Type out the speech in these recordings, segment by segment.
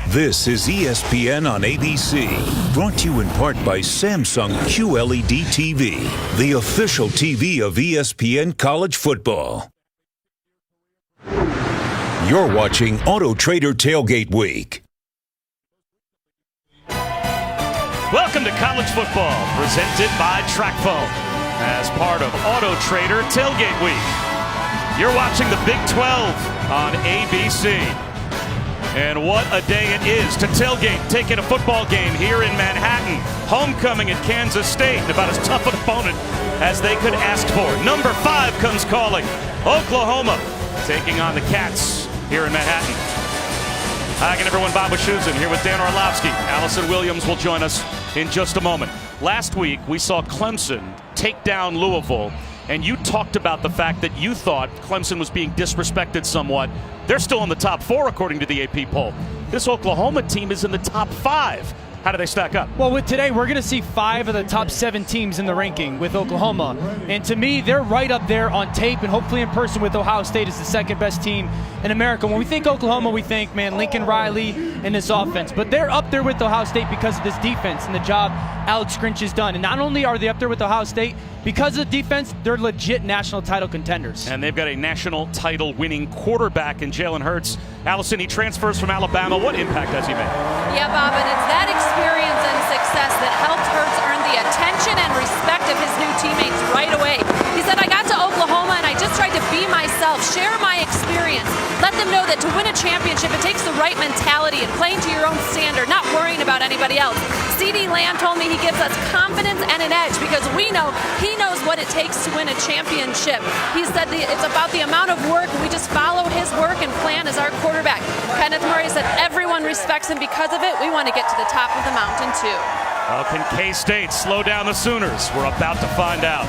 This is ESPN on ABC, brought to you in part by Samsung QLED TV, the official TV of ESPN College Football. You're watching Auto Trader Tailgate Week. Welcome to College Football, presented by TrackPhone, as part of Auto Trader Tailgate Week. You're watching the Big 12 on ABC. And what a day it is to tailgate, taking a football game here in Manhattan. Homecoming at Kansas State, and about as tough an opponent as they could ask for. Number 5 comes calling. Oklahoma taking on the Cats here in Manhattan. Hi again, everyone. Bob Wischusen here with Dan Orlovsky. Allison Williams will join us in just a moment. Last week, we saw Clemson take down Louisville, and you talked about the fact that you thought Clemson was being disrespected somewhat. They're still in the top 4 according to the AP poll. This Oklahoma team is in the top 5. How do they stack up? Well, with today, we're going to see 5 of the top 7 teams in the ranking with Oklahoma. And to me, they're right up there on tape and hopefully in person with Ohio State as the second best team in America. When we think Oklahoma, we think, man, Lincoln Riley and this offense. But they're up there with Ohio State because of this defense and the job Alex Grinch has done. And not only are they up there with Ohio State, because of the defense, they're legit national title contenders. And they've got a national title winning quarterback in Jalen Hurts. Allison, he transfers from Alabama. What impact has he made? Yeah, Bob, and it's that experience and success that helped Hurts earn the attention and respect of his new teammates right away. He said, I got to Oklahoma and I just tried to be myself, share my experience, let them know that to win a championship, it takes the right mentality and playing to your own standard, not worrying about anybody else. CeeDee Lamb told me he gives us confidence and an edge because we know he knows what it takes to win a championship. He said it's about the amount of work. We just follow his work and plan as our quarterback. Kenneth Murray said everyone respects him because of it. We want to get to the top of the mountain too. Well, can K-State slow down the Sooners? We're about to find out.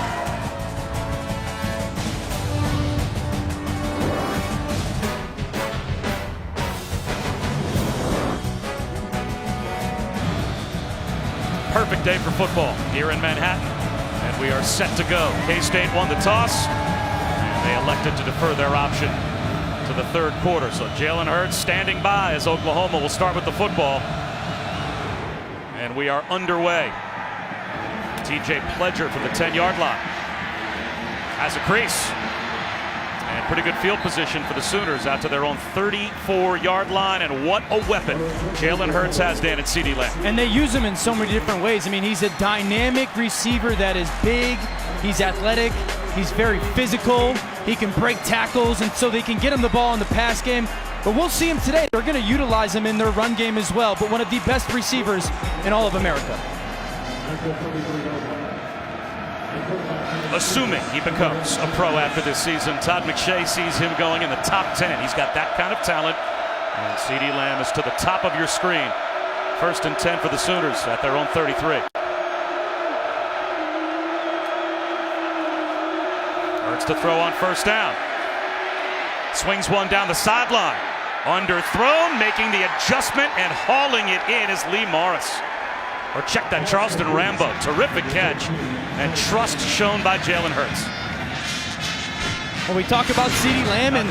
Perfect day for football here in Manhattan, and we are set to go. K-State won the toss, and they elected to defer their option to the third quarter. So Jalen Hurts standing by as Oklahoma will start with the football, and we are underway. TJ Pledger from the 10-yard line has a crease, and pretty good field position for the Sooners out to their own 34-yard line. And what a weapon Jalen Hurts has, Dan, and CeeDee Lamb. And they use him in so many different ways. I mean, he's a dynamic receiver that is big, he's athletic, he's very physical, he can break tackles, and so they can get him the ball in the pass game. But we'll see him today. They're going to utilize him in their run game as well, but one of the best receivers in all of America. Assuming he becomes a pro after this season, Todd McShay sees him going in the top 10. He's got that kind of talent. And CeeDee Lamb is to the top of your screen. 1st and 10 for the Sooners at their own 33. Hurts to throw on 1st down. Swings one down the sideline. Underthrown, making the adjustment and hauling it in is Lee Morris. Or check that, Charleston Rambo. Terrific catch and trust shown by Jalen Hurts. Well, we talk about CeeDee Lamb, and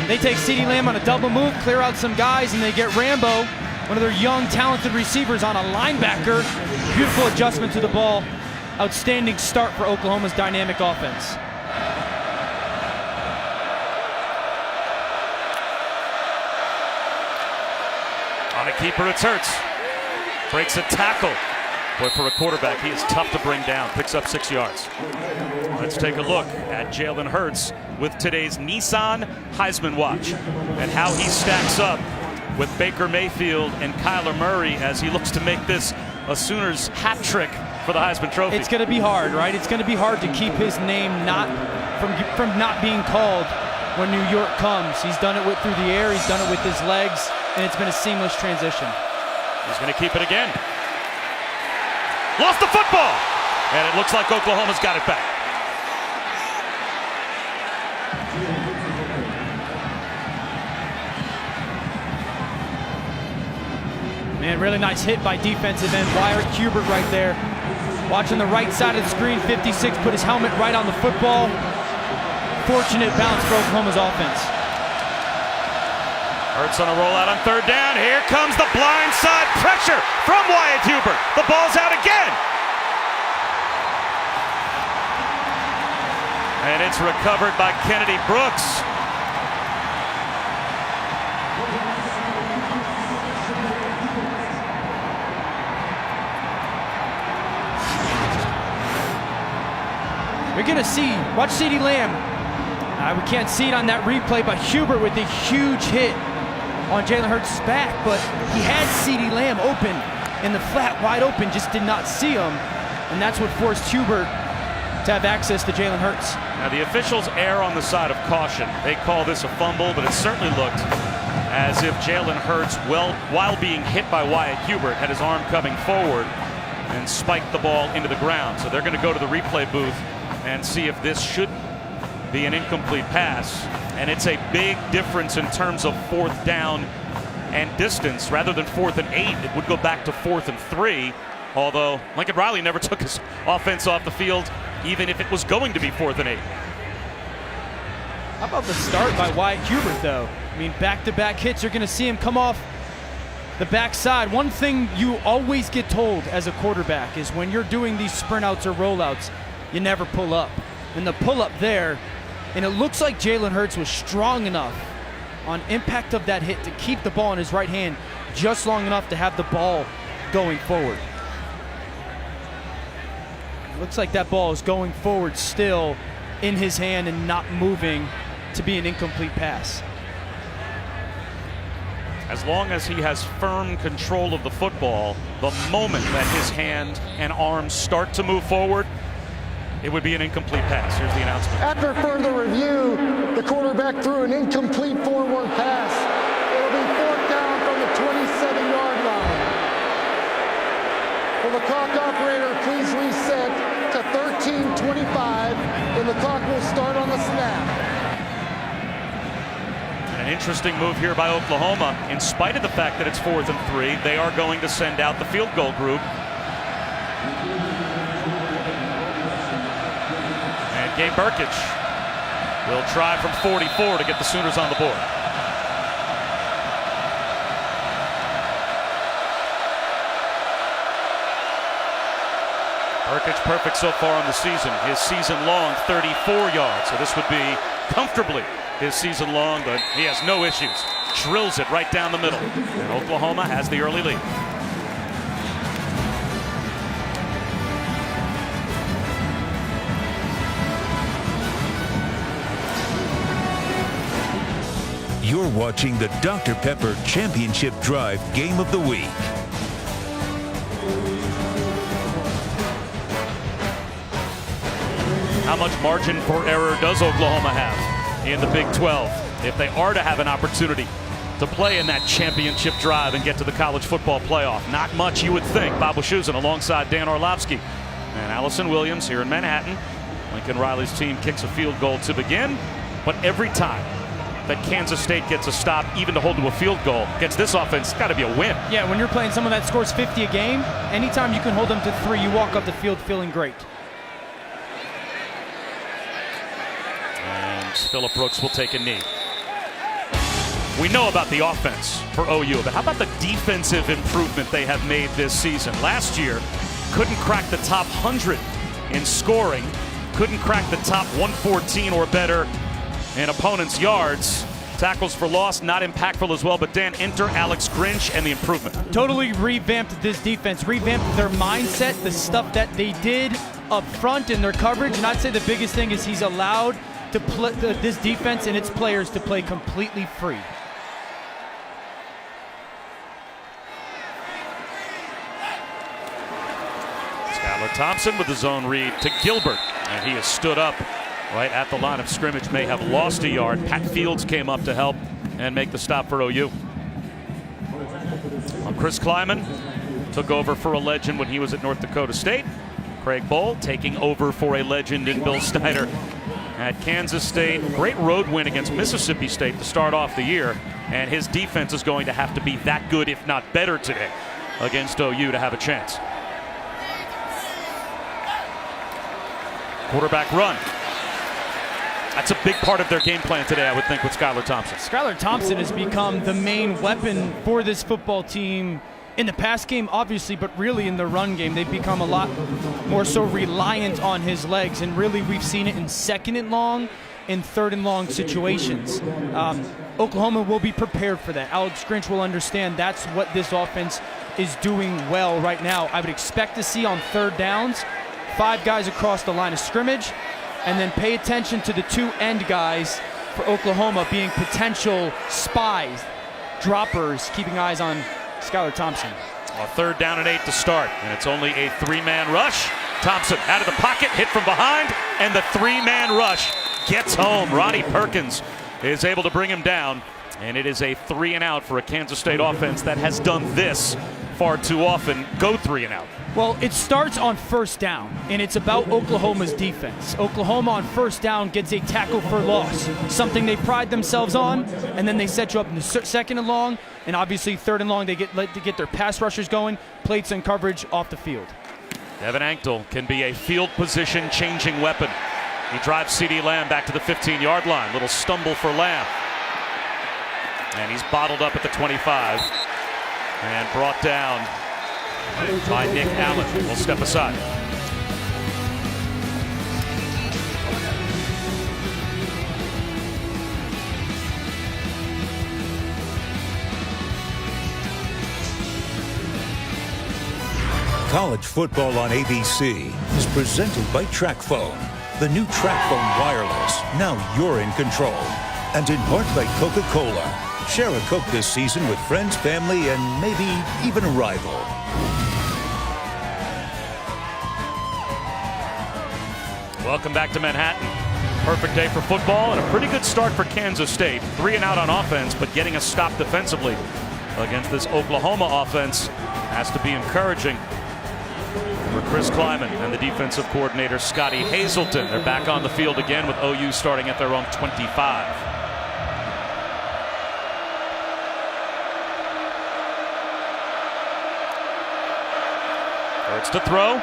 they take CeeDee Lamb on a double move, clear out some guys, and they get Rambo, one of their young, talented receivers, on a linebacker. Beautiful adjustment to the ball. Outstanding start for Oklahoma's dynamic offense. On a keeper, it's Hurts. Breaks a tackle. But for a quarterback, he is tough to bring down. Picks up 6 yards. Let's take a look at Jalen Hurts with today's Nissan Heisman Watch and how he stacks up with Baker Mayfield and Kyler Murray as he looks to make this a Sooners hat trick for the Heisman Trophy. It's going to be hard, right? It's going to be hard to keep his name from not being called when New York comes. He's done it through the air. He's done it with his legs, and it's been a seamless transition. He's going to keep it again. Lost the football! And it looks like Oklahoma's got it back. Man, really nice hit by defensive end Wyatt Hubert right there. Watching the right side of the screen, 56 put his helmet right on the football. Fortunate bounce for Oklahoma's offense. Hurts on a rollout on third down. Here comes the blind side pressure from Wyatt Hubert. The ball's out again. And it's recovered by Kennedy Brooks. You're going to see, watch CeeDee Lamb. We can't see it on that replay, but Hubert with a huge hit on Jalen Hurts' back, but he had CeeDee Lamb open in the flat, wide open, just did not see him, and that's what forced Hubert to have access to Jalen Hurts. Now the officials err on the side of caution. They call this a fumble, but it certainly looked as if Jalen Hurts, while being hit by Wyatt Hubert, had his arm coming forward and spiked the ball into the ground. So they're going to go to the replay booth and see if this should be an incomplete pass. And it's a big difference in terms of 4th down and distance. Rather than 4th and 8, it would go back to 4th and 3. Although Lincoln Riley never took his offense off the field, even if it was going to be 4th and 8. How about the start by Wyatt Hubert, though? I mean, back-to-back hits. You're going to see him come off the backside. One thing you always get told as a quarterback is when you're doing these sprint outs or rollouts, you never pull up. And the pull-up there, and it looks like Jalen Hurts was strong enough on impact of that hit to keep the ball in his right hand just long enough to have the ball going forward. It looks like that ball is going forward still in his hand and not moving to be an incomplete pass. As long as he has firm control of the football, the moment that his hand and arms start to move forward, it would be an incomplete pass. Here's the announcement. After further review, the quarterback threw an incomplete forward pass. It'll be 4th down from the 27-yard line. Will the clock operator please reset to 13:25, and the clock will start on the snap. An interesting move here by Oklahoma. In spite of the fact that it's 4th and 3, they are going to send out the field goal group. Gabe Burkich will try from 44 to get the Sooners on the board. Burkich perfect so far on the season. His season long 34 yards. So this would be comfortably his season long, but he has no issues. Drills it right down the middle. And Oklahoma has the early lead. You're watching the Dr. Pepper Championship Drive Game of the Week. How much margin for error does Oklahoma have in the Big 12 if they are to have an opportunity to play in that championship drive and get to the college football playoff? Not much, you would think. Bob Wischusen alongside Dan Orlovsky and Allison Williams here in Manhattan. Lincoln Riley's team kicks a field goal to begin, but every time that Kansas State gets a stop, even to hold to a field goal, gets this offense, it's got to be a win. Yeah, when you're playing someone that scores 50 a game, anytime you can hold them to 3, you walk up the field feeling great. And Phillip Brooks will take a knee. We know about the offense for OU, but how about the defensive improvement they have made this season? Last year, couldn't crack the top 100 in scoring, couldn't crack the top 114 or better in opponents' yards. Tackles for loss, not impactful as well, but Dan, enter Alex Grinch and the improvement. Totally revamped this defense, revamped their mindset, the stuff that they did up front in their coverage. And I'd say the biggest thing is he's allowed to play this defense and its players to play completely free. Skylar Thompson with the zone read to Gilbert, and he has stood up right at the line of scrimmage. May have lost a yard. Pat Fields came up to help and make the stop for OU. Chris Kleiman took over for a legend when he was at North Dakota State. Craig Bohl taking over for a legend in Bill Snyder at Kansas State. Great road win against Mississippi State to start off the year, and his defense is going to have to be that good, if not better, today against OU to have a chance. Quarterback run. That's a big part of their game plan today, I would think, with Skylar Thompson. Skylar Thompson has become the main weapon for this football team in the pass game, obviously, but really in the run game. They've become a lot more so reliant on his legs, and really we've seen it in 2nd and long and 3rd and long situations. Oklahoma will be prepared for that. Alex Grinch will understand that's what this offense is doing well right now. I would expect to see on 3rd downs 5 guys across the line of scrimmage, and then pay attention to the 2 end guys for Oklahoma being potential spies, droppers, keeping eyes on Skylar Thompson. Well, 3rd down and 8 to start, and it's only a 3-man rush. Thompson out of the pocket, hit from behind, and the 3-man rush gets home. Ronnie Perkins is able to bring him down, and it is a 3 and out for a Kansas State offense that has done this far too often, go 3 and out. Well, it starts on 1st down, and it's about Oklahoma's defense. Oklahoma on 1st down gets a tackle for loss, something they pride themselves on, and then they set you up in the 2nd and long, and obviously 3rd and long they get their pass rushers going, plates and coverage off the field. Devin Anctil can be a field position changing weapon. He drives CeeDee Lamb back to the 15-yard line. Little stumble for Lamb. And he's bottled up at the 25 and brought down by Nick Allen. We'll step aside. College football on ABC is presented by TrackPhone. The new TrackPhone Wireless. Now you're in control. And in part by Coca-Cola. Share a Coke this season with friends, family, and maybe even a rival. Welcome back to Manhattan. Perfect day for football and a pretty good start for Kansas State. 3 and out on offense, but getting a stop defensively against this Oklahoma offense has to be encouraging for Chris Kleiman and the defensive coordinator Scotty Hazelton. They're back on the field again with OU starting at their own 25. Hurts to throw.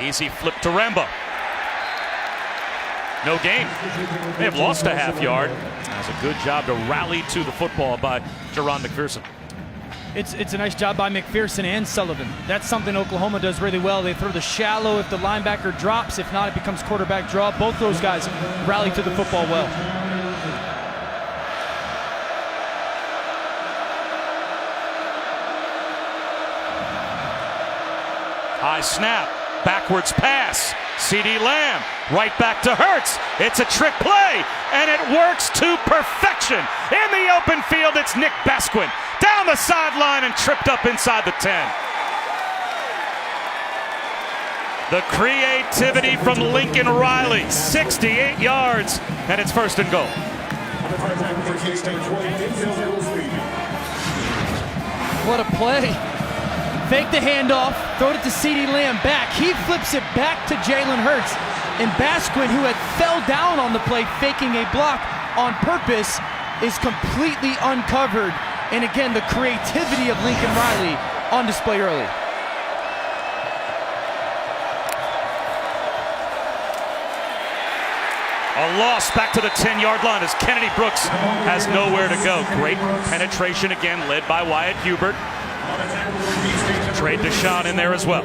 Easy flip to Rambo. No gain. They have lost a half yard. That's a good job to rally to the football by Jerron McPherson. It's a nice job by McPherson and Sullivan. That's something Oklahoma does really well. They throw the shallow if the linebacker drops. If not, it becomes quarterback draw. Both those guys rally to the football well. High snap, backwards pass. CeeDee Lamb right back to Hurts. It's a trick play, and it works to perfection. In the open field, it's Nick Basquin down the sideline and tripped up inside the 10. The creativity from Lincoln Riley, 68 yards, and it's 1st and goal. What a play. Fake the handoff, throw it to CeeDee Lamb back. He flips it back to Jalen Hurts. And Basquin, who had fell down on the play faking a block on purpose, is completely uncovered. And again, the creativity of Lincoln Riley on display early. A loss back to the 10-yard line as Kennedy Brooks has nowhere to go. Great penetration again, led by Wyatt Hubert. Trade Deshaun in there as well.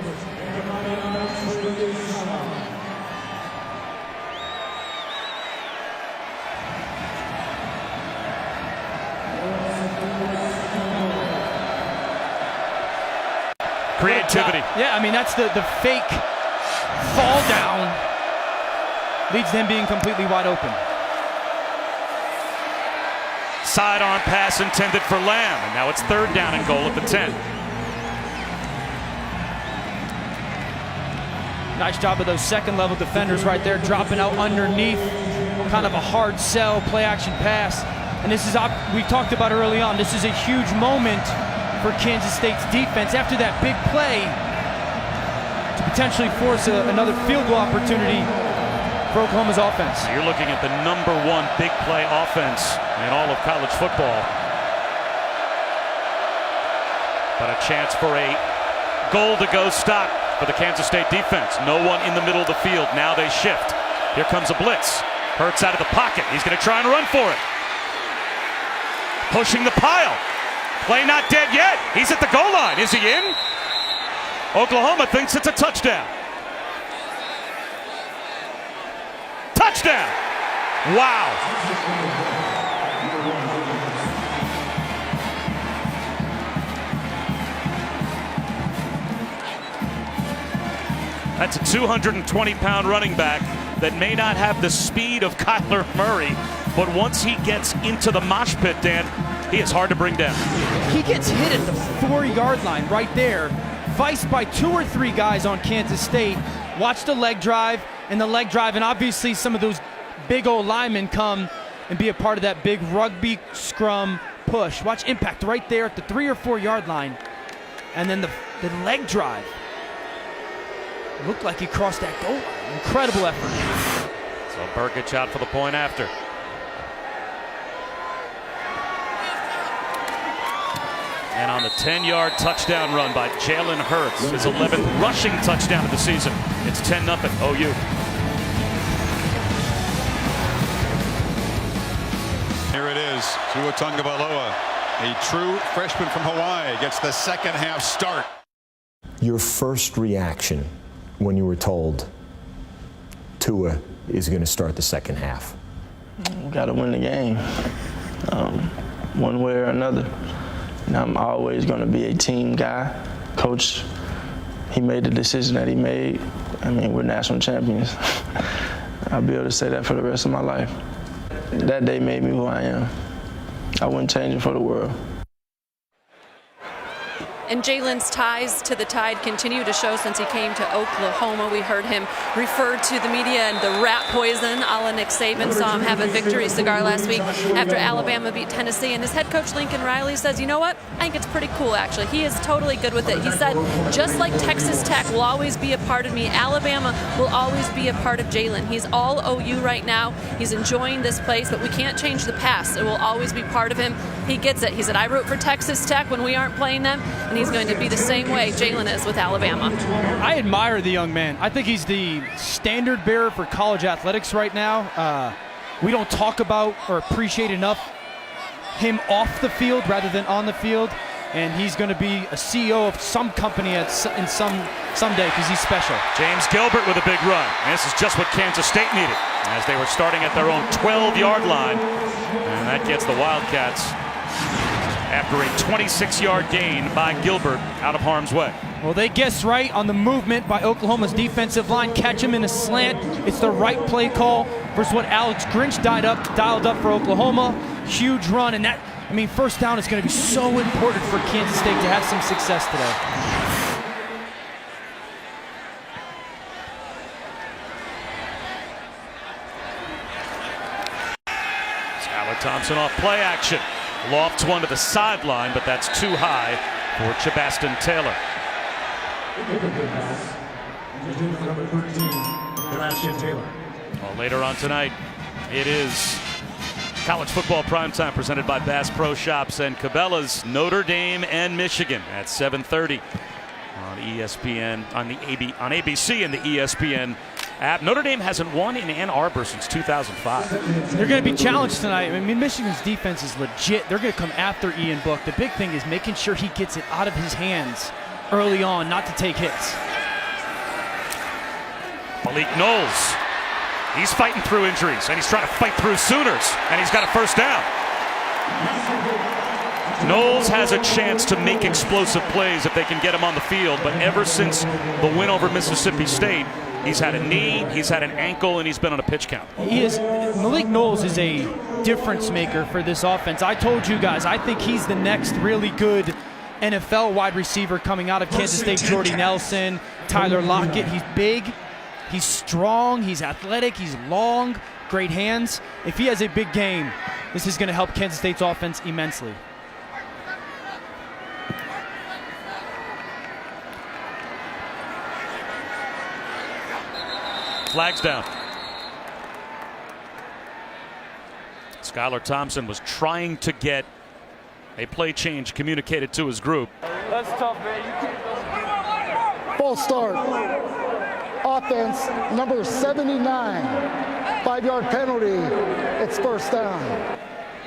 Creativity. Yeah, I mean, that's the fake fall down. Leads them being completely wide open. Sidearm pass intended for Lamb, and now it's 3rd down and goal at the 10. Nice job of those second-level defenders right there, dropping out underneath. Kind of a hard sell, play-action pass. And this is, we talked about early on, this is a huge moment for Kansas State's defense after that big play to potentially force another field goal opportunity for Oklahoma's offense. You're looking at the #1 big play offense in all of college football. But a chance for a goal-to-go stop for the Kansas State defense. No one in the middle of the field. Now they shift. Here comes a blitz. Hurts out of the pocket. He's going to try and run for it. Pushing the pile. Play not dead yet. He's at the goal line. Is he in? Oklahoma thinks it's a touchdown. Touchdown! Wow. That's a 220-pound running back that may not have the speed of Kyler Murray, but once he gets into the mosh pit, Dan, he is hard to bring down. He gets hit at the 4-yard line right there, viced by 2 or 3 guys on Kansas State. Watch the leg drive, and obviously some of those big old linemen come and be a part of that big rugby scrum push. Watch impact right there at the 3 or 4-yard line, and then the leg drive. Looked like he crossed that goal line. Incredible effort. So Burkich out for the point after. And on the 10-yard touchdown run by Jalen Hurts, his 11th rushing touchdown of the season. It's 10-0 OU. Here it is, Tua Tagovailoa, a true freshman from Hawaii, gets the second half start. Your first reaction when you were told Tua is going to start the second half? We got to win the game, one way or another. And I'm always going to be a team guy. Coach, he made the decision that he made. I mean, we're national champions. I'll be able to say that for the rest of my life. That day made me who I am. I wouldn't change it for the world. And Jalen's ties to the Tide continue to show since he came to Oklahoma. We heard him refer to the media and the rat poison a la Nick Saban. Saw him have a victory cigar last week after Alabama beat Tennessee. And his head coach, Lincoln Riley, says, you know what? I think it's pretty cool, actually. He is totally good with it. He said, just like Texas Tech will always be a part of me, Alabama will always be a part of Jalen. He's all OU right now. He's enjoying this place, but we can't change the past. It will always be part of him. He gets it. He said, I root for Texas Tech when we aren't playing them. And he's going to be the same way Jalen is with Alabama. I admire the young man. I think he's the standard bearer for college athletics right now. We don't talk about or appreciate enough him off the field rather than on the field. And he's going to be a CEO of some company someday because he's special. James Gilbert with a big run. And this is just what Kansas State needed as they were starting at their own 12-yard line. And that gets the Wildcats after a 26-yard gain by Gilbert out of harm's way. Well, they guessed right on the movement by Oklahoma's defensive line. Catch him in a slant. It's the right play call versus what Alex Grinch dialed up for Oklahoma. Huge run, and that, I mean, first down is going to be so important for Kansas State to have some success today. Skylar Thompson off play action. Lofts one to the sideline, but that's too high for Chabastin Taylor. Well, later on tonight, it is college football primetime presented by Bass Pro Shops and Cabela's. Notre Dame and Michigan at 7:30 on ESPN, on ABC and the ESPN app. Notre Dame hasn't won in Ann Arbor since 2005. They're going to be challenged tonight. I mean, Michigan's defense is legit. They're going to come after Ian Book. The big thing is making sure he gets it out of his hands early on, not to take hits. Malik Knowles, he's fighting through injuries, and he's trying to fight through Sooners, and he's got a first down. Knowles has a chance to make explosive plays if they can get him on the field, but ever since the win over Mississippi State, he's had a knee, he's had an ankle, and he's been on a pitch count. Malik Knowles is a difference maker for this offense. I told you guys, I think he's the next really good NFL wide receiver coming out of Kansas State. Jordy Nelson, Tyler Lockett. He's big, he's strong, he's athletic, he's long, great hands. If he has a big game, this is going to help Kansas State's offense immensely. Flags down. Skylar Thompson was trying to get a play change communicated to his group. That's tough, man. False start. Offense number 79. 5-yard penalty, it's first down.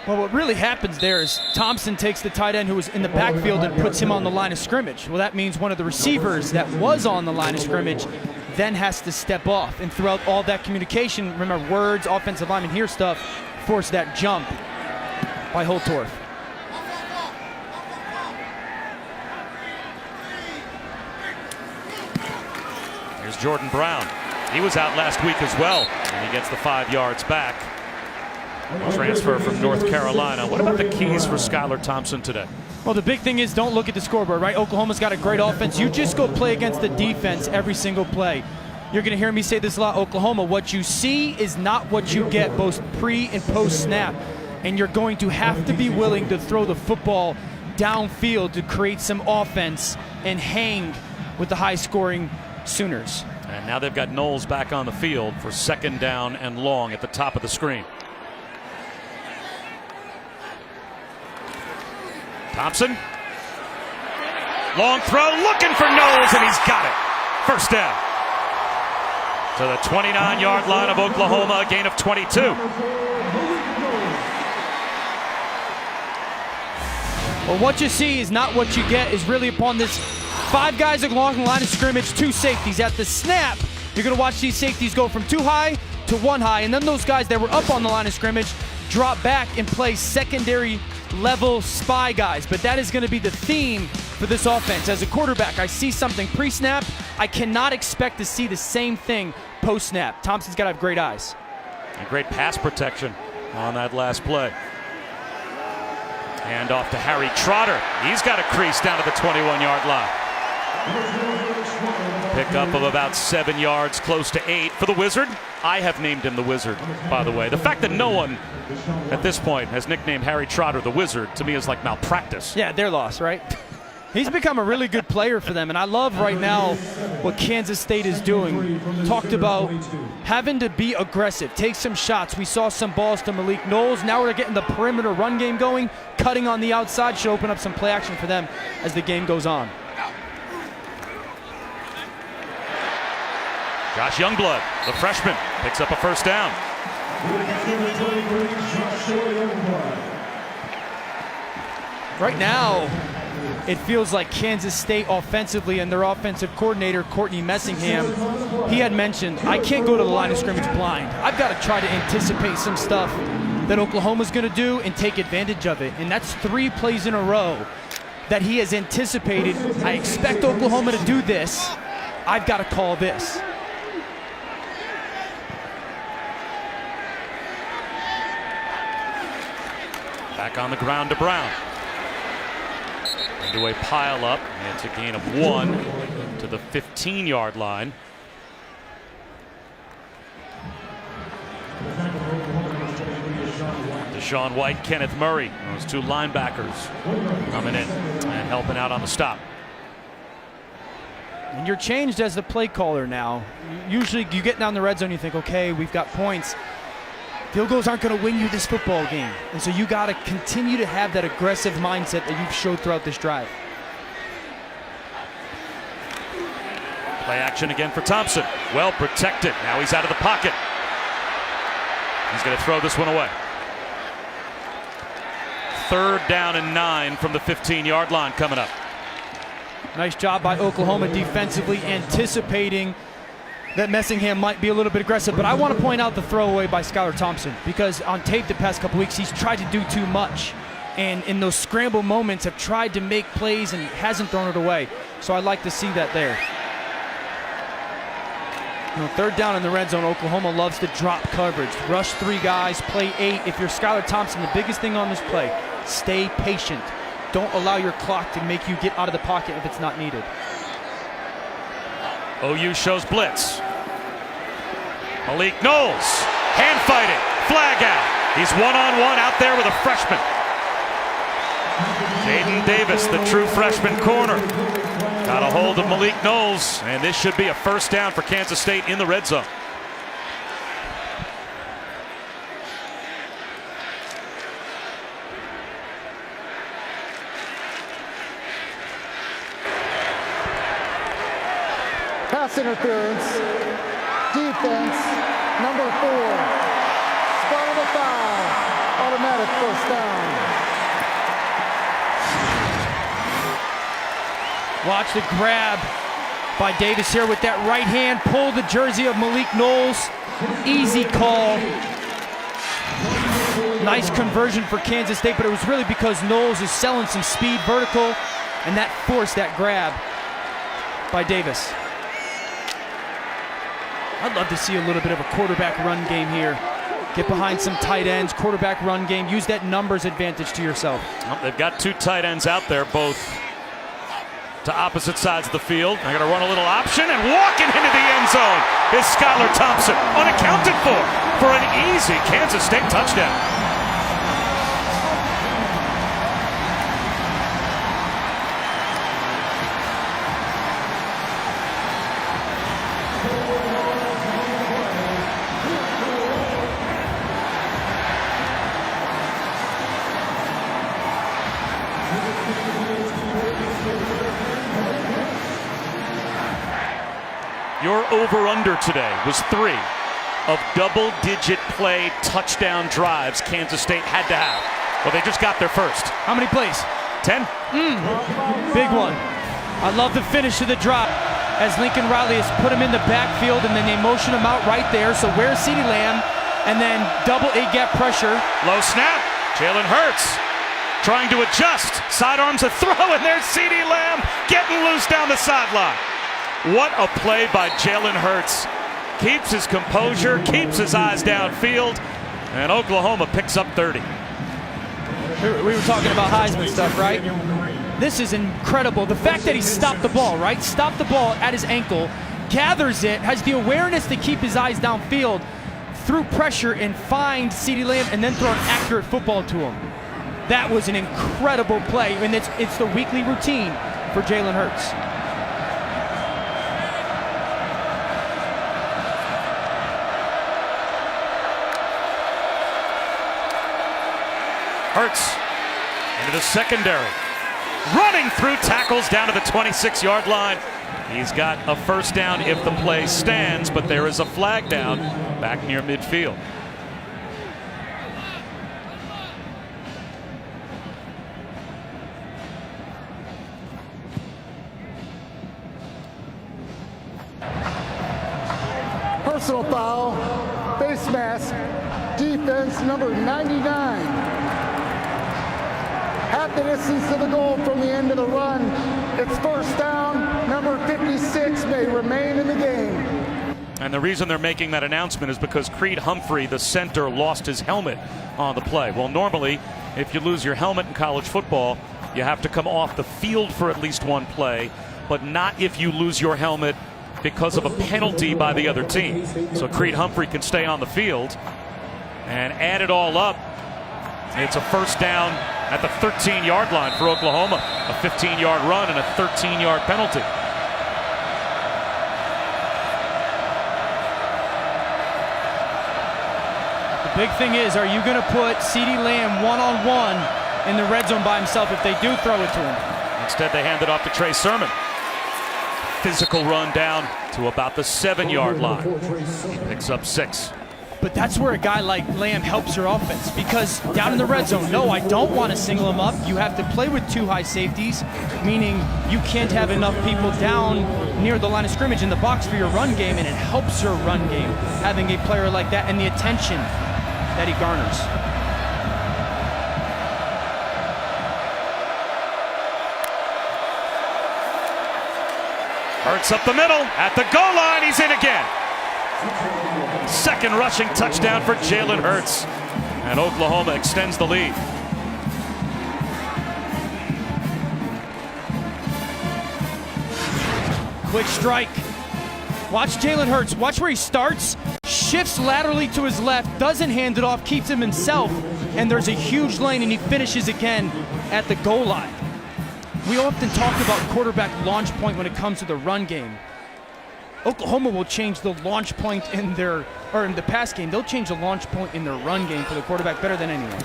Well, what really happens there is Thompson takes the tight end who was in the backfield and puts him on the line of scrimmage. Well, that means one of the receivers that was on the line of scrimmage then has to step off. And throughout all that communication, remember, words, offensive linemen hear stuff, force that jump by Holtorf. Here's Jordan Brown. He was out last week as well, and he gets the 5 yards back. Transfer from North Carolina. What about the keys for Skylar Thompson today? Well, the big thing is don't look at the scoreboard, right? Oklahoma's got a great offense. You just go play against the defense every single play. You're going to hear me say this a lot, Oklahoma. What you see is not what you get, both pre and post snap. And you're going to have to be willing to throw the football downfield to create some offense and hang with the high-scoring Sooners. And now they've got Knowles back on the field for 2nd down and long at the top of the screen. Thompson. Long throw, looking for Knowles, and he's got it. First down. To the 29-yard line of Oklahoma, a gain of 22. Well, what you see is not what you get is really upon this 5 guys along the line of scrimmage, 2 safeties. At the snap, you're going to watch these safeties go from 2 high to 1 high, and then those guys that were up on the line of scrimmage drop back and play secondary level spy guys. But that is going to be the theme for this offense. As a quarterback, I see something pre-snap. I cannot expect to see the same thing post-snap. Thompson's got to have great eyes. And great pass protection on that last play. Hand off to Harry Trotter. He's got a crease down to the 21-yard line. Pickup of about 7 yards, close to 8 for the Wizard. I have named him the Wizard, by the way. The fact that no one at this point has nicknamed Harry Trotter the Wizard, to me, is like malpractice. Yeah, their loss, right? He's become a really good player for them, and I love right now what Kansas State is doing. Talked about having to be aggressive, take some shots. We saw some balls to Malik Knowles. Now we're getting the perimeter run game going. Cutting on the outside should open up some play action for them as the game goes on. Josh Youngblood, the freshman, picks up a first down. Right now, it feels like Kansas State offensively and their offensive coordinator, Courtney Messingham, he had mentioned, I can't go to the line of scrimmage blind. I've got to try to anticipate some stuff that Oklahoma's going to do and take advantage of it. And that's 3 plays in a row that he has anticipated. I expect Oklahoma to do this. I've got to call this. Back on the ground to Brown. Into a pile up. It's a gain of 1 to the 15-yard line. Deshaun White, Kenneth Murray, those 2 linebackers coming in and helping out on the stop. And you're changed as the play caller now. Usually you get down the red zone, you think, okay, we've got points. Field goals aren't going to win you this football game. And so you got to continue to have that aggressive mindset that you've showed throughout this drive. Play action again for Thompson. Well protected. Now he's out of the pocket. He's going to throw this one away. 3rd down and 9 from the 15-yard line coming up. Nice job by Oklahoma defensively, anticipating that Messingham might be a little bit aggressive, but I want to point out the throwaway by Skylar Thompson, because on tape the past couple weeks he's tried to do too much, and in those scramble moments have tried to make plays and hasn't thrown it away. So I'd like to see that there. 3rd down in the red zone, Oklahoma loves to drop coverage, rush 3 guys, play 8. If you're Skylar Thompson, the biggest thing on this play, stay patient. Don't allow your clock to make you get out of the pocket if it's not needed. OU shows blitz. Malik Knowles, hand fighting, flag out. He's one-on-one out there with a freshman. Jaden Davis, the true freshman corner. Got a hold of Malik Knowles, and this should be a first down for Kansas State in the red zone. Pass interference, defense, number 4. Spot of a foul. Automatic first down. Watch the grab by Davis here with that right hand. Pull the jersey of Malik Knowles. Easy call. Nice conversion for Kansas State, but it was really because Knowles is selling some speed vertical, and that forced that grab by Davis. I'd love to see a little bit of a quarterback run game here. Get behind some tight ends, quarterback run game. Use that numbers advantage to yourself. Well, they've got 2 tight ends out there, both to opposite sides of the field. They're going to run a little option, and walking into the end zone is Skylar Thompson, unaccounted for an easy Kansas State touchdown. Your over-under today was 3 of double-digit play touchdown drives Kansas State had to have. Well, they just got their first. How many plays? 10. Big one. I love the finish of the drop as Lincoln Riley has put him in the backfield, and then they motion him out right there. So where's CeeDee Lamb? And then double A-gap pressure. Low snap. Jalen Hurts trying to adjust. Sidearms a throw, and there's CeeDee Lamb getting loose down the sideline. What a play by Jalen Hurts. Keeps his composure, keeps his eyes downfield, and Oklahoma picks up 30. We were talking about Heisman stuff, right? This is incredible. The fact that he stopped the ball, right? Stopped the ball at his ankle, gathers it, has the awareness to keep his eyes downfield, threw pressure and find CeeDee Lamb, and then throw an accurate football to him. That was an incredible play, and it's the weekly routine for Jalen Hurts. Hurts into the secondary, running through tackles down to the 26-yard line. He's got a first down if the play stands, but there is a flag down back near midfield. Personal foul, face mask, defense number 99. Half the distance to the goal from the end of the run. It's first down. Number 56 may remain in the game. And the reason they're making that announcement is because Creed Humphrey, the center, lost his helmet on the play. Well, normally, if you lose your helmet in college football, you have to come off the field for at least one play, but not if you lose your helmet because of a penalty by the other team. So Creed Humphrey can stay on the field, and add it all up, it's a first down at the 13-yard line for Oklahoma. A 15-yard run and a 13-yard penalty. The big thing is, are you going to put CeeDee Lamb one-on-one in the red zone by himself if they do throw it to him? Instead, they hand it off to Trey Sermon. Physical run down to about the 7-yard line. He picks up 6. But that's where a guy like Lamb helps your offense, because down in the red zone, no, I don't want to single him up. You have to play with 2 high safeties, meaning you can't have enough people down near the line of scrimmage in the box for your run game, and it helps your run game, having a player like that and the attention that he garners. Hurts up the middle, at the goal line, he's in again. Second rushing touchdown for Jalen Hurts, and Oklahoma extends the lead. Quick strike. Watch Jalen Hurts. Watch where he starts, shifts laterally to his left, doesn't hand it off, keeps him himself, and there's a huge lane, and he finishes again at the goal line. We often talk about quarterback launch point when it comes to the run game. Oklahoma will change the launch point in their, or in the pass game, they'll change the launch point in their run game for the quarterback better than anyone.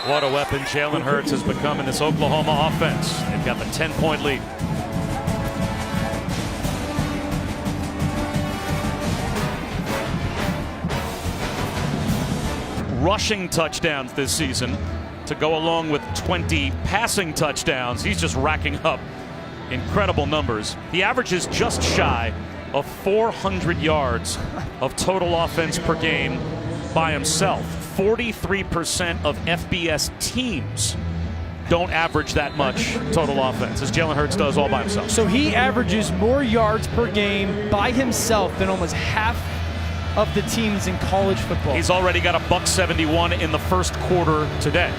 What a weapon Jalen Hurts has become in this Oklahoma offense. They've got the 10-point lead. rushing touchdowns this season to go along with 20 passing touchdowns. He's just racking up incredible numbers. He averages just shy of 400 yards of total offense per game by himself. 43% of FBS teams don't average that much total offense, as Jalen Hurts does all by himself. So he averages more yards per game by himself than almost half of the teams in college football. He's already got a $171 in the first quarter today.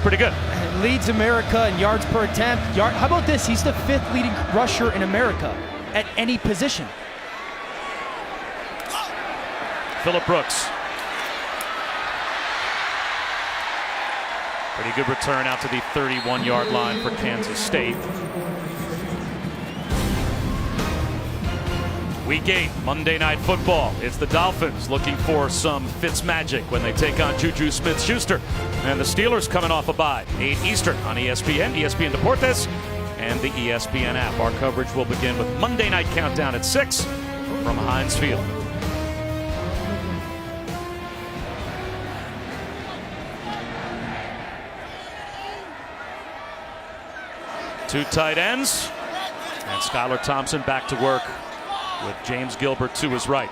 Pretty good. And leads America in yards per attempt. How about this? He's the 5th leading rusher in America at any position. Phillip Brooks. Pretty good return out to the 31-yard line for Kansas State. Week 8, Monday Night Football. It's the Dolphins looking for some Fitzmagic when they take on Juju Smith-Schuster. And the Steelers coming off a bye. 8 Eastern on ESPN, ESPN Deportes, and the ESPN app. Our coverage will begin with Monday Night Countdown at 6 from Heinz Field. Two tight ends, and Skylar Thompson back to work with James Gilbert to his right.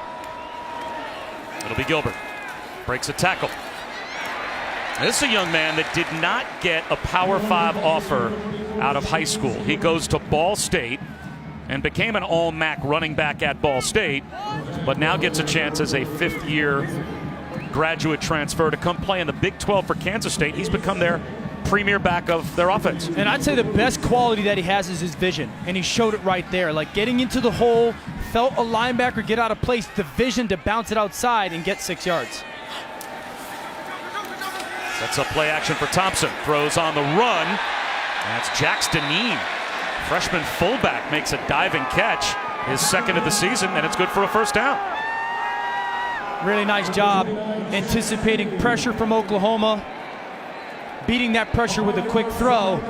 It'll be Gilbert. Breaks a tackle. This is a young man that did not get a Power 5 offer out of high school. He goes to Ball State and became an all-MAC running back at Ball State, but now gets a chance as a 5th-year graduate transfer to come play in the Big 12 for Kansas State. He's become their premier back of their offense. And I'd say the best quality that he has is his vision, and he showed it right there. Like getting into the hole, felt a linebacker get out of place, the vision to bounce it outside and get 6 yards. Sets up play action for Thompson. Throws on the run. That's Jax Deneen. Freshman fullback makes a diving catch. His 2nd of the season, and it's good for a first down. Really nice job anticipating pressure from Oklahoma, beating that pressure with a quick throw.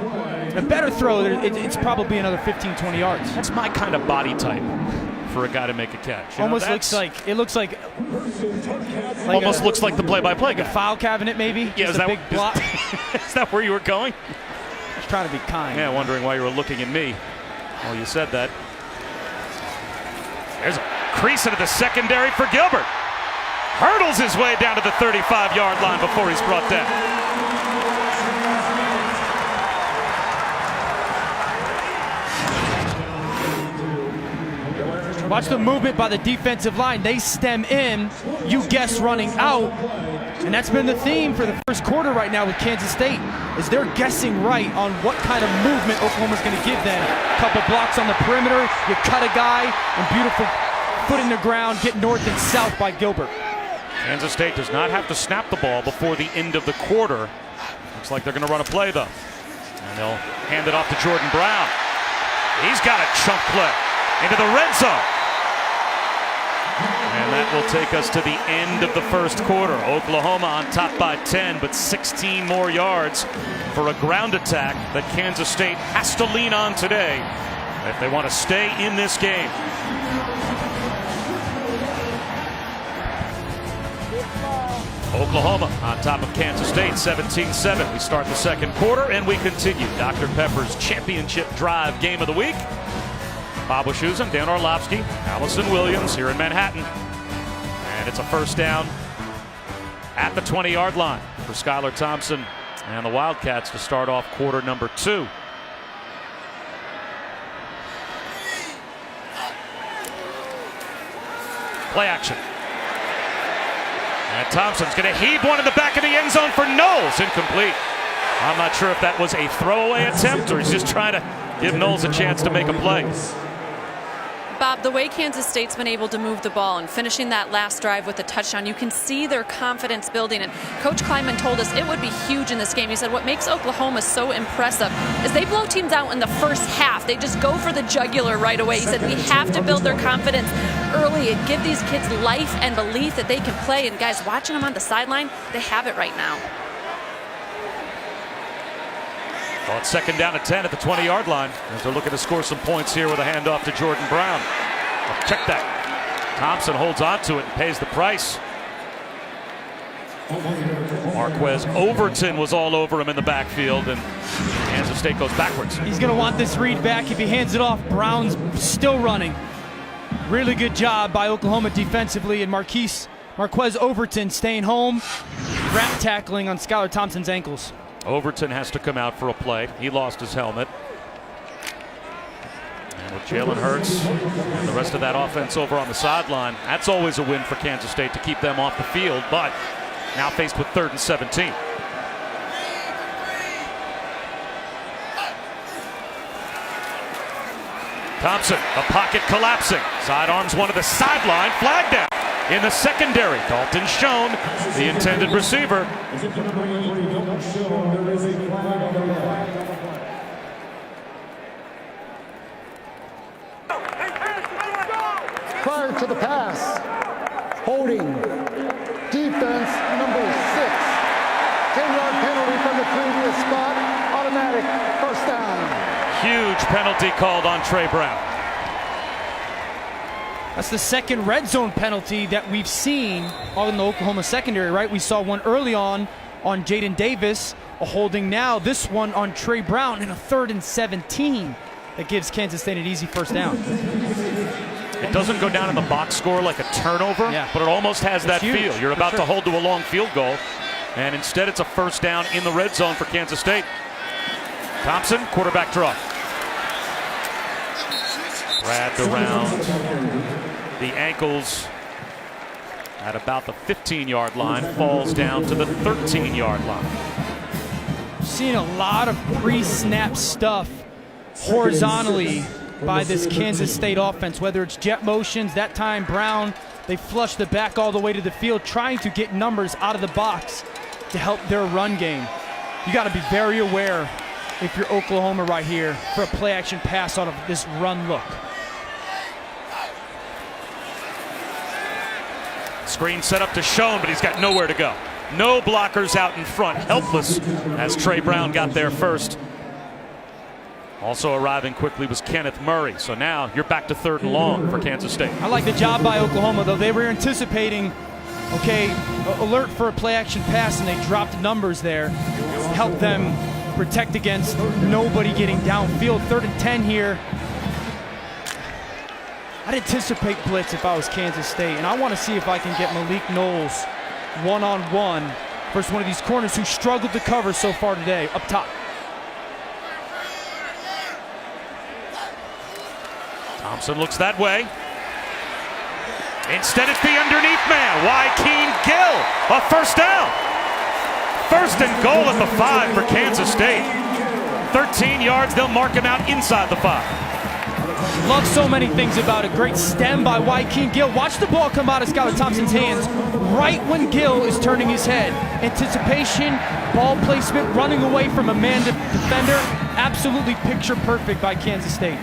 A better throw, it's probably another 15, 20 yards. That's my kind of body type for a guy to make a catch. Almost looks like looks like the play-by-play guy. A file cabinet, maybe. Yeah, is that big block? Is that where you were going? Just trying to be kind. Yeah, wondering why you were looking at me. Well, you said that. There's a crease into the secondary for Gilbert. Hurdles his way down to the 35-yard line before he's brought down. Watch the movement by the defensive line. They stem in, you guess running out. And that's been the theme for the first quarter right now with Kansas State, is they're guessing right on what kind of movement Oklahoma's going to give them. Couple blocks on the perimeter, you cut a guy, and beautiful foot in the ground, get north and south by Gilbert. Kansas State does not have to snap the ball before the end of the quarter. Looks like they're going to run a play, though. And they'll hand it off to Jordan Brown. He's got a chunk play into the red zone. And that will take us to the end of the first quarter. Oklahoma on top by 10, but 16 more yards for a ground attack that Kansas State has to lean on today if they want to stay in this game. Oklahoma on top of Kansas State, 17-7. We start the second quarter and we continue. Dr. Pepper's championship drive game of the week. Bob Wischusen, Dan Orlovsky, Allison Williams here in Manhattan. And it's a first down at the 20-yard line for Skylar Thompson and the Wildcats to start off quarter number 2. Play action. And Thompson's going to heave one in the back of the end zone for Knowles. Incomplete. I'm not sure if that was a throwaway attempt or he's just trying to give Knowles a chance to make a play. Bob, the way Kansas State's been able to move the ball and finishing that last drive with a touchdown, you can see their confidence building. And Coach Kleinman told us it would be huge in this game. He said what makes Oklahoma so impressive is they blow teams out in the first half. They just go for the jugular right away. He said we have to build their confidence early and give these kids life and belief that they can play. And guys, watching them on the sideline, they have it right now. Well, it's second down at 10 at the 20-yard line as they're looking to score some points here with a handoff to Jordan Brown. Check that. Thompson holds on to it and pays the price. Marquez Overton was all over him in the backfield, and Kansas State goes backwards. He's going to want this read back. If he hands it off, Brown's still running. Really good job by Oklahoma defensively, and Marquez Overton staying home, wrap tackling on Skylar Thompson's ankles. Overton has to come out for a play. He lost his helmet. And with Jalen Hurts and the rest of that offense over on the sideline, that's always a win for Kansas State to keep them off the field, but now faced with 3rd and 17. Thompson, the pocket collapsing. Sidearms one to the sideline, flag down. In the secondary, Dalton Schoen, the intended receiver. Prior to the pass, holding, defense number 6. 10-yard penalty from the previous spot, automatic first down. Huge penalty called on Trey Brown. That's the second red zone penalty that we've seen on the Oklahoma secondary, right? We saw one early on Jaden Davis, a holding now. This one on Trey Brown in a 3rd and 17 that gives Kansas State an easy first down. It doesn't go down in the box score like a turnover, but it almost has that feel. You're about to hold to a long field goal, and instead it's a first down in the red zone for Kansas State. Thompson, quarterback draw. Grabbed around the ankles at about the 15-yard line, falls down to the 13-yard line. Seeing a lot of pre-snap stuff horizontally by this Kansas State offense, whether it's jet motions. That time Brown, they flushed the back all the way to the field, trying to get numbers out of the box to help their run game. You got to be very aware if you're Oklahoma right here for a play action pass out of this run look. Screen set up to Schoen, but he's got nowhere to go. No blockers out in front, helpless as Trey Brown got there first. Also arriving quickly was Kenneth Murray. So now you're back to 3rd and long for Kansas State. I like the job by Oklahoma, though. They were anticipating, alert for a play action pass, and they dropped numbers there to help them protect against nobody getting downfield. 3rd and 10 here. I'd anticipate blitz if I was Kansas State, and I want to see if I can get Malik Knowles one-on-one versus one of these corners who struggled to cover so far today up top. Thompson looks that way. Instead, it's the underneath man, Joaquin Gill, a first down. 1st and goal at the 5 for Kansas State. 13 yards, they'll mark him out inside the 5. Love so many things about it. Great stem by Joaquin Gill. Watch the ball come out of Skylar Thompson's hands right when Gill is turning his head. Anticipation, ball placement, running away from a man defender. Absolutely picture perfect by Kansas State.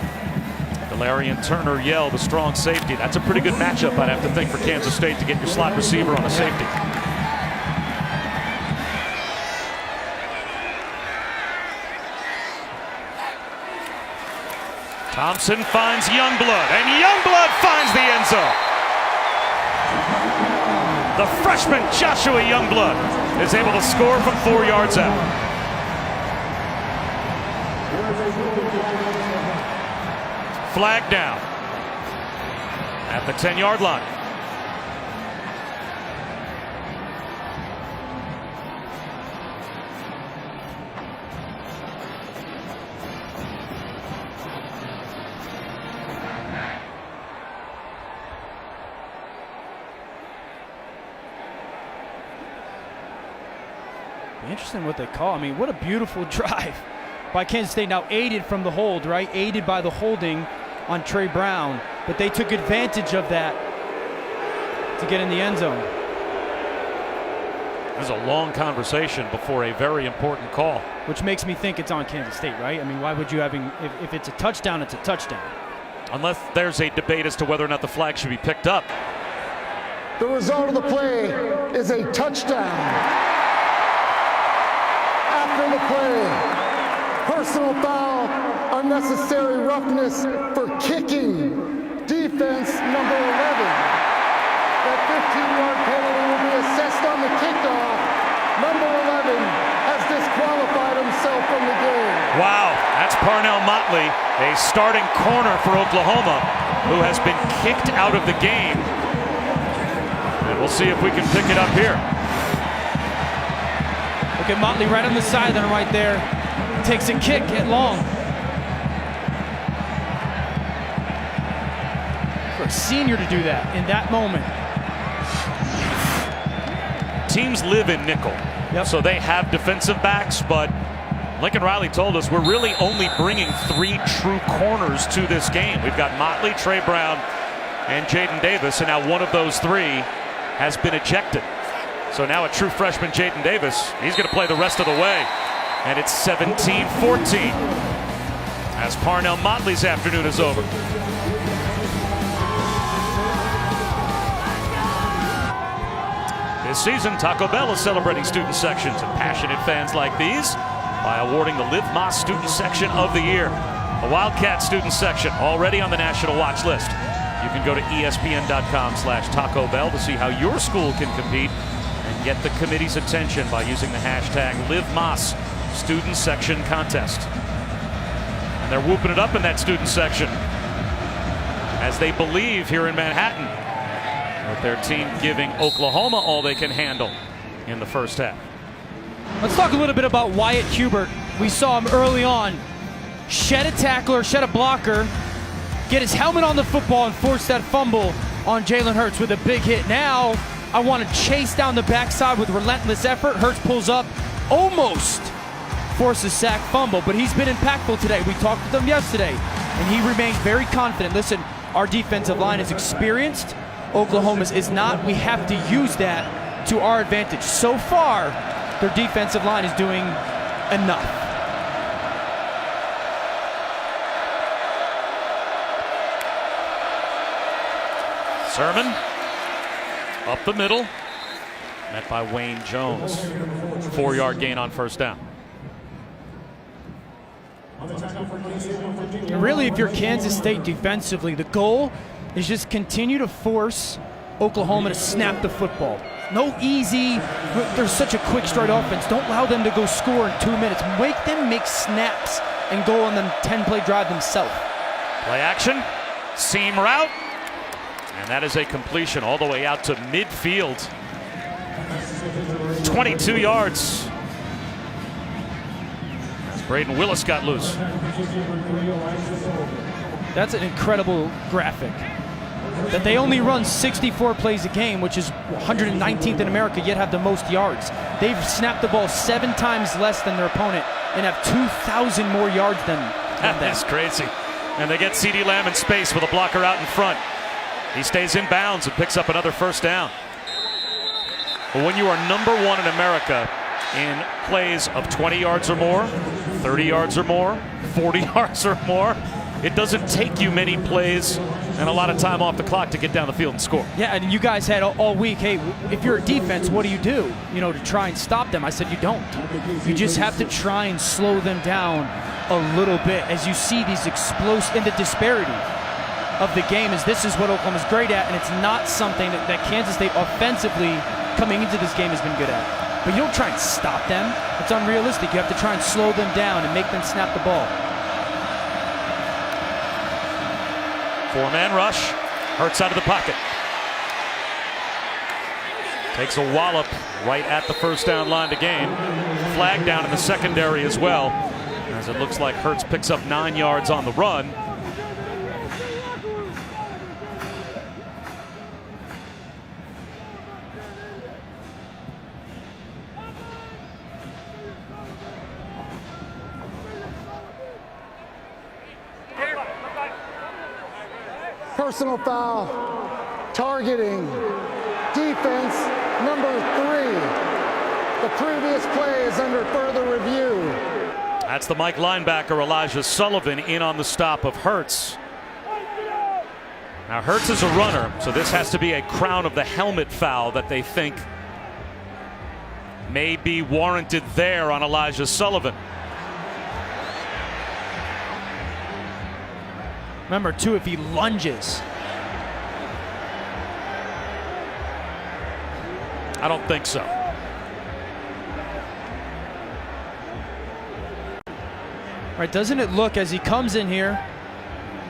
Galarian Turner Yell, the strong safety. That's a pretty good matchup, I'd have to think, for Kansas State to get your slot receiver on a safety. Thompson finds Youngblood, and Youngblood finds the end zone. The freshman Joshua Youngblood is able to score from 4 yards out. Flag down at the 10-yard line. Interesting what they call. I mean, what a beautiful drive by Kansas State. Now aided from the hold, right? Aided by the holding on Trey Brown. But they took advantage of that to get in the end zone. There's a long conversation before a very important call. Which makes me think it's on Kansas State, right? I mean, why would you if it's a touchdown, it's a touchdown. Unless there's a debate as to whether or not the flag should be picked up. The result of the play is a touchdown. After the play, personal foul, unnecessary roughness for kicking, defense number 11. That 15-yard penalty will be assessed on the kickoff It's Parnell Motley, a starting corner for Oklahoma, who has been kicked out of the game. And we'll see if we can pick it up here. Look at Motley right on the sideline right there. Takes a kick at long. For a senior to do that in that moment. Teams live in nickel, so they have defensive backs, but Lincoln Riley told us we're really only bringing 3 true corners to this game. We've got Motley, Trey Brown, and Jaden Davis, and now one of those 3 has been ejected. So now a true freshman, Jaden Davis, he's going to play the rest of the way. And it's 17-14 as Parnell Motley's afternoon is over. This season, Taco Bell is celebrating student sections and passionate fans like these by awarding the Live Moss Student Section of the Year. A Wildcat student section already on the national watch list. You can go to ESPN.com/Taco Bell to see how your school can compete and get the committee's attention by using the hashtag #LiveMoss Student Section Contest. And they're whooping it up in that student section as they believe here in Manhattan with their team giving Oklahoma all they can handle in the first half. Let's talk a little bit about Wyatt Hubert. We saw him early on shed a tackler, shed a blocker, get his helmet on the football and force that fumble on Jalen Hurts with a big hit. Now I want to chase down the backside with relentless effort. Hurts pulls up, almost forces sack, fumble, but he's been impactful today. We talked with him yesterday, and he remains very confident. Listen, our defensive line is experienced. Oklahoma's is not. We have to use that to our advantage. So far, their defensive line is doing enough. Sermon up the middle, met by Wayne Jones. 4-yard gain on first down. And really, if you're Kansas State defensively, the goal is just continue to force Oklahoma to snap the football. No easy, there's such a quick stride offense. Don't allow them to go score in 2 minutes. Make them make snaps and go on them 10-play drive themselves. Play action, seam route, and that is a completion all the way out to midfield. 22 yards. As Braden Willis got loose. That's an incredible graphic. That they only run 64 plays a game, which is 119th in America, yet have the most yards. They've snapped the ball 7 times less than their opponent and have 2,000 more yards than them. That's crazy. And they get CeeDee Lamb in space with a blocker out in front. He stays in bounds and picks up another first down. But when you are number 1 in America in plays of 20 yards or more, 30 yards or more, 40 yards or more, it doesn't take you many plays and a lot of time off the clock to get down the field and score. Yeah, and you guys had all week, hey, if you're a defense, what do? You know, to try and stop them. I said you don't. You just have to try and slow them down a little bit as you see these explosive, and the disparity of the game is this is what Oklahoma's great at, and it's not something that Kansas State offensively coming into this game has been good at. But you don't try and stop them. It's unrealistic. You have to try and slow them down and make them snap the ball. 4-man rush. Hurts out of the pocket. Takes a wallop right at the first down line to gain. Flag down in the secondary as well, as it looks like Hurts picks up 9 yards on the run. Personal foul, targeting, defense number 3. The previous play is under further review. That's the Mike linebacker Elijah Sullivan in on the stop of Hurts. Now Hurts is a runner, so this has to be a crown of the helmet foul that they think may be warranted there on Elijah Sullivan. Remember, too, if he lunges. I don't think so. All right, doesn't it look as he comes in here?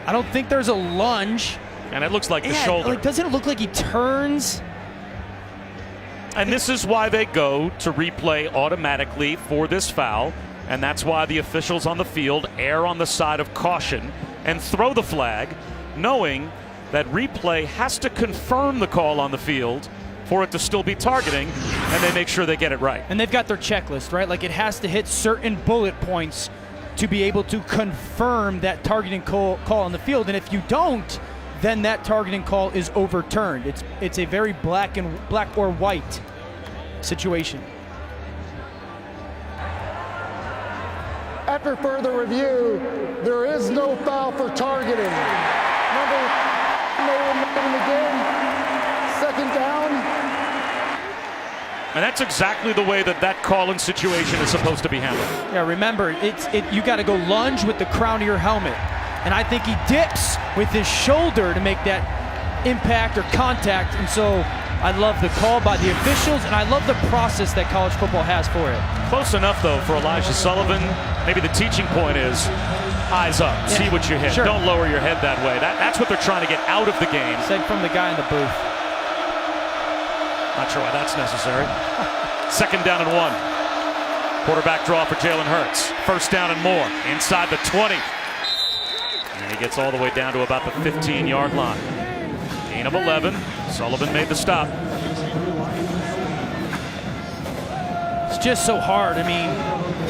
I don't think there's a lunge. And it looks like the shoulder. Like, doesn't it look like he turns? And this is why they go to replay automatically for this foul. And that's why the officials on the field err on the side of caution and throw the flag, knowing that replay has to confirm the call on the field for it to still be targeting, and they make sure they get it right. And they've got their checklist, right? Like, it has to hit certain bullet points to be able to confirm that targeting call on the field. And if you don't, then that targeting call is overturned. It's a very black or white situation. After further review, there is no foul for targeting. No one in the game. Second down. And that's exactly the way that call-in situation is supposed to be handled. Yeah, remember, you got to go lunge with the crown of your helmet. And I think he dips with his shoulder to make that impact or contact. And so I love the call by the officials, and I love the process that college football has for it. Close enough, though, for Elijah Sullivan. Maybe the teaching point is eyes up, see what you hit. Sure. Don't lower your head that way. That's what they're trying to get out of the game. Said from the guy in the booth. Not sure why that's necessary. Second down and 1. Quarterback draw for Jalen Hurts. First down and more. Inside the 20. And he gets all the way down to about the 15-yard line. Gain of 11. Sullivan made the stop. It's just so hard. I mean,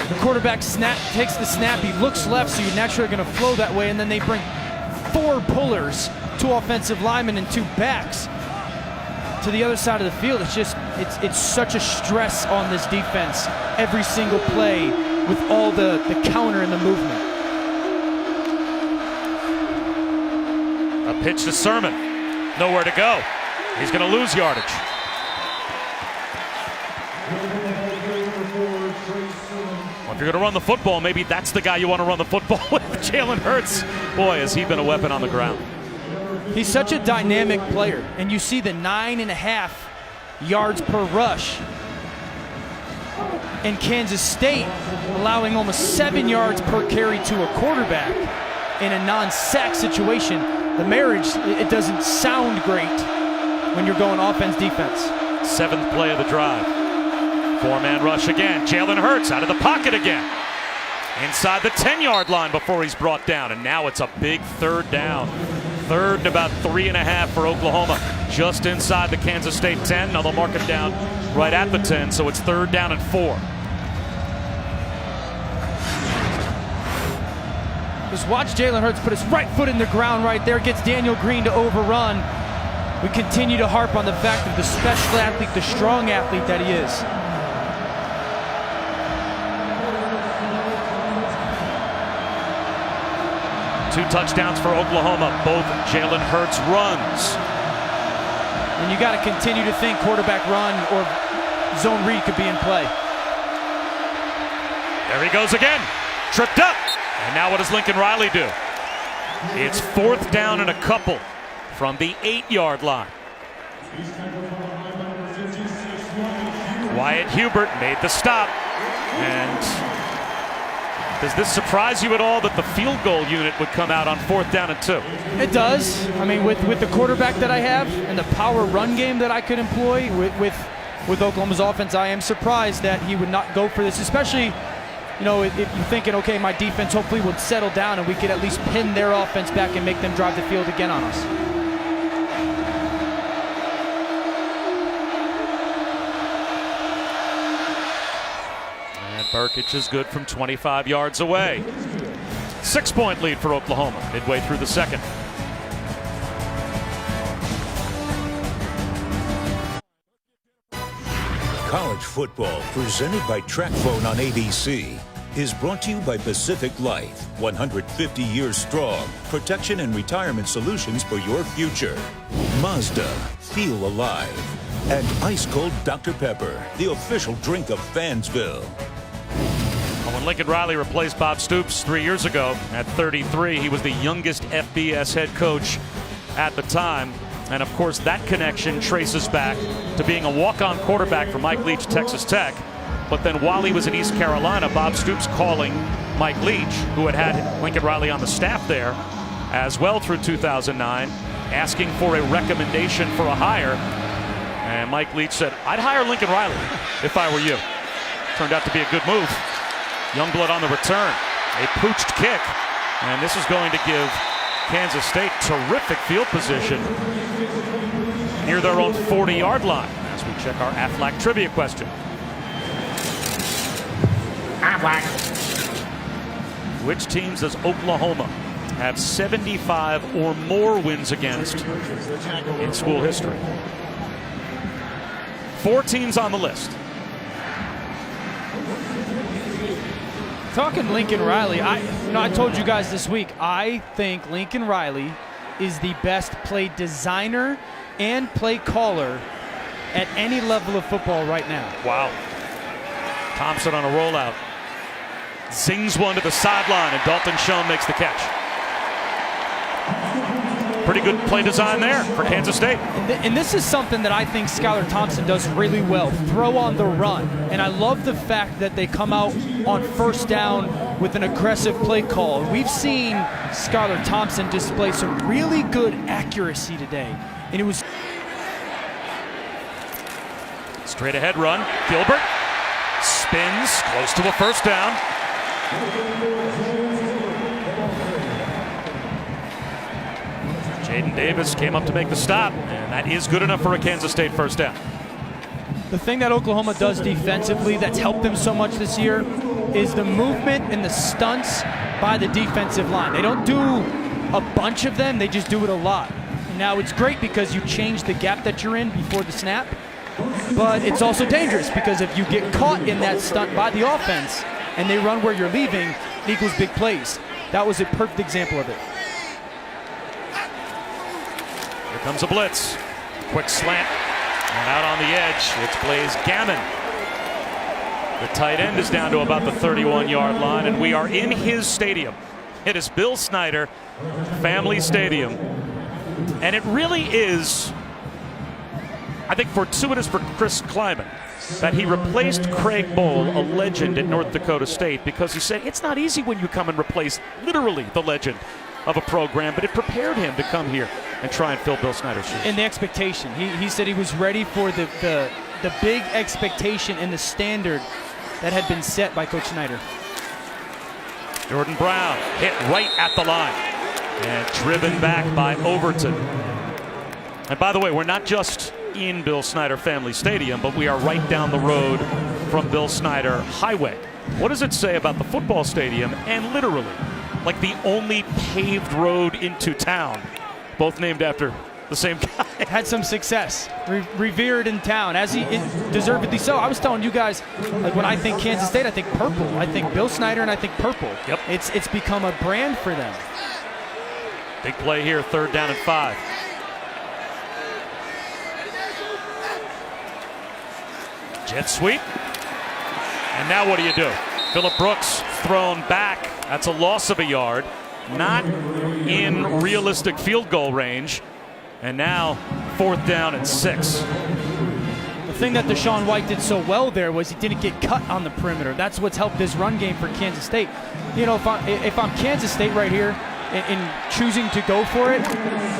the quarterback takes the snap, he looks left, so you're naturally going to flow that way, and then they bring 4 pullers, 2 offensive linemen and 2 backs to the other side of the field. It's such a stress on this defense every single play with all the counter and the movement. A pitch to Sermon. Nowhere to go. He's going to lose yardage. Well, if you're going to run the football, maybe that's the guy you want to run the football with. Jalen Hurts. Boy, has he been a weapon on the ground. He's such a dynamic player, and you see the 9.5 yards per rush. And Kansas State allowing almost 7 yards per carry to a quarterback in a non-sack situation. The marriage, it doesn't sound great when you're going offense, defense. 7th play of the drive. 4-man rush again. Jalen Hurts out of the pocket again. Inside the 10-yard line before he's brought down. And now it's a big third down. Third and about 3.5 for Oklahoma. Just inside the Kansas State 10. Now they'll mark it down right at the 10, so it's 3rd down and 4. Just watch Jalen Hurts put his right foot in the ground right there, gets Daniel Green to overrun. We continue to harp on the fact of the special athlete, the strong athlete that he is. Two touchdowns for Oklahoma, both Jalen Hurts runs. And you got to continue to think quarterback run or zone read could be in play. There he goes again, tripped up. And now what does Lincoln Riley do? It's 4th down and a couple from the 8-yard line. Wyatt Hubert made the stop. And does this surprise you at all that the field goal unit would come out on 4th down and 2? It does. I mean, with the quarterback that I have and the power run game that I could employ with Oklahoma's offense, I am surprised that he would not go for this, especially, you know, if you're thinking, okay, my defense hopefully would settle down and we could at least pin their offense back and make them drive the field again on us. And Burkich is good from 25 yards away. 6-point lead for Oklahoma midway through the second. College football, presented by TrackPhone on ABC, is brought to you by Pacific Life, 150 years strong, protection and retirement solutions for your future. Mazda, feel alive. And ice-cold Dr. Pepper, the official drink of Fansville. When Lincoln Riley replaced Bob Stoops 3 years ago at 33, he was the youngest FBS head coach at the time. And of course, that connection traces back to being a walk-on quarterback for Mike Leach, Texas Tech, But then while he was in East Carolina, Bob Stoops calling Mike Leach, who had Lincoln Riley on the staff there as well through 2009, asking for a recommendation for a hire. And Mike Leach said, I'd hire Lincoln Riley if I were you. Turned out to be a good move. Youngblood on the return. A pooched kick. And this is going to give Kansas State terrific field position near their own 40-yard line as we check our Aflac trivia question. Which teams does Oklahoma have 75 or more wins against in school history? 4 teams on the list. Talking Lincoln Riley, I told you guys this week, I think Lincoln Riley is the best play designer and play caller at any level of football right now. Wow. Thompson on a rollout. Zings one to the sideline, and Dalton Schoen makes the catch. Pretty good play design there for Kansas State. And this is something that I think Skylar Thompson does really well, throw on the run. And I love the fact that they come out on first down with an aggressive play call. We've seen Skylar Thompson display some really good accuracy today. And it was straight ahead run. Gilbert spins close to a first down. Jaden Davis came up to make the stop, and that is good enough for a Kansas State first down. The thing that Oklahoma does defensively that's helped them so much this year is the movement and the stunts by the defensive line. They don't do a bunch of them, they just do it a lot. And now it's great because you change the gap that you're in before the snap, but it's also dangerous because if you get caught in that stunt by the offense and they run where you're leaving, it equals big plays. That was a perfect example of it. Here comes a blitz. Quick slant. And out on the edge, it's Blaze Gammon. The tight end is down to about the 31-yard line, and we are in his stadium. It is Bill Snyder Family Stadium. And it really is, I think, fortuitous for Chris Kleiman that he replaced Craig Bohl, a legend at North Dakota State, because he said it's not easy when you come and replace literally the legend of a program, but it prepared him to come here and try and fill Bill Snyder's shoes. And the expectation. He said he was ready for the big expectation and the standard that had been set by Coach Snyder. Jordan Brown hit right at the line and driven back by Overton. And by the way, we're not just in Bill Snyder Family Stadium, but we are right down the road from Bill Snyder Highway. What does it say about the football stadium and literally like the only paved road into town, both named after the same guy? Had some success, revered in town, as he deservedly so. I was telling you guys, like when I think Kansas State, I think purple. I think Bill Snyder and I think purple. Yep. It's become a brand for them. Big play here, 3rd down and 5. Jet sweep. And now what do? Phillip Brooks thrown back. That's a loss of a yard. Not in realistic field goal range. And now 4th down and 6. The thing that Deshaun White did so well there was he didn't get cut on the perimeter. That's what's helped this run game for Kansas State. You know, if I'm Kansas State right here in choosing to go for it,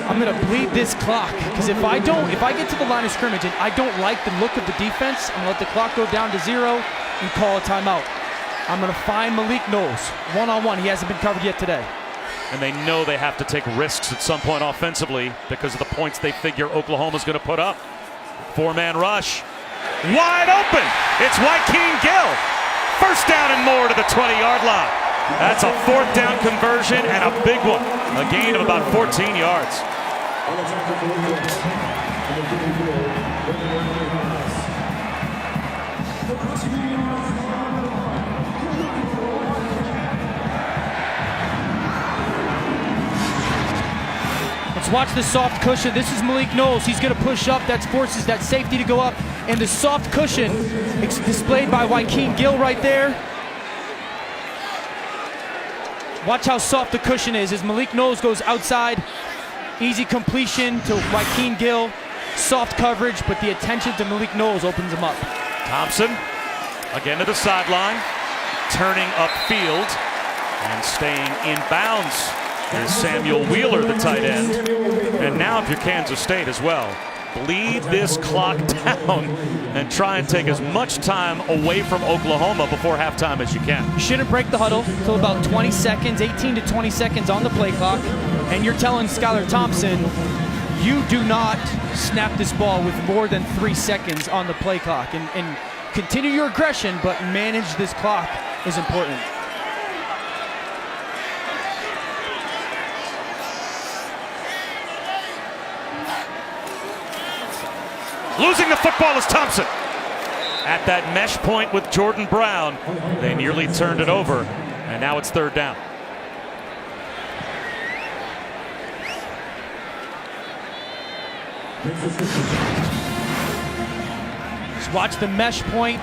I'm going to bleed this clock. Because if I get to the line of scrimmage and I don't like the look of the defense, I'm going to let the clock go down to 0 and call a timeout. I'm going to find Malik Knowles one-on-one. He hasn't been covered yet today. And they know they have to take risks at some point offensively because of the points they figure Oklahoma's going to put up. 4-man rush. Wide open. It's Joaquin Gill. 1st down and more to the 20-yard line. That's a 4th down conversion and a big one. A gain of about 14 yards. Let's watch the soft cushion. This is Malik Knowles. He's going to push up. That forces that safety to go up. And the soft cushion displayed by Joaquin Gill right there. Watch how soft the cushion is as Malik Knowles goes outside. Easy completion to Joaquin Gill. Soft coverage, but the attention to Malik Knowles opens him up. Thompson Again to the sideline, turning upfield, and staying in bounds is Samuel Wheeler, the tight end. And now if you're Kansas State as well, bleed this clock down and try and take as much time away from Oklahoma before halftime as you can. You shouldn't break the huddle until about 20 seconds, 18 to 20 seconds on the play clock. And you're telling Skylar Thompson, you do not snap this ball with more than 3 seconds on the play clock. And continue your aggression, but manage this clock is important. Losing the football is Thompson. At that mesh point with Jordan Brown, they nearly turned it over, and now it's third down. Just watch the mesh point.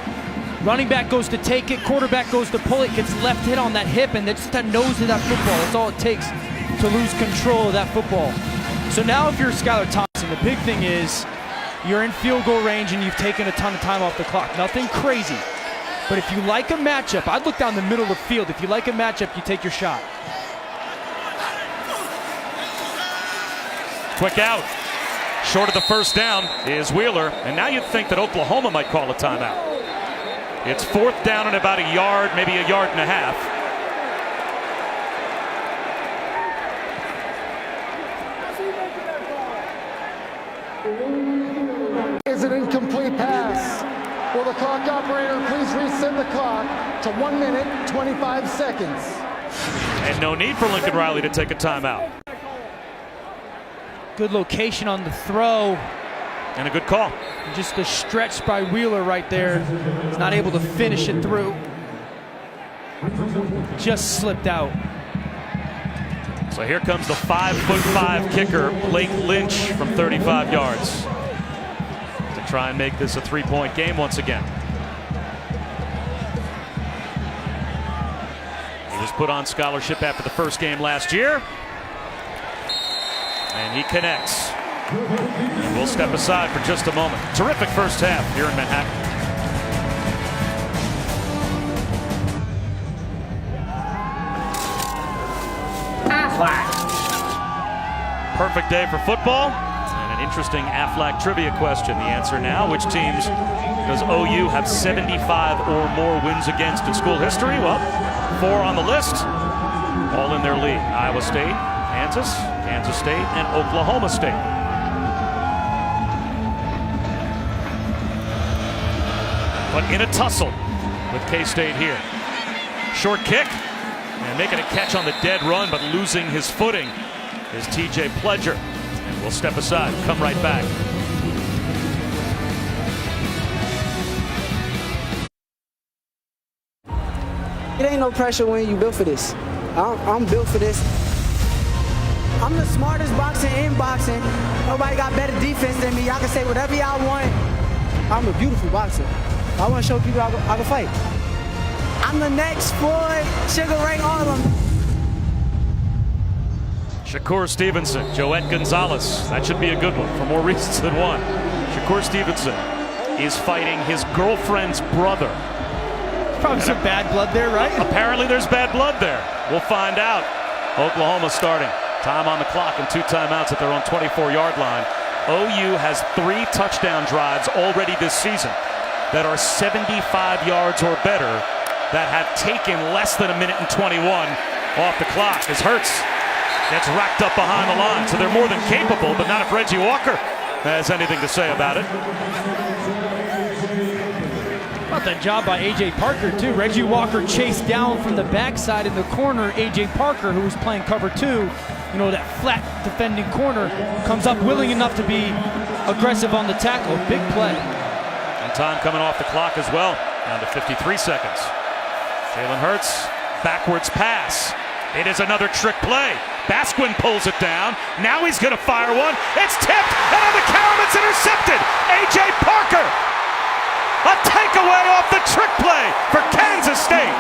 Running back goes to take it, quarterback goes to pull it, gets left hit on that hip, and that's just that nose of that football. That's all it takes to lose control of that football. So now if you're Skylar Thompson, the big thing is you're in field goal range and you've taken a ton of time off the clock. Nothing crazy. But if you like a matchup, I'd look down the middle of the field. If you like a matchup, you take your shot. Quick out. Short of the first down is Wheeler. And now you'd think that Oklahoma might call a timeout. It's fourth down and about a yard, maybe a yard and a half. Is an incomplete pass. Will the clock operator please reset the clock to 1 minute, 25 seconds? And no need for Lincoln Riley to take a timeout. Good location on the throw. And a good call. Just the stretch by Wheeler right there. He's not able to finish it through. Just slipped out. So here comes the 5'5" kicker, Blake Lynch, from 35 yards. To try and make this a 3-point game once again. He was put on scholarship after the first game last year. And he connects. And we'll step aside for just a moment. Terrific first half here in Manhattan. Perfect day for football. And an interesting Aflac trivia question. The answer now, which teams does OU have 75 or more wins against in school history? Well, 4 on the list, all in their league. Iowa State, Kansas, Kansas State, and Oklahoma State. But in a tussle with K-State here. Short kick, and making a catch on the dead run, but losing his footing is TJ Pledger. And we'll step aside, come right back. It ain't no pressure when you built for this. I'm built for this. I'm the smartest boxer in boxing. Nobody got better defense than me. Y'all can say whatever y'all want. I'm a beautiful boxer. I want to show people I can fight. I'm the next Floyd, Sugar Ray Harlem. Shakur Stevenson, Joette Gonzalez. That should be a good one for more reasons than one. Shakur Stevenson is fighting his girlfriend's brother. Probably some bad blood there, right? Apparently there's bad blood there. We'll find out. Oklahoma starting. Time on the clock and 2 timeouts at their own 24-yard line. OU has 3 touchdown drives already this season that are 75 yards or better that have taken less than 1:21 off the clock as Hurts gets racked up behind the line. So they're more than capable, but not if Reggie Walker has anything to say about it. About that job by A.J. Parker, too. Reggie Walker chased down from the backside in the corner. A.J. Parker, who was playing cover 2, you know, that flat defending corner, comes up willing enough to be aggressive on the tackle. Big play. And time coming off the clock as well, down to 53 seconds. Jalen Hurts, backwards pass. It is another trick play. Basquin pulls it down. Now he's going to fire one. It's tipped, and on the count, it's intercepted. A.J. Parker. A takeaway off the trick play for Kansas State.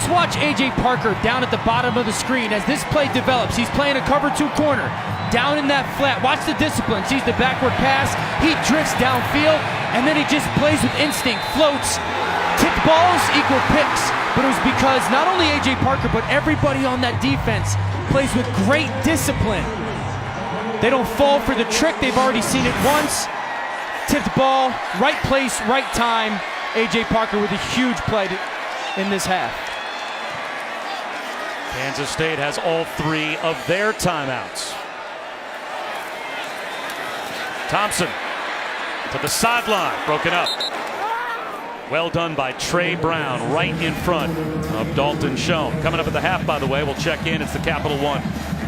Let's watch A.J. Parker down at the bottom of the screen as this play develops. He's playing a cover 2 corner. Down in that flat. Watch the discipline. Sees the backward pass. He drifts downfield, and then he just plays with instinct. Floats. Tip balls equal picks. But it was because not only A.J. Parker, but everybody on that defense plays with great discipline. They don't fall for the trick. They've already seen it once. Tipped ball. Right place, right time. A.J. Parker with a huge play in this half. Kansas State has all 3 of their timeouts. Thompson to the sideline, broken up. Well done by Trey Brown, right in front of Dalton Schoen. Coming up at the half, by the way, we'll check in. It's the Capital One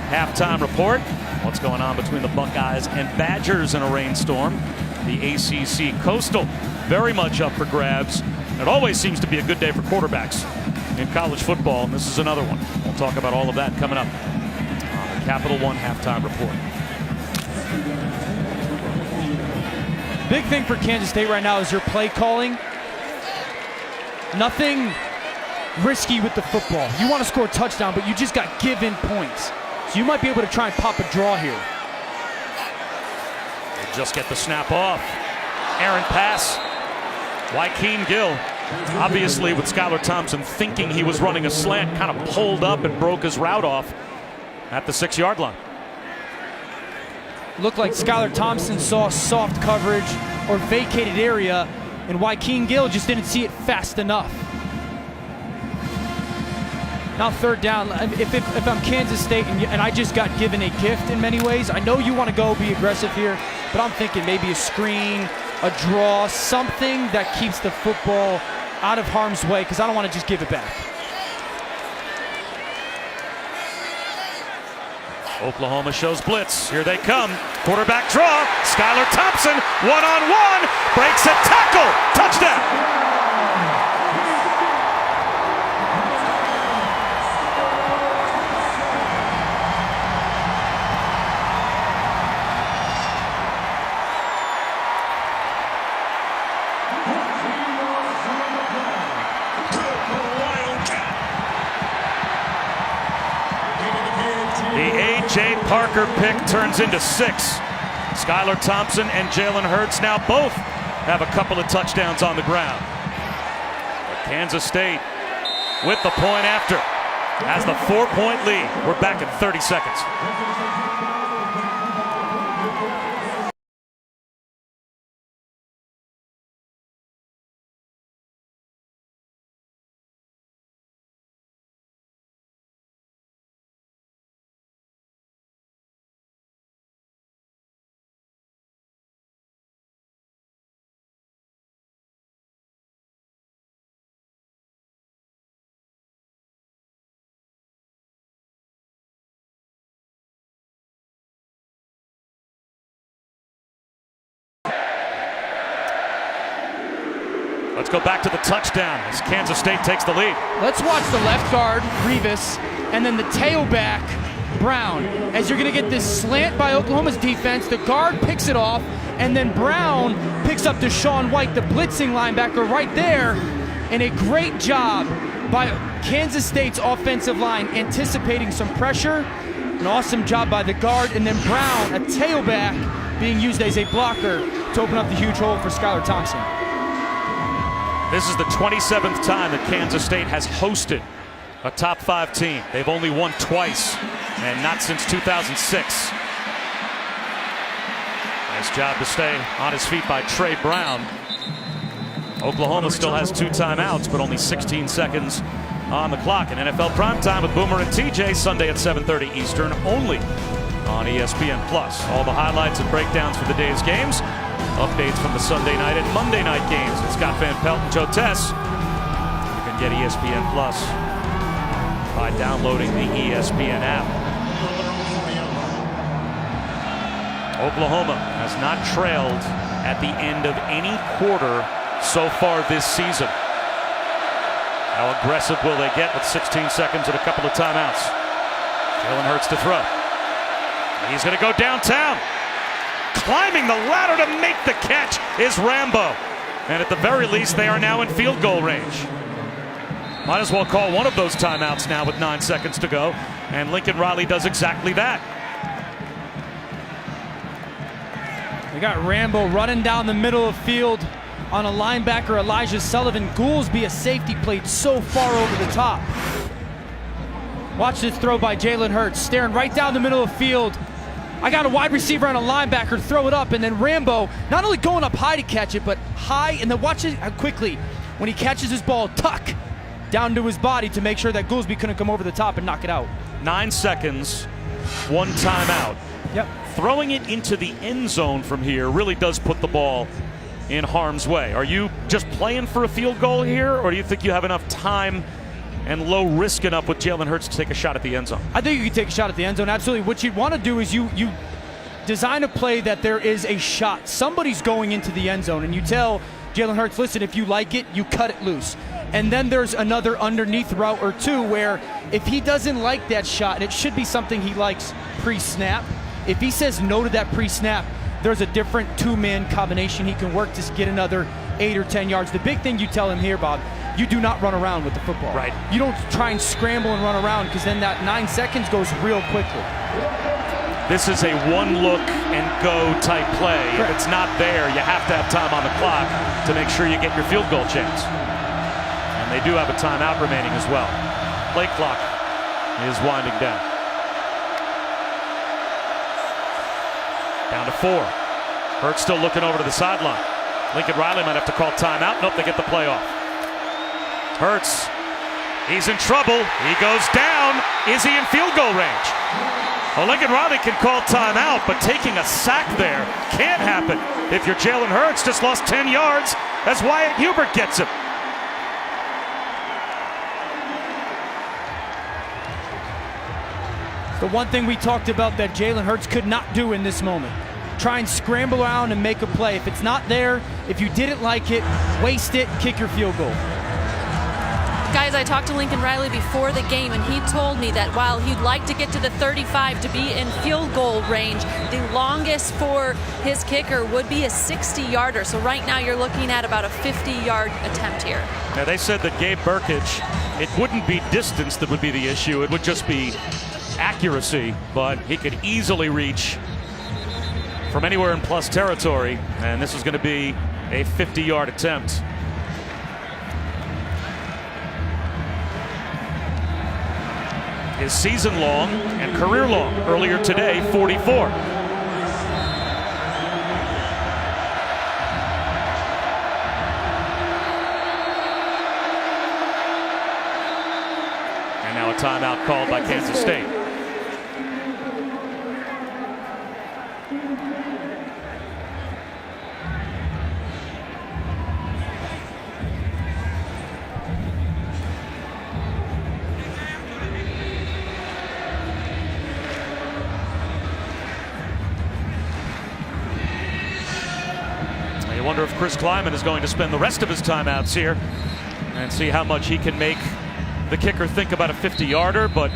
halftime report. What's going on between the Buckeyes and Badgers in a rainstorm? The ACC Coastal very much up for grabs. It always seems to be a good day for quarterbacks in college football, and this is another one. We'll talk about all of that coming up on the Capital One halftime report. Big thing for Kansas State right now is your play calling. Nothing risky with the football. You want to score a touchdown, but you just got given points. So you might be able to try and pop a draw here. They just get the snap off. Errant pass. Joaquin Gill, obviously with Skylar Thompson thinking he was running a slant, kind of pulled up and broke his route off at the 6-yard line. Looked like Skylar Thompson saw soft coverage or vacated area, and Joaquin Gill just didn't see it fast enough. Now 3rd down. If I'm Kansas State and I just got given a gift in many ways, I know you want to go be aggressive here, but I'm thinking maybe a screen, a draw, something that keeps the football out of harm's way, because I don't want to just give it back. Oklahoma shows blitz. Here they come. Quarterback draw. Skylar Thompson, one-on-one, breaks a tackle. Touchdown. A.J. Parker pick turns into 6. Skylar Thompson and Jalen Hurts now both have a couple of touchdowns on the ground. But Kansas State with the point after has the 4-point lead. We're back in 30 seconds. Let's go back to the touchdown as Kansas State takes the lead. Let's watch the left guard, Revis, and then the tailback, Brown. As you're going to get this slant by Oklahoma's defense, the guard picks it off, and then Brown picks up Deshaun White, the blitzing linebacker right there. And a great job by Kansas State's offensive line anticipating some pressure. An awesome job by the guard, and then Brown, a tailback, being used as a blocker to open up the huge hole for Skylar Thompson. This is the 27th time that Kansas State has hosted a top 5 team. They've only won twice, and not since 2006. Nice job to stay on his feet by Trey Brown. Oklahoma still has 2 timeouts, but only 16 seconds on the clock. And NFL Primetime with Boomer and TJ, Sunday at 7:30 Eastern, only on ESPN+. All the highlights and breakdowns for the day's games. Updates from the Sunday night and Monday night games. With Scott Van Pelt and Joe Tess. You can get ESPN Plus by downloading the ESPN app. Oklahoma has not trailed at the end of any quarter so far this season. How aggressive will they get with 16 seconds and a couple of timeouts? Jalen Hurts to throw. He's going to go downtown. Climbing the ladder to make the catch is Rambo. And at the very least, they are now in field goal range. Might as well call one of those timeouts now with 9 seconds to go. And Lincoln Riley does exactly that. We got Rambo running down the middle of field on a linebacker, Elijah Sullivan. Goolsby, a safety, played so far over the top. Watch this throw by Jalen Hurts, staring right down the middle of field. I got a wide receiver and a linebacker, throw it up, and then Rambo not only going up high to catch it, but high, and then watch it how quickly, when he catches his ball, tuck down to his body to make sure that Goolsby couldn't come over the top and knock it out. 9 seconds, 1 timeout. Yep. Throwing it into the end zone from here really does put the ball in harm's way. Are you just playing for a field goal here, or do you think you have enough time and low risk enough with Jalen Hurts to take a shot at the end zone? I think you can take a shot at the end zone, absolutely. What you'd want to do is you design a play that there is a shot. Somebody's going into the end zone, and you tell Jalen Hurts, listen, if you like it, you cut it loose. And then there's another underneath route or two where if he doesn't like that shot, and it should be something he likes pre-snap, if he says no to that pre-snap, there's a different 2-man combination he can work to get another 8 or 10 yards. The big thing you tell him here, Bob, you do not run around with the football. Right. You don't try and scramble and run around, because then that 9 seconds goes real quickly. This is a one-look and go type play. Correct. If it's not there, you have to have time on the clock to make sure you get your field goal chance. And they do have a timeout remaining as well. Play clock is winding down. Down to 4. Hurts still looking over to the sideline. Lincoln Riley might have to call timeout. Nope, they get the play off. Hurts, he's in trouble. He goes down. Is he in field goal range? Well, Lincoln Riley can call timeout, but taking a sack there can't happen. If you're Jalen Hurts, just lost 10 yards as Wyatt Hubert gets him. The one thing we talked about that Jalen Hurts could not do in this moment. Try and scramble around and make a play. If it's not there, if you didn't like it, waste it, kick your field goal. Guys, I talked to Lincoln Riley before the game, and he told me that while he'd like to get to the 35 to be in field goal range, the longest for his kicker would be a 60-yarder. So right now you're looking at about a 50-yard attempt here. Now, they said that Gabe Burkage, it wouldn't be distance that would be the issue. It would just be accuracy, but he could easily reach from anywhere in plus territory, and this is going to be a 50-yard attempt. His season long and career long earlier today, 44. And now a timeout called by Kansas State. I wonder if Chris Kleiman is going to spend the rest of his timeouts here and see how much he can make the kicker think about a 50-yarder, but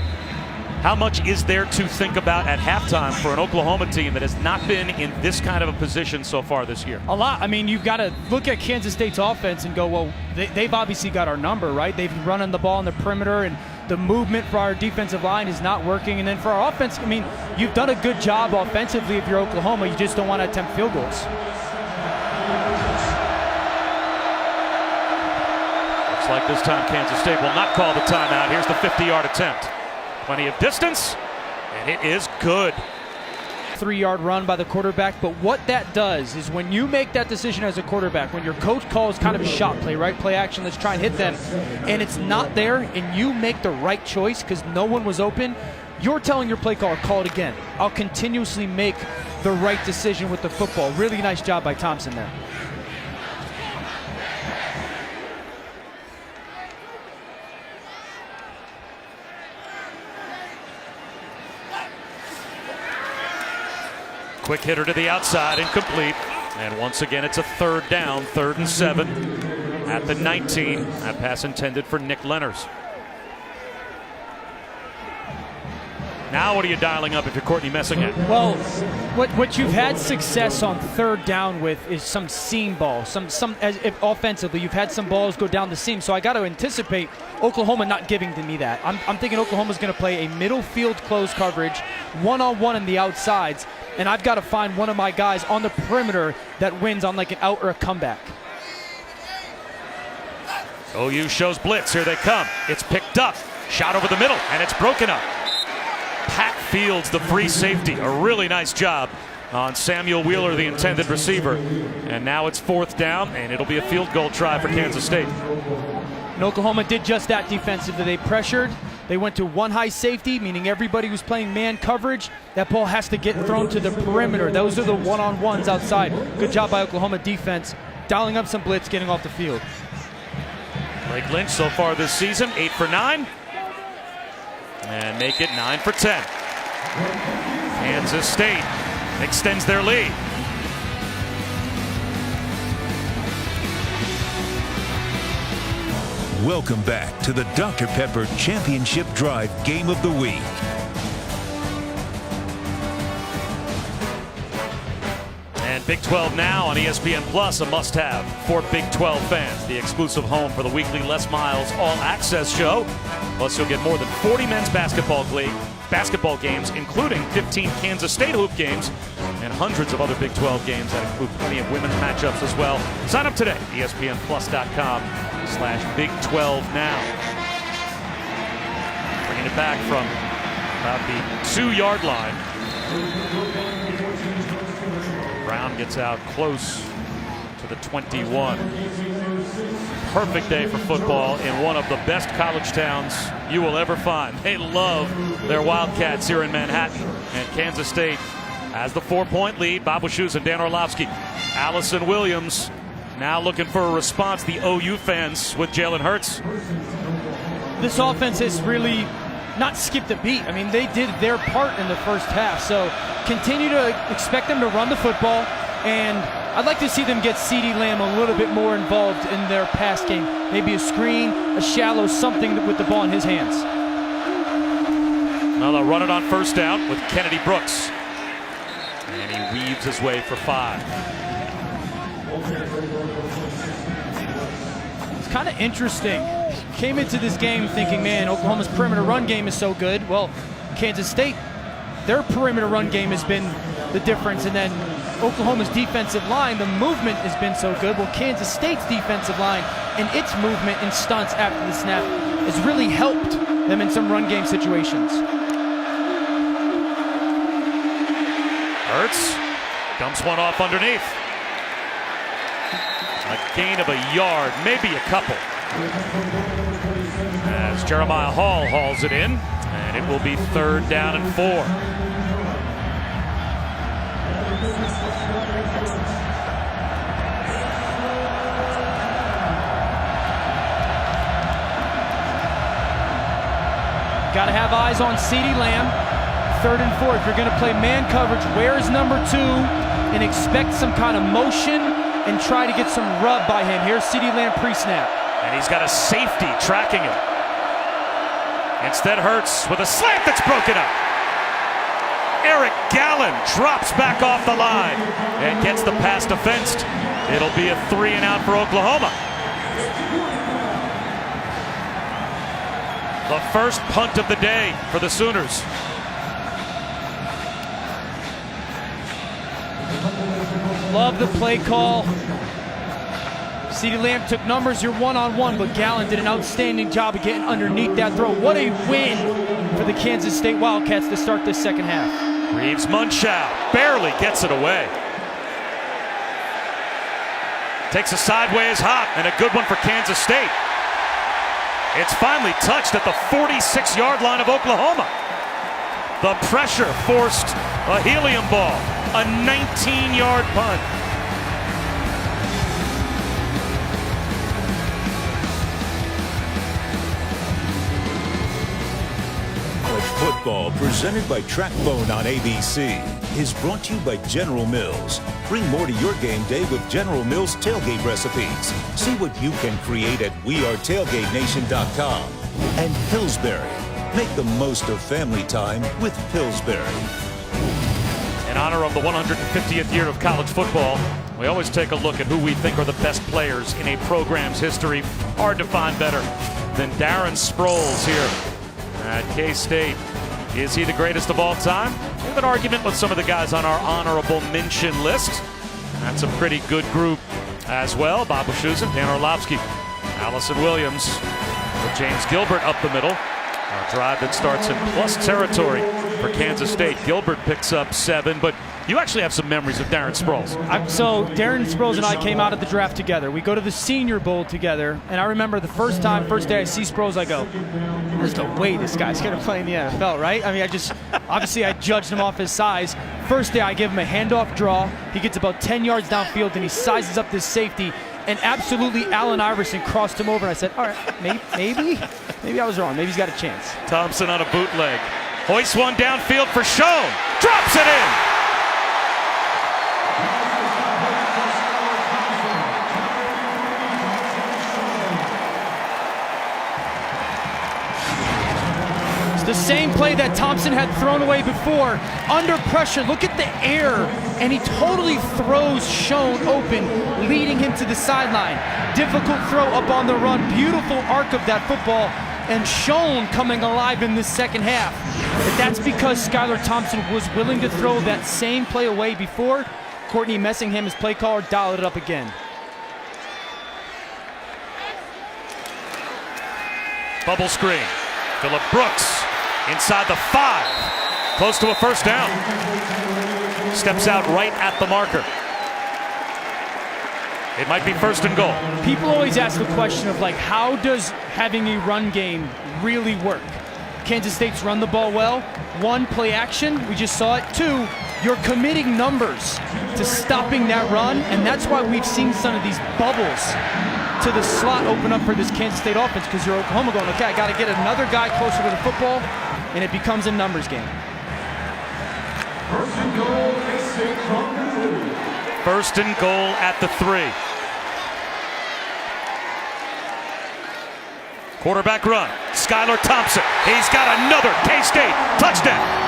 how much is there to think about at halftime for an Oklahoma team that has not been in this kind of a position so far this year? A lot. I mean, you've got to look at Kansas State's offense and go, well, they've obviously got our number, right? They've been running the ball in the perimeter, and the movement for our defensive line is not working. And then for our offense, I mean, you've done a good job offensively if you're Oklahoma. You just don't want to attempt field goals. Looks like this time Kansas State will not call the timeout. Here's the 50-yard attempt. Plenty of distance, and it is good. 3-yard run by the quarterback, but what that does is when you make that decision as a quarterback, when your coach calls kind of a shot play, right, play action, let's try and hit them, and it's not there, and you make the right choice because no one was open, you're telling your play caller, call it again. I'll continuously make the right decision with the football. Really nice job by Thompson there. Quick hitter to the outside, incomplete. And once again, it's a third down, 3rd and 7 at the 19. That pass intended for Nick Lenners. Now what are you dialing up if you're Courtney Messinger? Well, what you've had success on third down with is some seam balls. If offensively, you've had some balls go down the seam. So I got to anticipate Oklahoma not giving to me that. I'm thinking Oklahoma's going to play a middle field close coverage, one-on-one on the outsides, and I've got to find one of my guys on the perimeter that wins on like an out or a comeback. OU shows blitz. Here they come. It's picked up. Shot over the middle, and it's broken up. Pat Fields, the free safety. A really nice job on Samuel Wheeler, the intended receiver. And now it's 4th down, and it'll be a field goal try for Kansas State. And Oklahoma did just that defensively. They pressured. They went to one high safety, meaning everybody who's playing man coverage. That ball has to get thrown to the perimeter. Those are the one-on-ones outside. Good job by Oklahoma defense, dialing up some blitz, getting off the field. Blake Lynch so far this season, 8 for 9. And make it 9 for 10. Kansas State extends their lead. Welcome back to the Dr. Pepper Championship Drive Game of the Week. And Big 12 now on ESPN Plus, a must-have for Big 12 fans. The exclusive home for the weekly Les Miles All-Access show. Plus, you'll get more than 40 men's basketball games, including 15 Kansas State hoop games, and hundreds of other Big 12 games that include plenty of women's matchups as well. Sign up today, ESPNplus.com/Big 12 now. Bringing it back from about the 2-yard line. Brown gets out close to the 21. Perfect day for football in one of the best college towns you will ever find. They love their Wildcats here in Manhattan. And Kansas State has the 4-point lead. Bob Wischusen and Dan Orlovsky. Allison Williams now looking for a response. The OU fans with Jalen Hurts. This offense has really not skipped a beat. I mean, they did their part in the first half. So continue to expect them to run the football. And I'd like to see them get CeeDee Lamb a little bit more involved in their pass game. Maybe a screen, a shallow, something with the ball in his hands. Now they'll run it on 1st down with Kennedy Brooks. And he weaves his way for 5. It's kind of interesting. Came into this game thinking, man, Oklahoma's perimeter run game is so good. Well, Kansas State, their perimeter run game has been the difference. And then Oklahoma's defensive line, the movement has been so good. Well, Kansas State's defensive line and its movement and stunts after the snap has really helped them in some run game situations. Hurts dumps one off underneath. A gain of a yard, maybe a couple. As Jeremiah Hall hauls it in, and it will be 3rd down and 4. Got to have eyes on CeeDee Lamb. 3rd and 4. If you're going to play man coverage, where's number 2? And expect some kind of motion and try to get some rub by him. Here's CeeDee Lamb pre-snap. And he's got a safety tracking him. Instead, Hurts with a slant that's broken up. Eric Gallen drops back off the line and gets the pass defensed. It'll be a 3-and-out for Oklahoma. The first punt of the day for the Sooners. Love the play call. CeeDee Lamb took numbers, you're one-on-one, but Gallen did an outstanding job of getting underneath that throw. What a win for the Kansas State Wildcats to start this second half. Reeves Munchow barely gets it away. Takes a sideways hop and a good one for Kansas State. It's finally touched at the 46-yard line of Oklahoma. The pressure forced a helium ball, a 19-yard punt. Football presented by TrackPhone on ABC is brought to you by General Mills. Bring more to your game day with General Mills tailgate recipes. See what you can create at WeAreTailgateNation.com. And Pillsbury. Make the most of family time with Pillsbury. In honor of the 150th year of college football, we always take a look at who we think are the best players in a program's history. Hard to find better than Darren Sproles here at K-State. Is he the greatest of all time? We have an argument with some of the guys on our honorable mention list. That's a pretty good group as well. Bob Wischusen, Dan Orlovsky, Allison Williams, with James Gilbert up the middle. A drive that starts in plus territory for Kansas State. Gilbert picks up 7, but you actually have some memories of Darren Sproles. So Darren Sproles and I came out of the draft together. We go to the Senior Bowl together, and I remember the first day I see Sproles, I go, there's no way this guy's going to play in the NFL, right? I mean, obviously I judged him off his size. First day I give him a handoff draw. He gets about 10 yards downfield, and he sizes up this safety. And absolutely Allen Iverson crossed him over, and I said, all right, maybe I was wrong. Maybe he's got a chance. Thompson on a bootleg. Hoists one downfield for Schoen. Drops it in. The same play that Thompson had thrown away before. Under pressure, look at the air, and he totally throws Schoen open, leading him to the sideline. Difficult throw up on the run. Beautiful arc of that football, and Schoen coming alive in this second half. But that's because Skylar Thompson was willing to throw that same play away before. Courtney Messingham, his play caller, dialed it up again. Bubble screen. Phillip Brooks inside the 5. Close to a first down. Steps out right at the marker. It might be first and goal. People always ask the question of, like, how does having a run game really work? Kansas State's run the ball well. 1, play action. We just saw it. 2, you're committing numbers to stopping that run, and that's why we've seen some of these bubbles to the slot open up for this Kansas State offense, because you're Oklahoma going, okay, I got to get another guy closer to the football, and it becomes a numbers game. First and goal at the 3. Quarterback run. Skylar Thompson. He's got another K-State touchdown.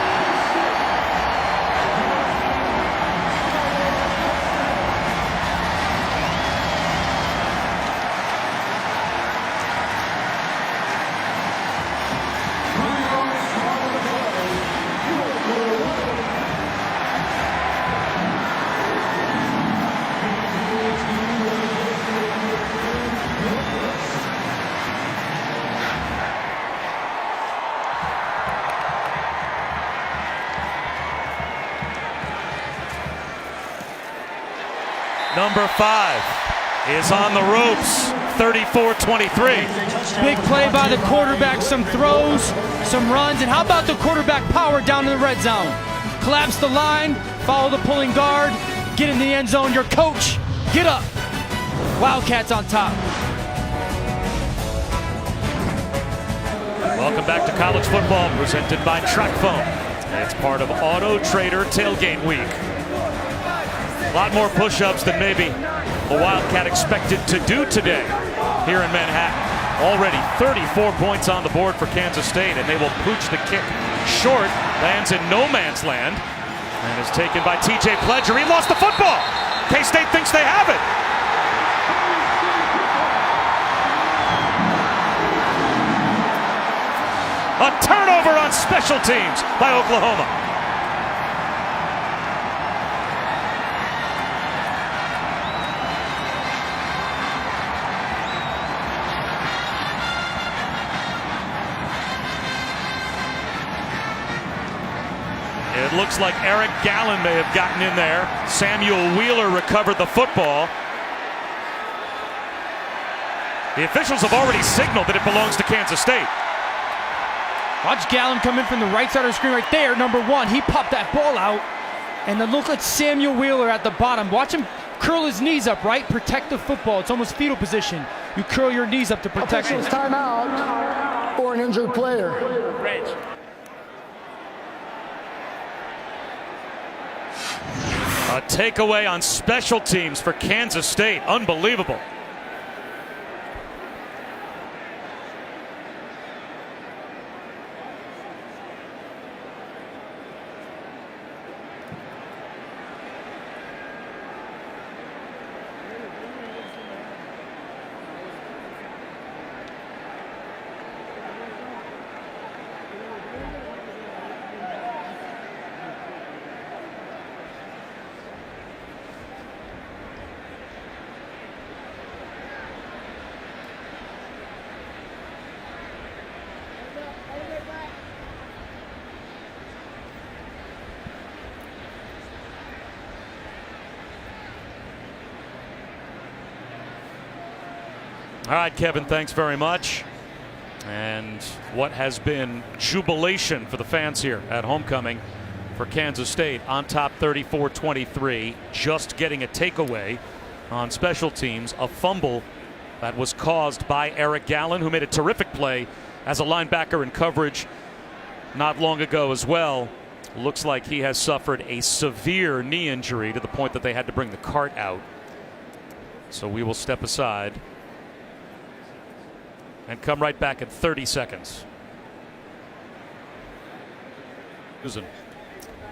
Number 5 is on the ropes, 34-23. Big play by the quarterback, some throws, some runs, and how about the quarterback power down in the red zone? Collapse the line, follow the pulling guard, get in the end zone, your coach, get up. Wildcats on top. Welcome back to college football, presented by TrackPhone. It's part of Auto Trader Tailgate Week. A lot more push-ups than maybe a Wildcat expected to do today here in Manhattan. Already 34 points on the board for Kansas State, and they will pooch the kick short. Lands in no man's land and is taken by TJ Pledger. He lost the football. K-State thinks they have it. A turnover on special teams by Oklahoma. It looks like Eric Gallen may have gotten in there. Samuel Wheeler recovered the football. The officials have already signaled that it belongs to Kansas State. Watch Gallen come in from the right side of the screen right there, number 1. He popped that ball out, and then look at Samuel Wheeler at the bottom. Watch him curl his knees up, right? Protect the football. It's almost fetal position. You curl your knees up to protect it. Timeout for an injured player. Reg. A takeaway on special teams for Kansas State. Unbelievable. All right, Kevin, thanks very much. And what has been jubilation for the fans here at homecoming for Kansas State, on top 34-23, just getting a takeaway on special teams, a fumble that was caused by Eric Gallen, who made a terrific play as a linebacker in coverage not long ago as well. Looks like he has suffered a severe knee injury to the point that they had to bring the cart out. So we will step aside and come right back in 30 seconds.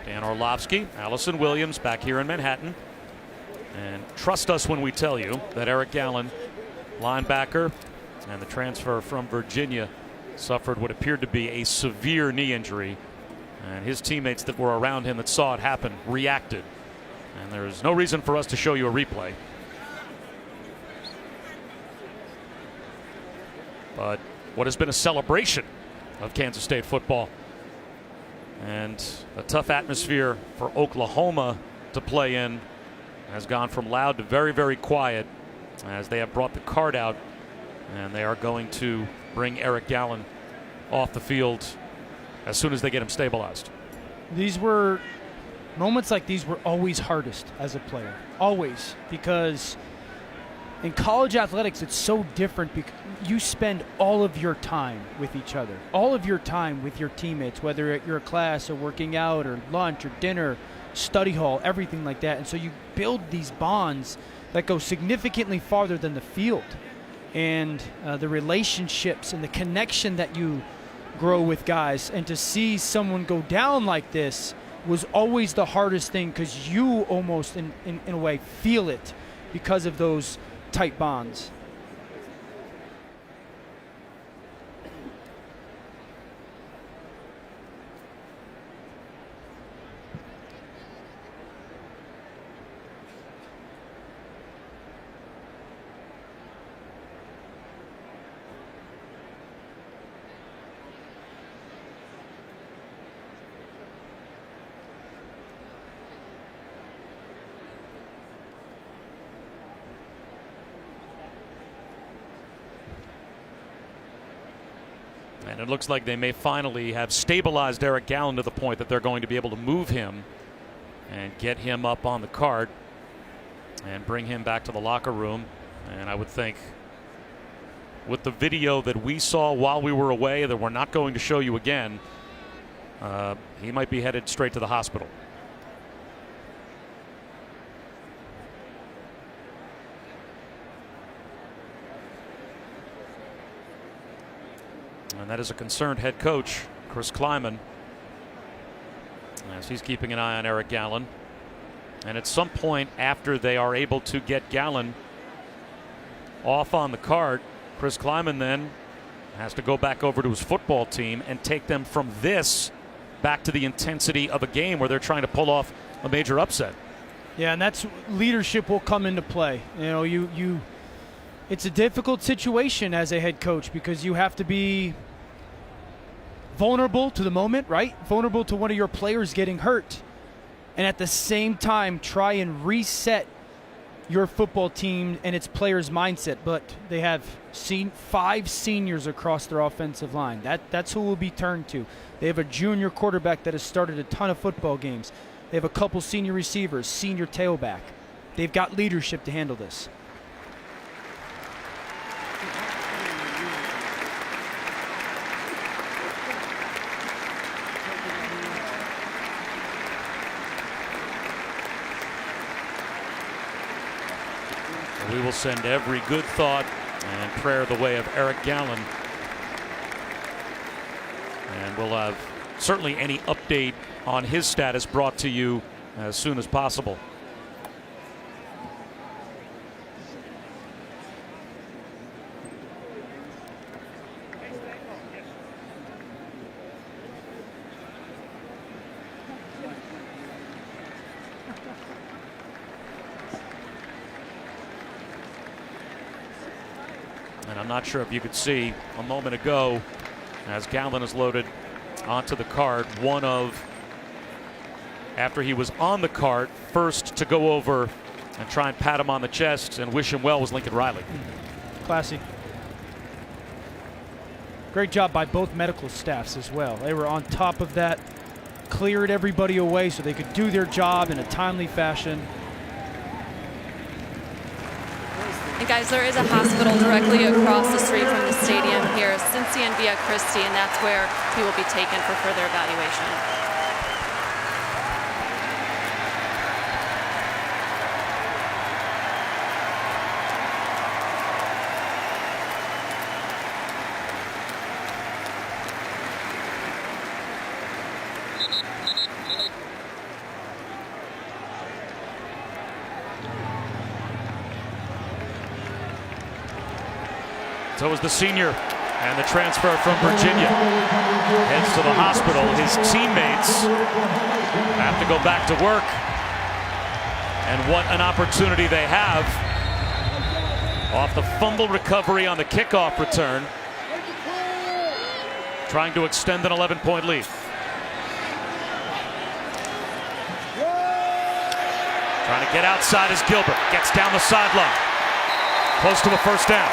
Dan Orlovsky, Allison Williams back here in Manhattan. And trust us when we tell you that Eric Gallen, linebacker and the transfer from Virginia, suffered what appeared to be a severe knee injury. And his teammates that were around him that saw it happen reacted. And there is no reason for us to show you a replay. But what has been a celebration of Kansas State football, and a tough atmosphere for Oklahoma to play in, has gone from loud to very, very quiet as they have brought the cart out, and they are going to bring Eric Gallen off the field as soon as they get him stabilized. Moments like these were always hardest as a player, always, because in college athletics it's so different because you spend all of your time with each other, all of your time with your teammates, whether at your class or working out or lunch or dinner, study hall, everything like that. And so you build these bonds that go significantly farther than the field. And the relationships and the connection that you grow with guys, and to see someone go down like this was always the hardest thing, because you almost in a way feel it because of those tight bonds. And it looks like they may finally have stabilized Eric Gallen to the point that they're going to be able to move him and get him up on the cart and bring him back to the locker room. And I would think, with the video that we saw while we were away that we're not going to show you again, he might be headed straight to the hospital. And that is a concerned head coach, Chris Kleiman, as he's keeping an eye on Eric Gallen. And at some point after they are able to get Gallen off on the cart, Chris Kleiman then has to go back over to his football team and take them from this back to the intensity of a game where they're trying to pull off a major upset. Yeah, and that's leadership will come into play. You know, it's a difficult situation as a head coach, because you have to be vulnerable to the moment, right? Vulnerable to one of your players getting hurt, and at the same time try and reset your football team and its players' mindset. But they have seen 5 seniors across their offensive line. That's who will be turned to. They have a junior quarterback that has started a ton of football games. They have a couple senior receivers, senior tailback. They've got leadership to handle this. We will send every good thought and prayer the way of Eric Gallen. And we'll have certainly any update on his status brought to you as soon as possible. And I'm not sure if you could see a moment ago as Gallen is loaded onto the cart, one of, after he was on the cart, first to go over and try and pat him on the chest and wish him well was Lincoln Riley. Classy. Great job by both medical staffs as well. They were on top of that, cleared everybody away so they could do their job in a timely fashion. And guys, there is a hospital directly across the street from the stadium here, Cincy and Via Christi, and that's where he will be taken for further evaluation. So is the senior and the transfer from Virginia. Heads to the hospital. His teammates have to go back to work. And what an opportunity they have off the fumble recovery on the kickoff return. Trying to extend an 11-point lead. Trying to get outside is Gilbert. Gets down the sideline. Close to a first down.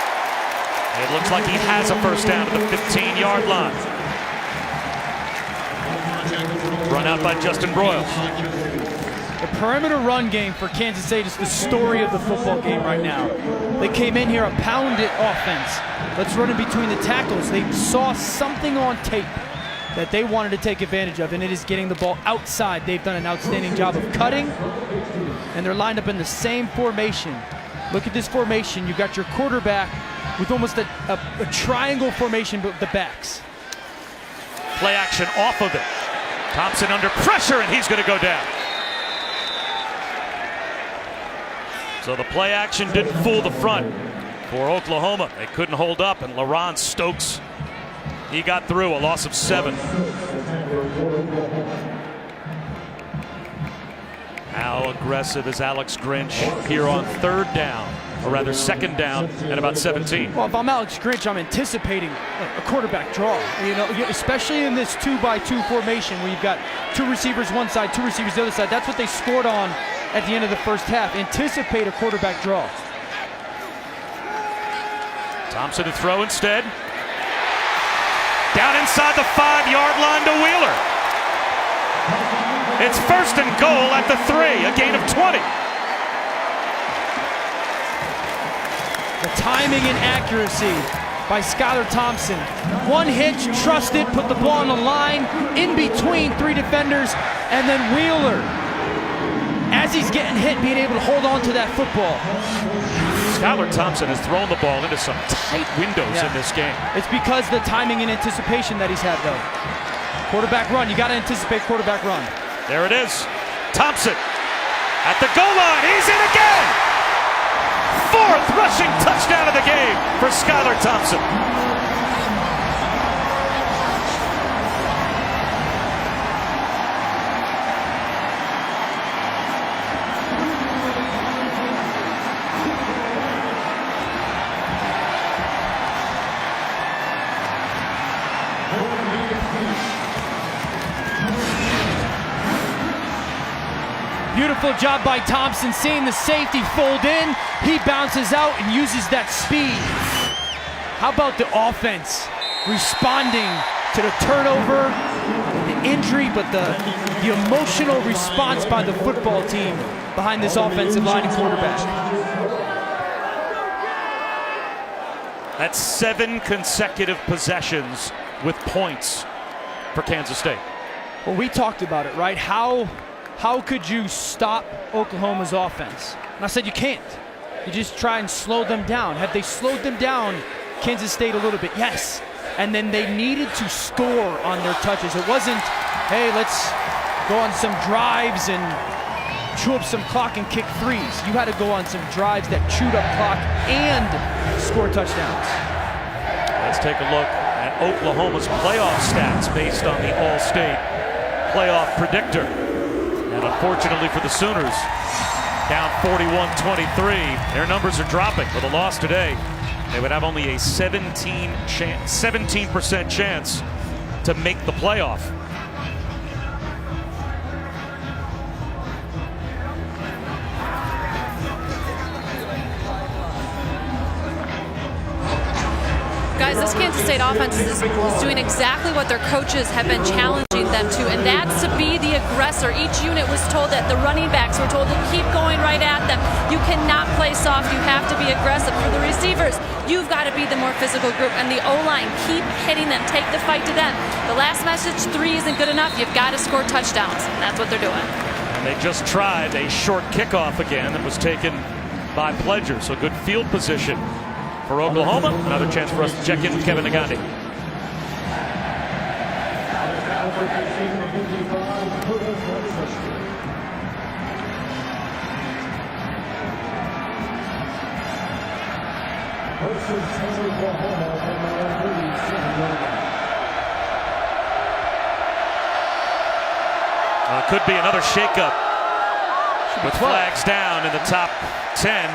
It looks like he has a first down to the 15-yard line. Run out by Justin Broyles. The perimeter run game for Kansas State is the story of the football game right now. They came in here a pounded offense. Let's run in between the tackles. They saw something on tape that they wanted to take advantage of, and it is getting the ball outside. They've done an outstanding job of cutting, and they're lined up in the same formation. Look at this formation. You got your quarterback with almost a triangle formation with the backs. Play action off of it. Thompson under pressure, and he's going to go down. So the play action didn't fool the front for Oklahoma. They couldn't hold up, and LaRon Stokes, he got through, a loss of 7. How aggressive is Alex Grinch here on third down, or rather second down at about 17? Well, if I'm Alex Grinch, I'm anticipating a quarterback draw. You know, especially in this 2-by-2 formation where you've got 2 receivers one side, 2 receivers the other side. That's what they scored on at the end of the first half. Anticipate a quarterback draw. Thompson to throw instead. Down inside the 5-yard line to Wheeler. It's first and goal at the 3, a gain of 20. The timing and accuracy by Skylar Thompson. One hitch, trust it, put the ball on the line, in between 3 defenders, and then Wheeler, as he's getting hit, being able to hold on to that football. Skylar Thompson has thrown the ball into some tight windows in this game. It's because the timing and anticipation that he's had, though. Quarterback run, you got to anticipate quarterback run. There it is. Thompson at the goal line. He's in again. 4th rushing touchdown of the game for Skylar Thompson. Beautiful job by Thompson, seeing the safety fold in. He bounces out and uses that speed. How about the offense responding to the turnover, the injury, but the emotional response by the football team behind this offensive line and quarterback. That's 7 consecutive possessions with points for Kansas State. Well, we talked about it, right? How could you stop Oklahoma's offense? And I said you can't. You just try and slow them down. Have they slowed them down, Kansas State, a little bit? Yes. And then they needed to score on their touches. It wasn't, hey, let's go on some drives and chew up some clock and kick 3s. You had to go on some drives that chewed up clock and score touchdowns. Let's take a look at Oklahoma's playoff stats based on the All-State playoff predictor. And unfortunately for the Sooners, down 41-23. Their numbers are dropping. With a loss today, they would have only a 17% chance to make the playoff. Guys, this Kansas State offense is doing exactly what their coaches have been challenging them to, and that's to be the aggressor. Each unit was told that. The running backs were told to keep going right at them. You cannot play soft. You have to be aggressive. For the receivers, you've got to be the more physical group. And the O-line, keep hitting them. Take the fight to them. The last message, 3 isn't good enough. You've got to score touchdowns. And that's what they're doing. And they just tried a short kickoff again that was taken by Pledger. So good field position for Oklahoma. Another chance for us to check in with Kevin Nagandi. Could be another shakeup with flags down in the top 10.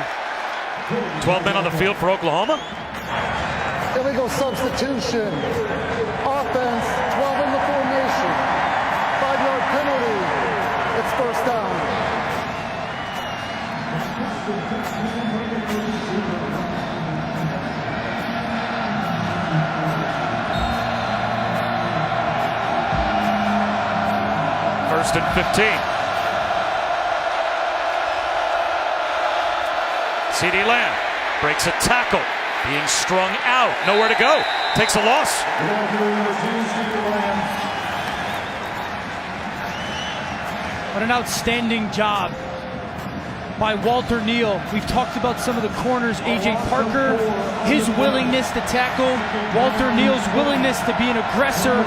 12 men on the field for Oklahoma. Illegal substitution. Offense, 12 in the formation. 5-yard penalty. It's first down. First and 15. CeeDee Lamb breaks a tackle, being strung out, nowhere to go, takes a loss. What an outstanding job by Walter Neal. We've talked about some of the corners. A.J. Parker, his willingness to tackle. Walter Neal's willingness to be an aggressor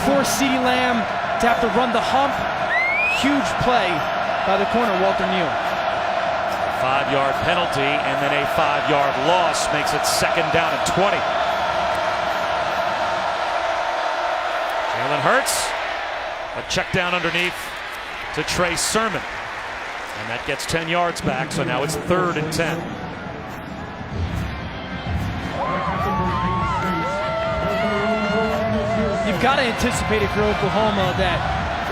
for CeeDee Lamb to have to run the hump. Huge play by the corner, Walter Neal. 5-yard penalty and then a 5-yard loss makes it second down and 20. Jalen Hurts, a check down underneath to Trey Sermon. And that gets 10 yards back, so now it's third and 10. You've got to anticipate if you're Oklahoma that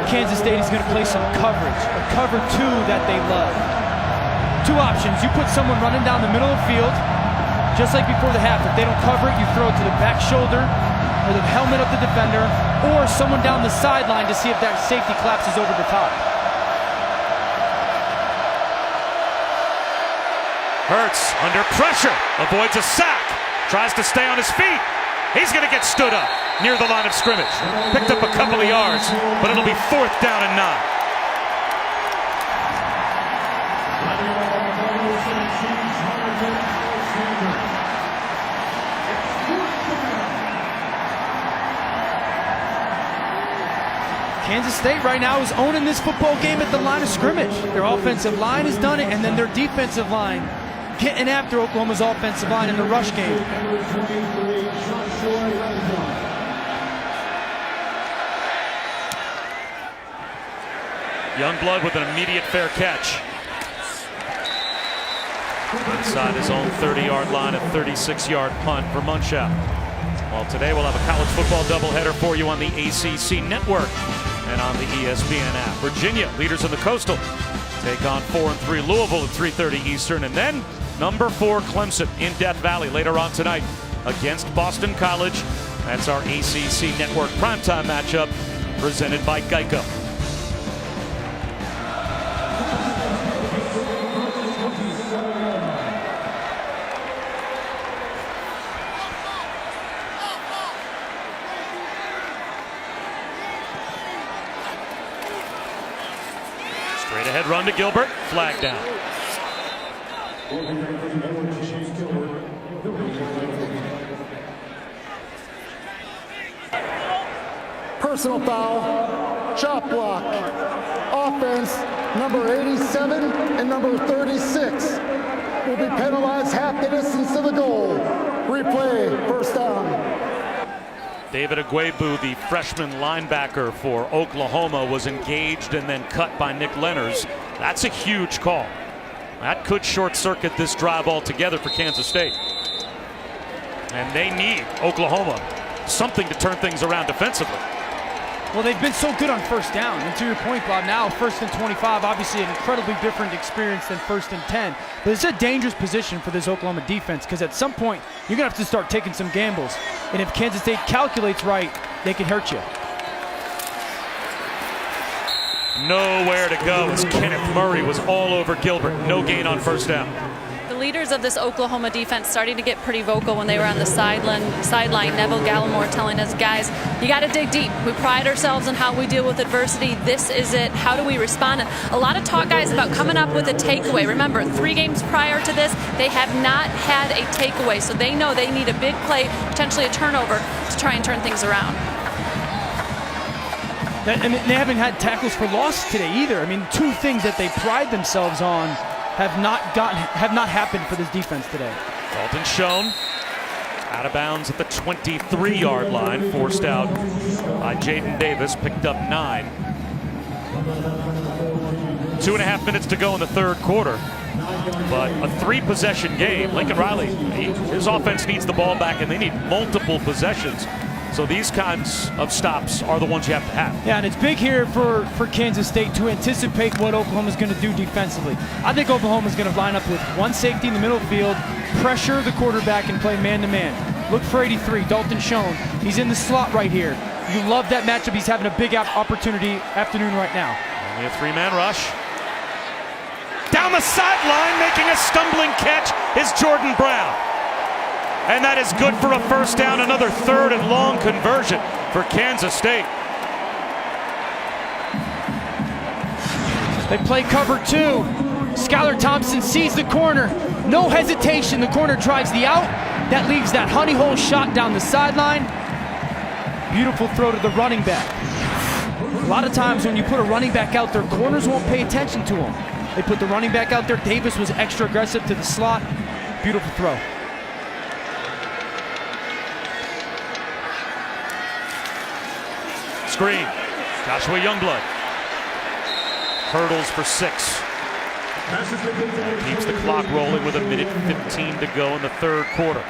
Kansas State is going to play some coverage, a cover 2 that they love. 2 options. You put someone running down the middle of the field, just like before the half. If they don't cover it, you throw it to the back shoulder or the helmet of the defender, or someone down the sideline to see if that safety collapses over the top. Hurts under pressure, avoids a sack, tries to stay on his feet. He's going to get stood up near the line of scrimmage. Picked up a couple of yards, but it'll be 4th down and 9. Kansas State right now is owning this football game at the line of scrimmage. Their offensive line has done it, and then their defensive line getting after Oklahoma's offensive line in the rush game. Youngblood with an immediate fair catch. Inside his own 30-yard line, a 36-yard punt for Munchausen. Well, today we'll have a college football doubleheader for you on the ACC network and on the ESPN app. Virginia, leaders in the Coastal, take on 4-3 Louisville at 3:30 Eastern, and then number 4 Clemson in Death Valley later on tonight against Boston College. That's our ACC network primetime matchup presented by Geico. Straight ahead run to Gilbert, flag down. Personal foul, chop block. Offense, number 87 and number 36 will be penalized half the distance to the goal. Replay, first down. David Agwebu, the freshman linebacker for Oklahoma, was engaged and then cut by Nick Lenners. That's a huge call. That could short-circuit this drive altogether for Kansas State. And they need Oklahoma something to turn things around defensively. Well, they've been so good on first down. And to your point, Bob, now 1st and 25, obviously an incredibly different experience than 1st and 10. But it's a dangerous position for this Oklahoma defense because at some point, you're going to have to start taking some gambles. And if Kansas State calculates right, they can hurt you. Nowhere to go as Kenneth Murray was all over Gilbert. No gain on first down. The leaders of this Oklahoma defense starting to get pretty vocal when they were on the sideline. Neville Gallimore telling us, guys, you got to dig deep. We pride ourselves on how we deal with adversity. This is it. How do we respond? And a lot of talk, guys, about coming up with a takeaway. Remember, 3 games prior to this, they have not had a takeaway. So they know they need a big play, potentially a turnover, to try and turn things around. And they haven't had tackles for loss today either. I mean, 2 things that they pride themselves on have not happened for this defense today. Dalton Schoen out of bounds at the 23-yard line, forced out by Jaden Davis, picked up 9. 2.5 minutes to go in the 3rd quarter. But a 3-possession game. Lincoln Riley, his offense needs the ball back, and they need multiple possessions. So these kinds of stops are the ones you have to have. Yeah, and it's big here for Kansas State to anticipate what Oklahoma's going to do defensively. I think Oklahoma's going to line up with 1 safety in the middle of the field, pressure the quarterback, and play man-to-man. Look for 83, Dalton Schoen. He's in the slot right here. You love that matchup. He's having a big opportunity afternoon right now. Only a 3-man rush. Down the sideline, making a stumbling catch is Jordan Brown. And that is good for a first down, another 3rd and long conversion for Kansas State. They play cover 2. Skylar Thompson sees the corner. No hesitation, the corner drives the out. That leaves that honey hole shot down the sideline. Beautiful throw to the running back. A lot of times when you put a running back out there, corners won't pay attention to him. They put the running back out there. Davis was extra aggressive to the slot. Beautiful throw. Screen. Joshua Youngblood hurdles for 6. Keeps the clock rolling with 1:15 to go in the 3rd quarter.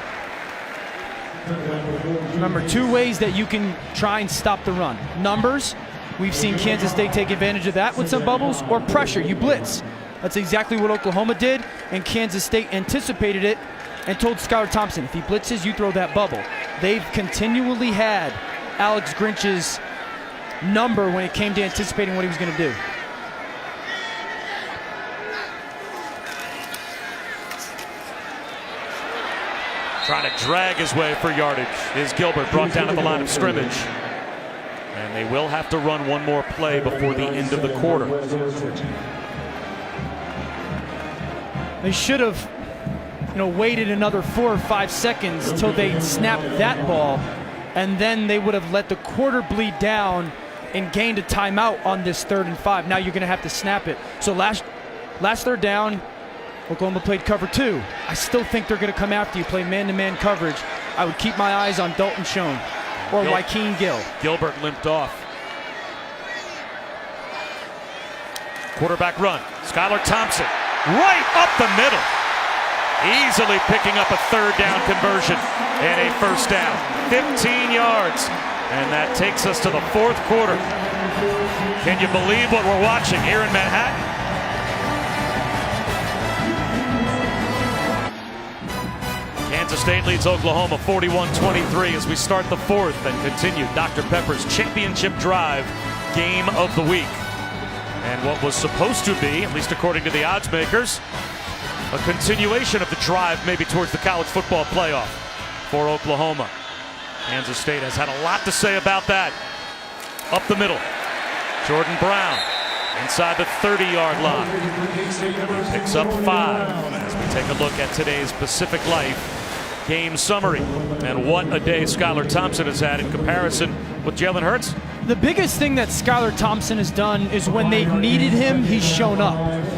Remember, 2 ways that you can try and stop the run. Numbers. We've seen Kansas State take advantage of that with some bubbles, or pressure. You blitz. That's exactly what Oklahoma did, and Kansas State anticipated it and told Skylar Thompson, if he blitzes, you throw that bubble. They've continually had Alex Grinch's number when it came to anticipating what he was going to do. Trying to drag his way for yardage is Gilbert, brought down at the line of scrimmage. And they will have to run one more play before the end of the quarter. They should have, waited another 4 or 5 seconds till they snapped that ball, and then they would have let the quarter bleed down and gained a timeout on this 3rd and 5. Now you're going to have to snap it. So last 3rd down, Oklahoma played cover 2. I still think they're going to come after you, play man-to-man coverage. I would keep my eyes on Dalton Schoen or Joaquin Gill. Gilbert limped off. Quarterback run. Skylar Thompson right up the middle. Easily picking up a 3rd down conversion and a first down. 15 yards. And that takes us to the 4th quarter. Can you believe what we're watching here in Manhattan? Kansas State leads Oklahoma 41-23 as we start the 4th and continue Dr. Pepper's championship drive game of the week. And what was supposed to be, at least according to the odds makers, a continuation of the drive maybe towards the college football playoff for Oklahoma. Kansas State has had a lot to say about that. Up the middle, Jordan Brown inside the 30-yard line. Picks up 5 as we take a look at today's Pacific Life game summary. And what a day Skylar Thompson has had in comparison with Jalen Hurts. The biggest thing that Skylar Thompson has done is when they've needed him, he's shown up.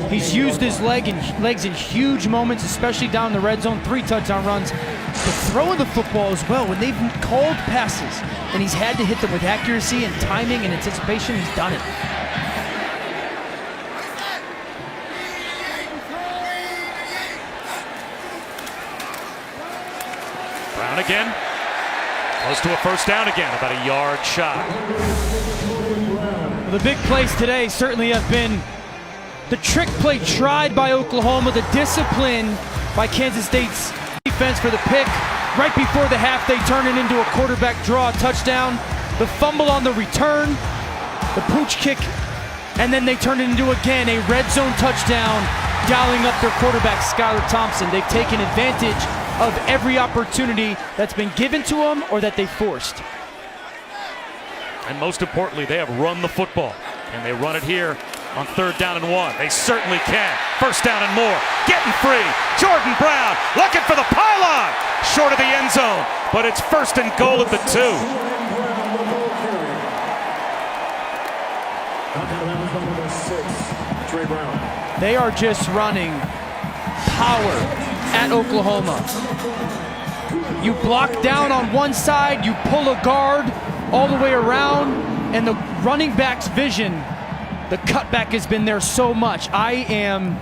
He's used his legs in huge moments, especially down the red zone, 3 touchdown runs. But throwing the football as well, when they've called passes and he's had to hit them with accuracy and timing and anticipation, he's done it. Brown again. Close to a first down again, about a yard shy. The big plays today certainly have been the trick play tried by Oklahoma, the discipline by Kansas State's defense for the pick. Right before the half, they turn it into a quarterback draw touchdown. The fumble on the return, the pooch kick, and then they turn it into, again, a red zone touchdown, dialing up their quarterback, Skylar Thompson. They've taken advantage of every opportunity that's been given to them or that they forced. And most importantly, they have run the football. And they run it here on 3rd down and 1. They certainly can. 1st down and more. Getting free. Jordan Brown looking for the pylon. Short of the end zone. But it's 1st and goal at the 2. They are just running power at Oklahoma. You block down on one side, you pull a guard all the way around, and the running back's vision, the cutback has been there so much. I am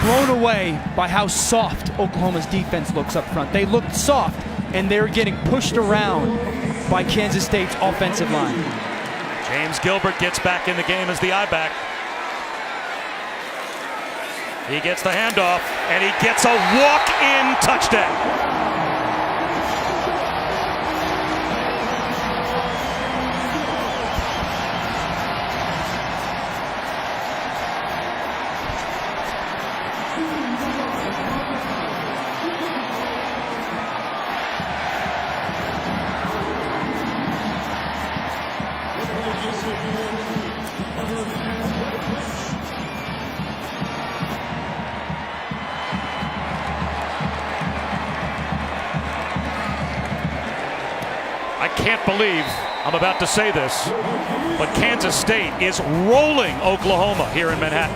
blown away by how soft Oklahoma's defense looks up front. They look soft, and they're getting pushed around by Kansas State's offensive line. James Gilbert gets back in the game as the I-back. He gets the handoff, and he gets a walk-in touchdown. I can't believe I'm about to say this, but Kansas State is rolling Oklahoma here in Manhattan.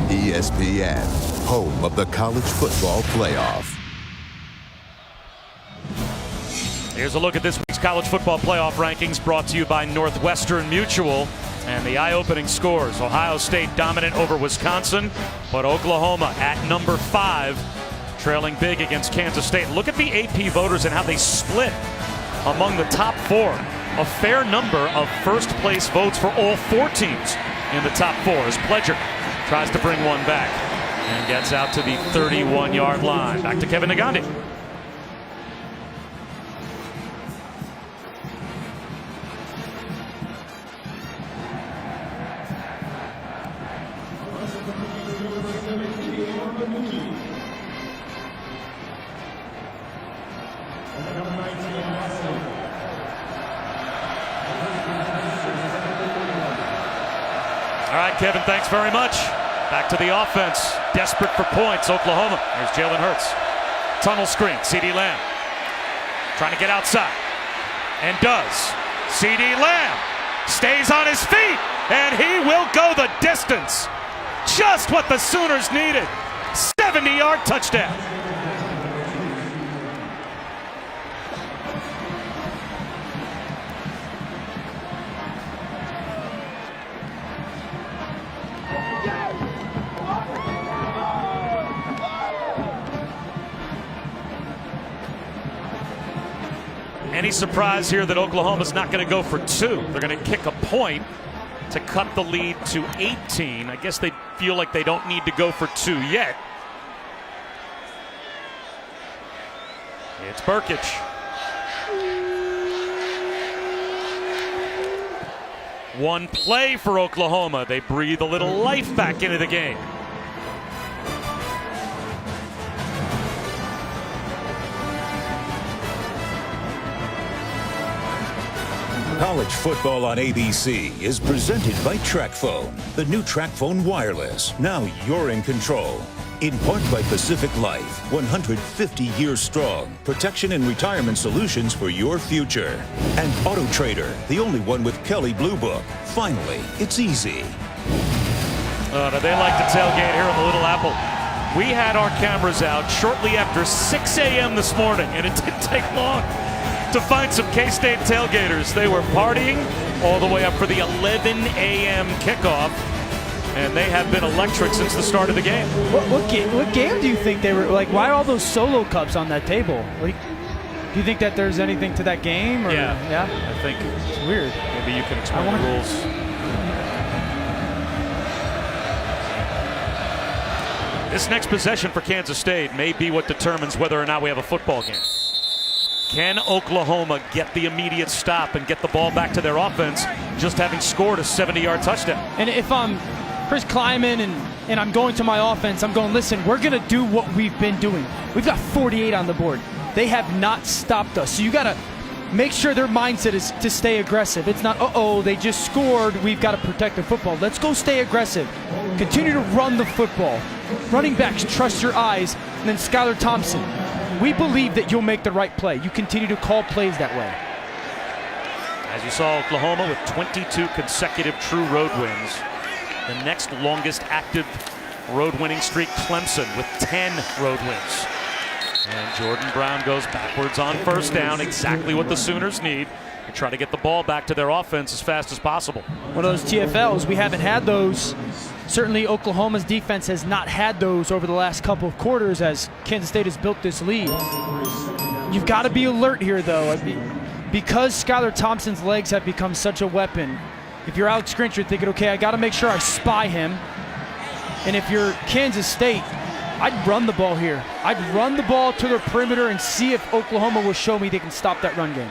ESPN, home of the college football playoff. Here's a look at this week's college football playoff rankings brought to you by Northwestern Mutual. And the eye-opening scores: Ohio State dominant over Wisconsin, but Oklahoma at number 5, trailing big against Kansas State. Look at the AP voters and how they split among the top 4. A fair number of first-place votes for all 4 teams in the top 4 as Pledger tries to bring one back and gets out to the 31-yard line. Back to Kevin Nagandi. All right, Kevin, thanks very much. Back to the offense. Desperate for points, Oklahoma. Here's Jalen Hurts. Tunnel screen, CeeDee Lamb. Trying to get outside. And does. CeeDee Lamb stays on his feet, and he will go the distance. Just what the Sooners needed. 70-yard touchdown. Any surprise here that Oklahoma's not going to go for 2? They're going to kick a point to cut the lead to 18. I guess they feel like they don't need to go for 2 yet. It's Burkich. One play for Oklahoma. They breathe a little life back into the game. College football on ABC is presented by TrackPhone, the new TrackPhone wireless. Now you're in control. In part by Pacific Life, 150 years strong. Protection and retirement solutions for your future. And Auto Trader, the only one with Kelley Blue Book. Finally, it's easy. They like to tailgate here in the Little Apple. We had our cameras out shortly after 6 a.m. this morning, and it didn't take long to find some K-State tailgaters. They were partying all the way up for the 11 a.m. kickoff. and they have been electric since the start of the game. What game do you think they were, like, why are all those solo cups on that table? Like, do you think that there's anything to that game? Or, yeah, I think it's weird. Maybe you can explain the rules. This next possession for Kansas State may be what determines whether or not we have a football game. Can Oklahoma get the immediate stop and get the ball back to their offense, just having scored a 70-yard touchdown? And if I'm Chris Kleiman and I'm going to my offense, I'm going, listen, we're going to do what we've been doing. We've got 48 on the board. They have not stopped us. So you got to make sure their mindset is to stay aggressive. It's not, uh-oh, they just scored, we've got to protect the football. Let's go stay aggressive. Continue to run the football. Running backs, trust your eyes. And then Skylar Thompson, we believe that you'll make the right play. You continue to call plays that way. As you saw, Oklahoma with 22 consecutive true road wins. The next longest active road winning streak, Clemson, with 10 road wins. And Jordan Brown goes backwards on first down, exactly what the Sooners need to try to get the ball back to their offense as fast as possible. One of those TFLs, we haven't had those. Certainly Oklahoma's defense has not had those over the last couple of quarters as Kansas State has built this lead. You've got to be alert here, though. Because Skylar Thompson's legs have become such a weapon, if you're Alex Grinch, you're thinking, okay, I got to make sure I spy him. And if you're Kansas State, I'd run the ball here. I'd run the ball to the perimeter and see if Oklahoma will show me they can stop that run game.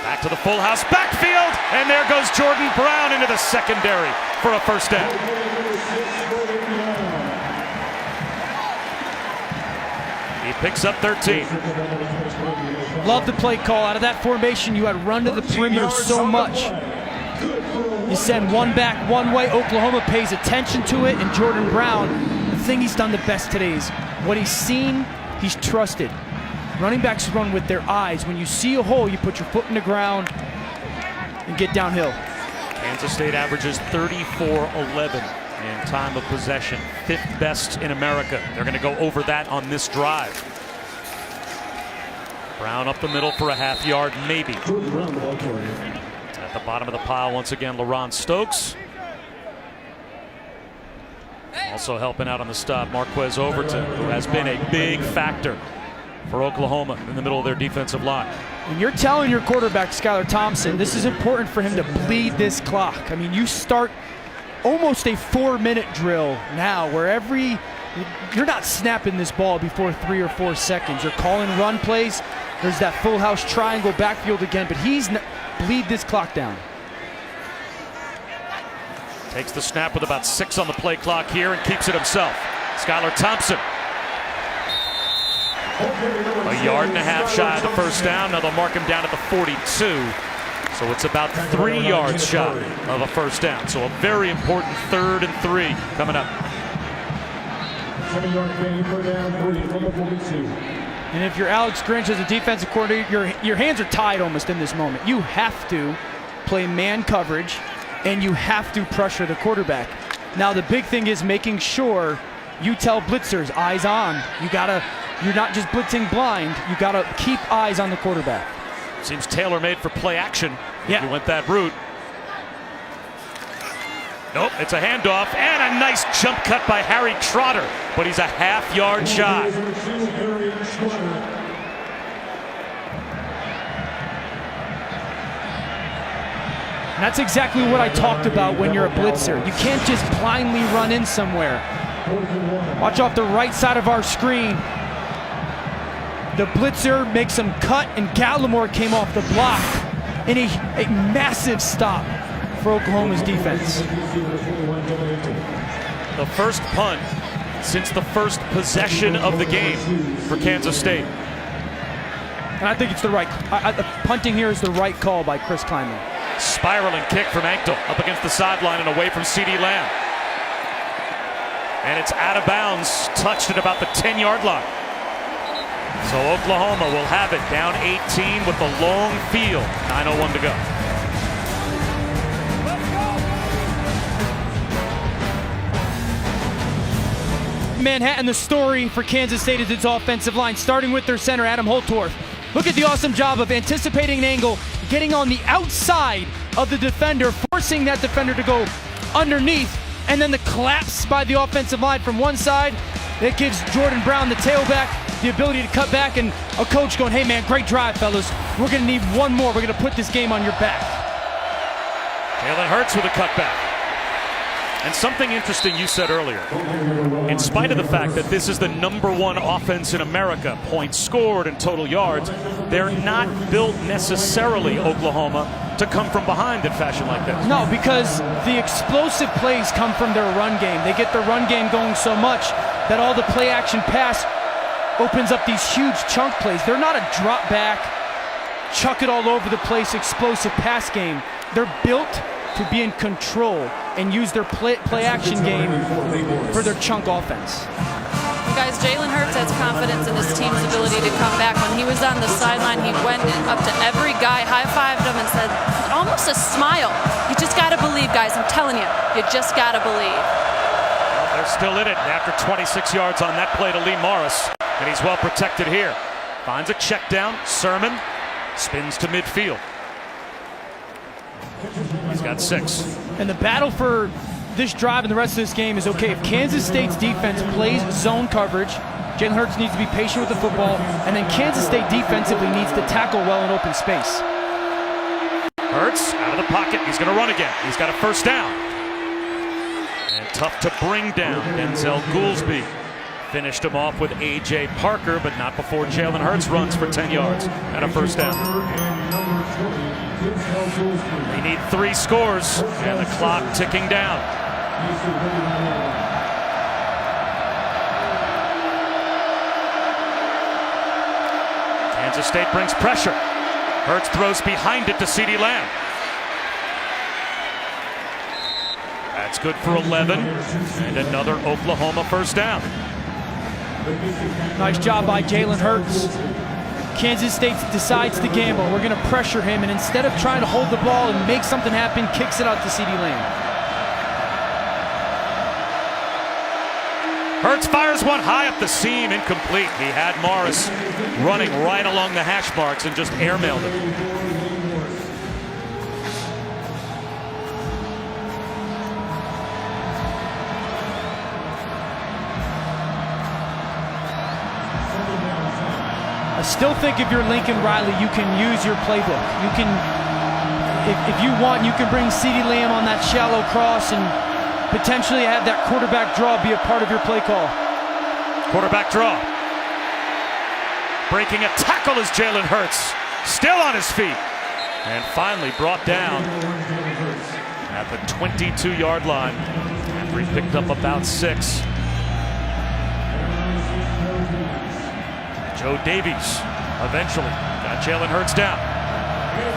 Back to the full house backfield, and there goes Jordan Brown into the secondary for a first down. He picks up 13. Love the play call. Out of that formation, you had run to the perimeter so much. You send one back one way, Oklahoma pays attention to it, and Jordan Brown, the thing he's done the best today is what he's seen, he's trusted. Running backs run with their eyes. When you see a hole, you put your foot in the ground and get downhill. Kansas State averages 34-11 in time of possession, 5th best in America. They're going to go over that on this drive. Brown up the middle for a half yard, maybe. At the bottom of the pile, once again, LaRon Stokes. Also helping out on the stop, Marquez Overton, who has been a big factor for Oklahoma in the middle of their defensive line. And you're telling your quarterback, Skylar Thompson, this is important for him to bleed this clock. I mean, you start almost a 4-minute drill now where you're not snapping this ball before 3 or 4 seconds. You're calling run plays. There's that full house triangle backfield again, but bleed this clock down. Takes the snap with about 6 on the play clock here and keeps it himself. Skylar Thompson. A yard and a half shy of the first down. Now they'll mark him down at the 42. So it's about 3 yards shy of a first down. So a very important 3rd and 3 coming up. 7-yard gain for down 3 from the 42. And if you're Alex Grinch as a defensive coordinator, your hands are tied almost in this moment. You have to play man coverage and you have to pressure the quarterback. Now the big thing is making sure you tell blitzers, eyes on. You're not just blitzing blind. You got to keep eyes on the quarterback. Seems tailor-made for play action. Yeah. If you went that route. Nope, it's a handoff and a nice jump cut by Harry Trotter, but he's a half yard shy. And that's exactly what I talked about when you're a blitzer. You can't just blindly run in somewhere. Watch off the right side of our screen. The blitzer makes him cut, and Gallimore came off the block in a massive stop for Oklahoma's defense. The first punt since the first possession of the game for Kansas State. And I think it's the right, the punting here is the right call by Chris Kleiman. Spiraling kick from Anktel up against the sideline and away from CeeDee Lamb. And it's out of bounds, touched at about the 10-yard line. So Oklahoma will have it down 18 with the long field. 9:01 to go. Manhattan, the story for Kansas State is its offensive line, starting with their center, Adam Holtorf. Look at the awesome job of anticipating an angle, getting on the outside of the defender, forcing that defender to go underneath, and then the collapse by the offensive line from one side. It gives Jordan Brown, the tailback, the ability to cut back, and a coach going, hey man, great drive, fellas. We're gonna need one more. We're gonna put this game on your back. Jalen Hurts with a cutback. And something interesting you said earlier. In spite of the fact that this is the #1 offense in America, points scored and total yards, they're not built necessarily, Oklahoma, to come from behind in fashion like this. No, because the explosive plays come from their run game. They get the run game going so much that all the play action pass opens up these huge chunk plays. They're not a drop back, chuck it all over the place, explosive pass game. They're built to be in control and use their play action game for their chunk offense. Guys, Jalen Hurts has confidence in his team's ability to come back. When he was on the sideline, he went up to every guy, high-fived him, and said, almost a smile, you just got to believe, guys. I'm telling you, you just got to believe. Well, they're still in it after 26 yards on that play to Lee Morris, and he's well protected here. Finds a check down. Sermon spins to midfield. He's got 6. And the battle for this drive and the rest of this game is, okay, if Kansas State's defense plays zone coverage, Jalen Hurts needs to be patient with the football, and then Kansas State defensively needs to tackle well in open space. Hurts out of the pocket. He's going to run again. He's got a first down. And tough to bring down. Denzel Goolsby finished him off with A.J. Parker, but not before Jalen Hurts runs for 10 yards and a first down. They need 3 scores, and the clock ticking down. Kansas State brings pressure. Hurts throws behind it to CeeDee Lamb. That's good for 11, and another Oklahoma first down. Nice job by Jalen Hurts. Kansas State decides to gamble. We're going to pressure him, and instead of trying to hold the ball and make something happen, kicks it out to CeeDee Lamb. Hurts fires one high up the seam, incomplete. He had Morris running right along the hash marks and just airmailed it. I still think if you're Lincoln Riley, you can use your playbook. You can, if you want, you can bring CeeDee Lamb on that shallow cross and potentially have that quarterback draw be a part of your play call. Quarterback draw. Breaking a tackle is Jalen Hurts. Still on his feet. And finally brought down at the 22-yard line after he picked up about 6. Joe Davies eventually got Jalen Hurts down.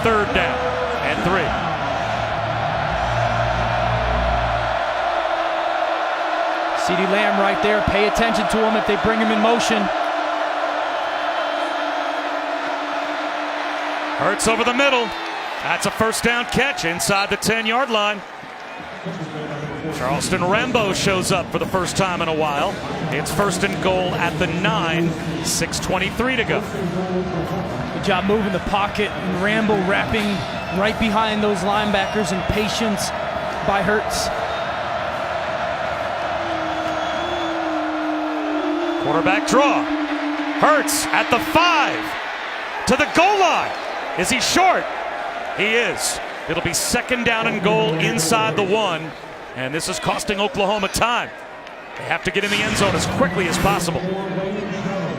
3rd down and 3. CeeDee Lamb right there. Pay attention to him if they bring him in motion. Hurts over the middle. That's a first down catch inside the 10-yard line. Charleston Rambo shows up for the first time in a while. It's 1st and goal at the 9. 6:23 to go. Good job moving the pocket, and Rambo wrapping right behind those linebackers, and patience by Hurts. Quarterback draw. Hurts at the 5 to the goal line. Is he short? He is. It'll be 2nd down and goal inside the 1, and this is costing Oklahoma time. They have to get in the end zone as quickly as possible.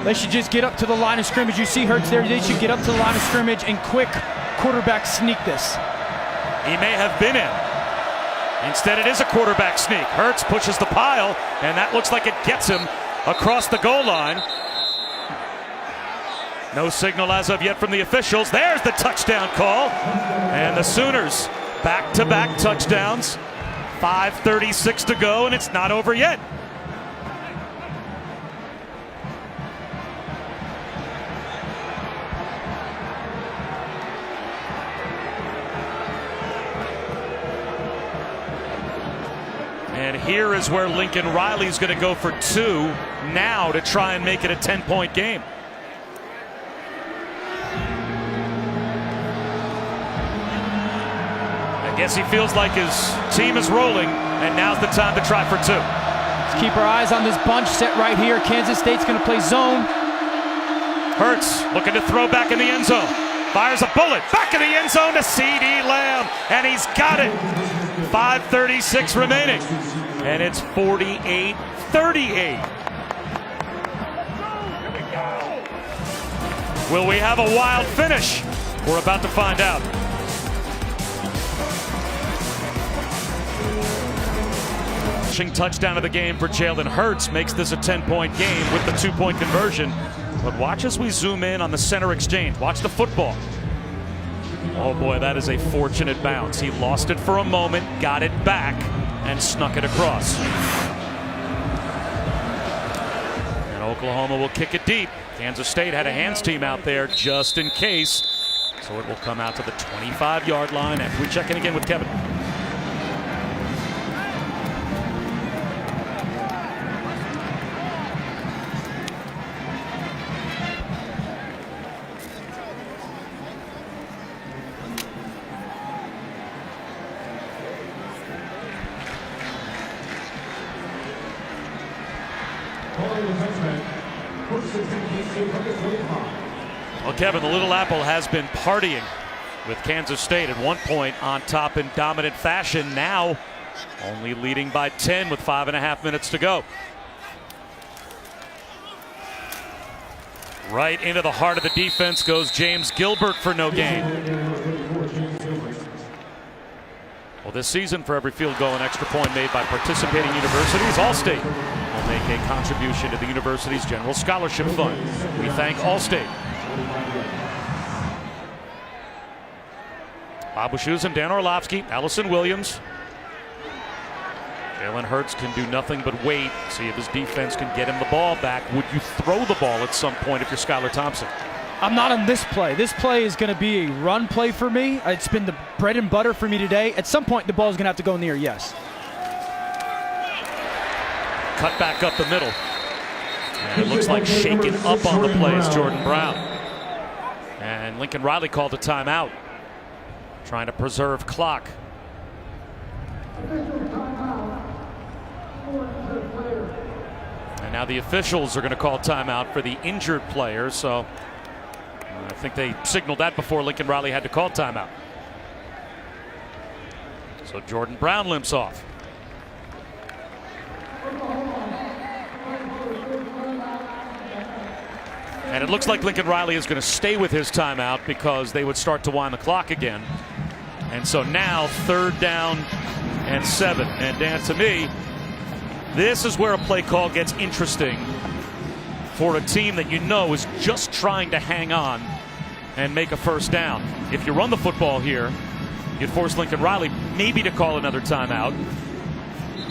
They should just get up to the line of scrimmage. You see Hurts there. They should get up to the line of scrimmage and quick quarterback sneak this. He may have been in. Instead, it is a quarterback sneak. Hurts pushes the pile, and that looks like it gets him across the goal line. No signal as of yet from the officials. There's the touchdown call. And the Sooners back-to-back touchdowns. 5:36 to go, and it's not over yet. And here is where Lincoln Riley's going to go for 2 now to try and make it a 10-point game. Guess he feels like his team is rolling, and now's the time to try for 2. Let's keep our eyes on this bunch set right here. Kansas State's going to play zone. Hurts looking to throw back in the end zone. Fires a bullet back in the end zone to C.D. Lamb, and he's got it. 5:36 remaining, and it's 48-38. Will we have a wild finish? We're about to find out. Touchdown of the game for Jalen Hurts makes this a 10-point game with the 2-point conversion. But watch as we zoom in on the center exchange. Watch the football. Oh boy, that is a fortunate bounce. He lost it for a moment, got it back, and snuck it across. And Oklahoma will kick it deep. Kansas State had a hands team out there just in case. So it will come out to the 25-yard line after we check in again with Kevin. Well, Kevin, the Little Apple has been partying with Kansas State at one point on top in dominant fashion. Now only leading by 10 with 5.5 minutes to go. Right into the heart of the defense goes James Gilbert for no gain. Well, this season, for every field goal and extra point made by participating universities, Allstate will make a contribution to the university's general scholarship fund. We thank Allstate. Bob Wischusen, Dan Orlovsky, Allison Williams. Jalen Hurts can do nothing but wait, see if his defense can get him the ball back. Would you throw the ball at some point if you're Skylar Thompson? I'm not on this play. This play is going to be a run play for me. It's been the bread and butter for me today. At some point, the ball is going to have to go in the air, yes. Cut back up the middle. And it looks like shaken up on the play is Jordan Brown. And Lincoln Riley called a timeout, trying to preserve clock. And now the officials are going to call timeout for the injured player, so I think they signaled that before Lincoln Riley had to call timeout. So Jordan Brown limps off. And it looks like Lincoln Riley is going to stay with his timeout because they would start to wind the clock again. And so now 3rd down and 7. And Dan, to me, this is where a play call gets interesting for a team that you know is just trying to hang on and make a first down. If you run the football here, you'd force Lincoln Riley maybe to call another timeout.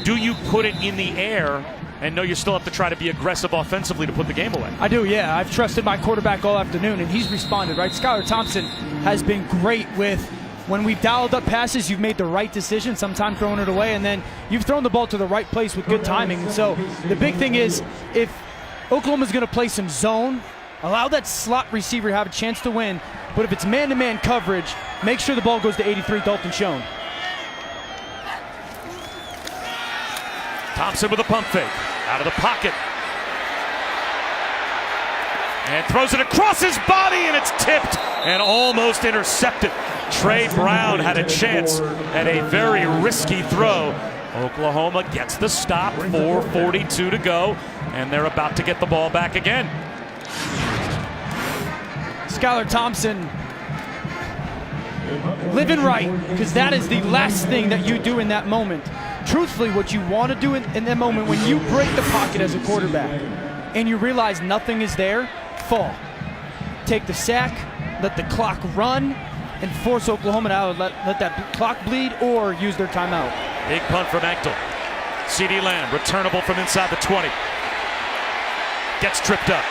Do you put it in the air and know you still have to try to be aggressive offensively to put the game away? I do, yeah. I've trusted my quarterback all afternoon, and he's responded, right? Skylar Thompson has been great with when we've dialed up passes, you've made the right decision, sometimes throwing it away, and then you've thrown the ball to the right place with good timing. And so the big thing is, if Oklahoma's going to play some zone, allow that slot receiver to have a chance to win, but if it's man-to-man coverage, make sure the ball goes to 83, Dalton Schoen. Thompson with a pump fake, out of the pocket. And throws it across his body, and it's tipped and almost intercepted. Trey Brown had a chance at a very risky throw. Oklahoma gets the stop, 4:42 to go, and they're about to get the ball back again. Skylar Thompson living right, because that is the last thing that you do in that moment. Truthfully, what you want to do in that moment when you break the pocket as a quarterback and you realize nothing is there, fall. Take the sack, let the clock run, and force Oklahoma to let that clock bleed or use their timeout. Big punt from Echtel. C.D. Lamb, returnable from inside the 20. Gets tripped up.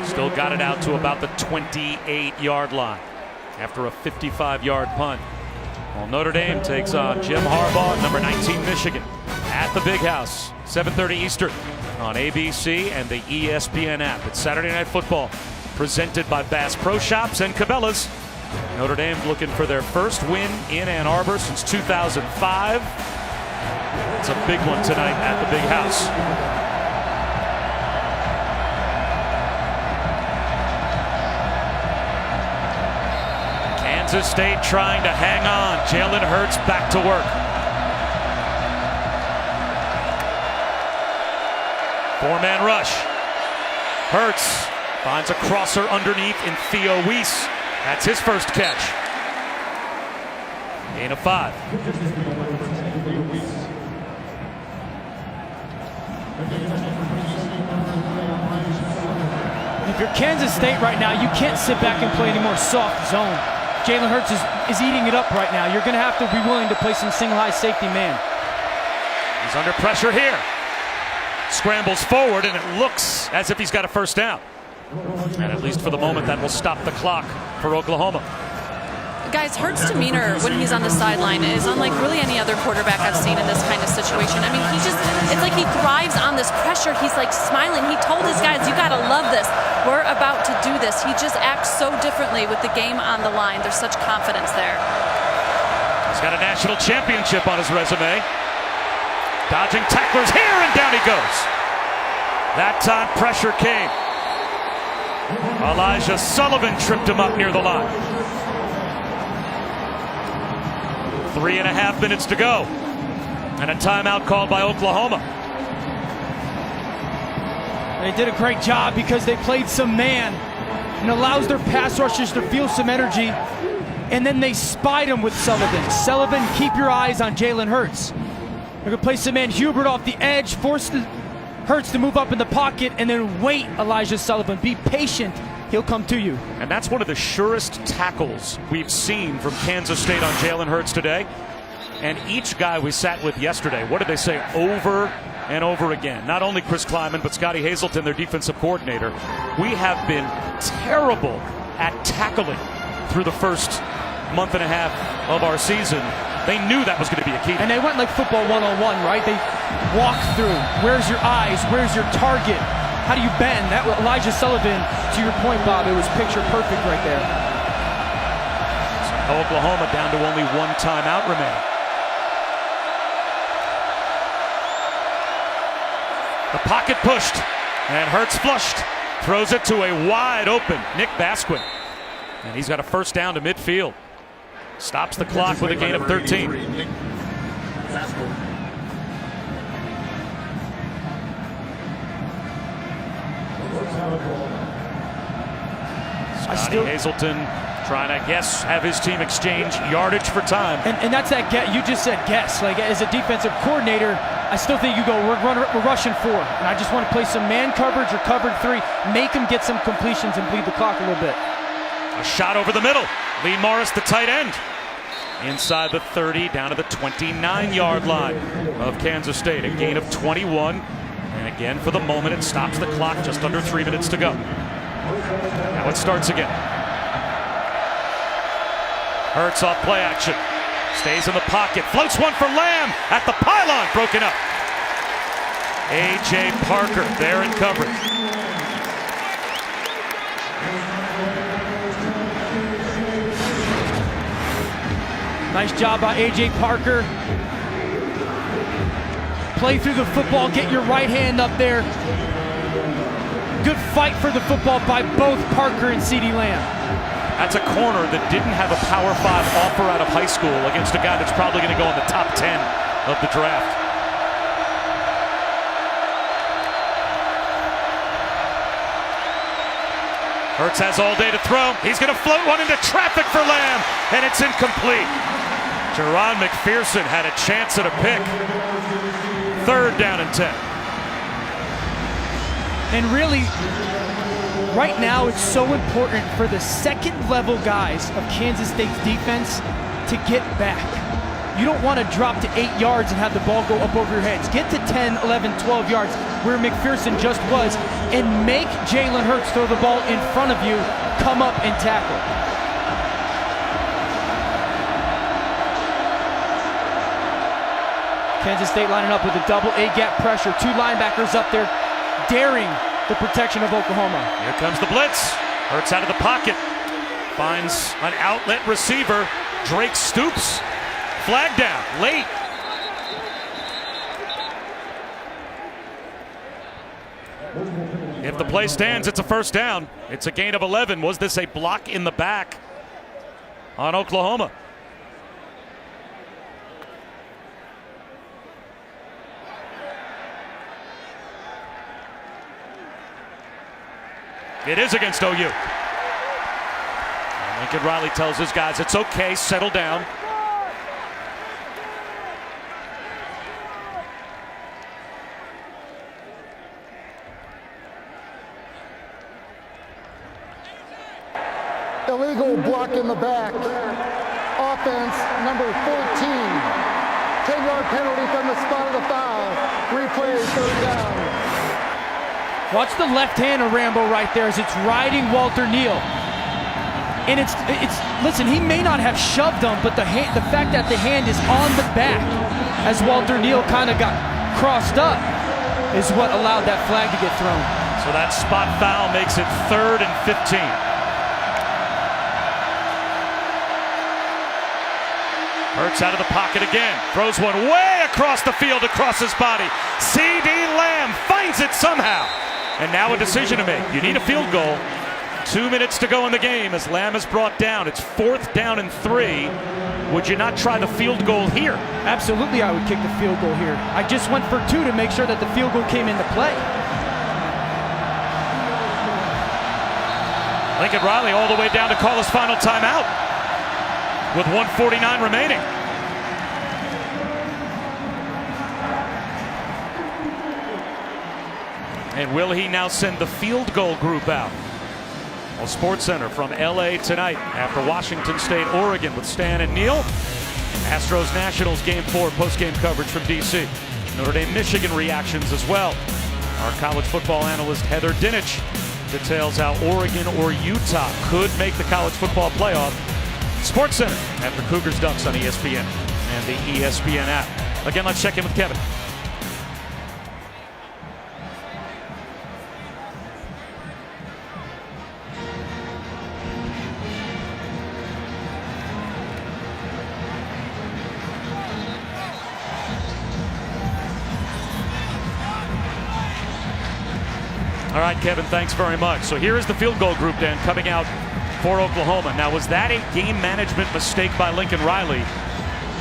Still got it out to about the 28-yard line after a 55-yard punt. Well, Notre Dame takes on Jim Harbaugh, number 19 Michigan, at the Big House, 7:30 Eastern on ABC and the ESPN app. It's Saturday Night Football, presented by Bass Pro Shops and Cabela's Notre Dame looking for their first win in Ann Arbor since 2005. It's a big one tonight at the Big House. Kansas State trying to hang on. Jalen Hurts back to work. Four-man rush. Hurts finds a crosser underneath in Theo Weiss. That's his first catch. Gain of 5. If you're Kansas State right now, you can't sit back and play any more soft zone. Jalen Hurts is eating it up right now. You're going to have to be willing to play some single high safety man. He's under pressure here. Scrambles forward, and it looks as if he's got a first down. And at least for the moment, that will stop the clock for Oklahoma. Guys, Hurts' demeanor when he's on the sideline is unlike really any other quarterback I've seen in this kind of situation. I mean, it's like he thrives on this pressure. He's like smiling. He told his guys, you got to love this. We're about to do this. He just acts so differently with the game on the line. There's such confidence there. He's got a national championship on his resume. Dodging tacklers here, and down he goes. That time pressure came. Elijah Sullivan tripped him up near the line. 3.5 minutes to go. And a timeout called by Oklahoma. They did a great job because they played some man and allows their pass rushers to feel some energy. And then they spied him with Sullivan. Sullivan, keep your eyes on Jalen Hurts. They're going to play some man. Hubert off the edge, force Hurts to move up in the pocket, and then wait, Elijah Sullivan. Be patient. He'll come to you. And that's one of the surest tackles we've seen from Kansas State on Jalen Hurts today. And each guy we sat with yesterday, what did they say over and over again? Not only Chris Kleiman, but Scotty Hazelton, their defensive coordinator. We have been terrible at tackling through the first month and a half of our season. They knew that was going to be a key. And they went like football 101, right? They walked through. Where's your eyes? Where's your target? How do you bend? That Elijah Sullivan, to your point, Bob, it was picture perfect right there. So Oklahoma down to only one timeout remaining. The pocket pushed, and Hurts flushed. Throws it to a wide open Nick Basquin. And he's got a first down to midfield. Stops the clock with a gain of 13. Scotty Hazelton trying to have his team exchange yardage for time. And that's that guess. You just said guess. Like, as a defensive coordinator, I still think you go, we're rushing 4. And I just want to play some man coverage or covered 3. Make them get some completions and bleed the clock a little bit. A shot over the middle. Lee Morris, the tight end. Inside the 30, down to the 29-yard line of Kansas State. A gain of 21. And again, for the moment, it stops the clock. Just under 3 minutes to go. Now it starts again. Hurts off play action. Stays in the pocket. Floats one for Lamb at the pylon. Broken up. A.J. Parker there in coverage. Nice job by A.J. Parker. Play through the football. Get your right hand up there. Good fight for the football by both Parker and CeeDee Lamb. That's a corner that didn't have a Power 5 offer out of high school against a guy that's probably going to go in the top 10 of the draft. Hurts has all day to throw. He's going to float one into traffic for Lamb, and it's incomplete. Jerron McPherson had a chance at a pick. 3rd down and 10. And really, right now, it's so important for the second-level guys of Kansas State's defense to get back. You don't want to drop to 8 yards and have the ball go up over your heads. Get to 10, 11, 12 yards, where McPherson just was, and make Jalen Hurts throw the ball in front of you, come up and tackle. Kansas State lining up with a double A-gap pressure. 2 linebackers up there, daring the protection of Oklahoma. Here comes the blitz. Hurts out of the pocket. Finds an outlet receiver. Drake stoops. Flag down late. If the play stands, it's a first down. It's a gain of 11. Was this a block in the back on Oklahoma? It is against OU. And Lincoln Riley tells his guys, it's okay, settle down. Illegal block in the back. Offense number 14. 10-yard penalty from the spot of the foul. Replay, third down. Watch the left hand of Rambo right there as it's riding Walter Neal. And it's listen, he may not have shoved him, but the fact that the hand is on the back as Walter Neal kind of got crossed up is what allowed that flag to get thrown. So that spot foul makes it 3rd and 15. Hurts out of the pocket again. Throws one way across the field, across his body. C.D. Lamb finds it somehow. And now a decision to make. You need a field goal. 2 minutes to go in the game as Lamb is brought down. It's 4th down and 3. Would you not try the field goal here? Absolutely, I would kick the field goal here. I just went for 2 to make sure that the field goal came into play. Lincoln Riley all the way down to call his final timeout with 1:49 remaining. And will he now send the field goal group out? Well, SportsCenter from LA tonight after Washington State, Oregon with Stan and Neil. Astros Nationals Game 4 post-game coverage from DC. Notre Dame Michigan reactions as well. Our college football analyst Heather Dinich details how Oregon or Utah could make the college football playoff. SportsCenter after Cougars Ducks on ESPN and the ESPN app. Again, let's check in with Kevin. All right, Kevin, thanks very much. So here is the field goal group then coming out for Oklahoma. Now, was that a game management mistake by Lincoln Riley?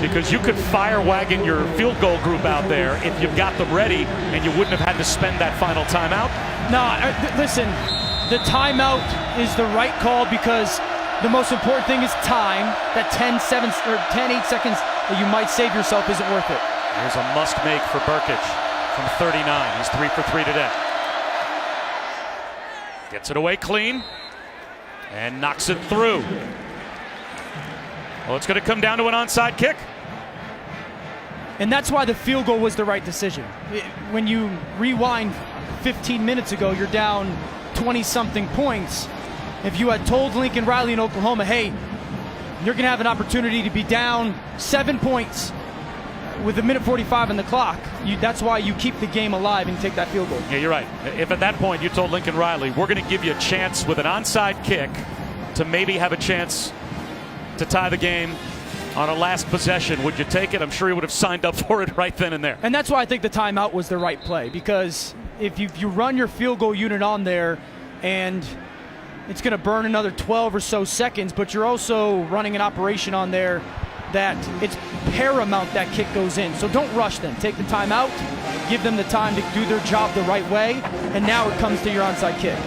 Because you could fire wagon your field goal group out there if you've got them ready and you wouldn't have had to spend that final timeout? No, listen, the timeout is the right call because the most important thing is time. That 8 seconds that you might save yourself isn't worth it. Here's a must make for Burkich from 39. He's 3 for 3 today. Gets it away clean and knocks it through. Well, it's going to come down to an onside kick. And that's why the field goal was the right decision. When you rewind 15 minutes ago, you're down 20-something points. If you had told Lincoln Riley in Oklahoma, hey, you're going to have an opportunity to be down 7 points with 1:45 on the clock, that's why you keep the game alive and take that field goal. Yeah, you're right. If at that point you told Lincoln Riley, we're going to give you a chance with an onside kick to maybe have a chance to tie the game on a last possession, would you take it? I'm sure he would have signed up for it right then and there. And that's why I think the timeout was the right play, because if you run your field goal unit on there and it's going to burn another 12 or so seconds, but you're also running an operation on there that it's paramount that kick goes in. So don't rush them. Take the timeout, give them the time to do their job the right way, and now it comes to your onside kick.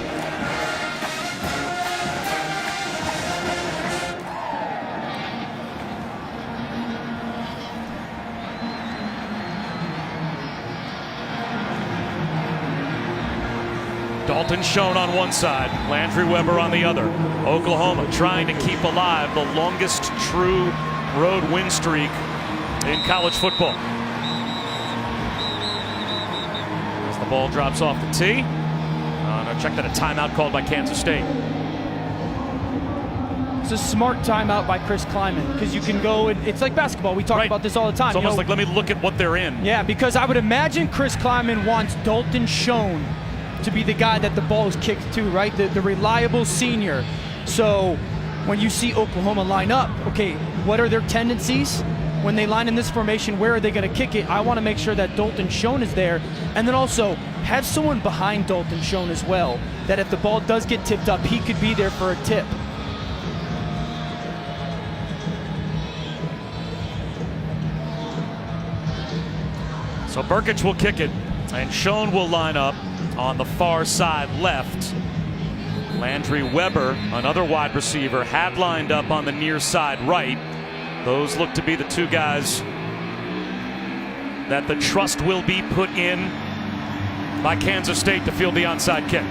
Dalton Schoen on one side, Landry Weber on the other. Oklahoma trying to keep alive the longest true road win streak in college football. As the ball drops off the tee. No, check that, a timeout called by Kansas State. It's a smart timeout by Chris Kleiman, because you can go, it's like basketball. We talk about this all the time. It's almost like, let me look at what they're in. Yeah, because I would imagine Chris Kleiman wants Dalton Schoen to be the guy that the ball is kicked to, right? The reliable senior. So when you see Oklahoma line up, okay, what are their tendencies? When they line in this formation, where are they going to kick it? I want to make sure that Dalton Schoen is there. And then also have someone behind Dalton Schoen as well, that if the ball does get tipped up, he could be there for a tip. So Burkich will kick it, and Schoen will line up on the far side left. Landry Weber, another wide receiver, had lined up on the near side right. Those look to be the two guys that the trust will be put in by Kansas State to field the onside kick.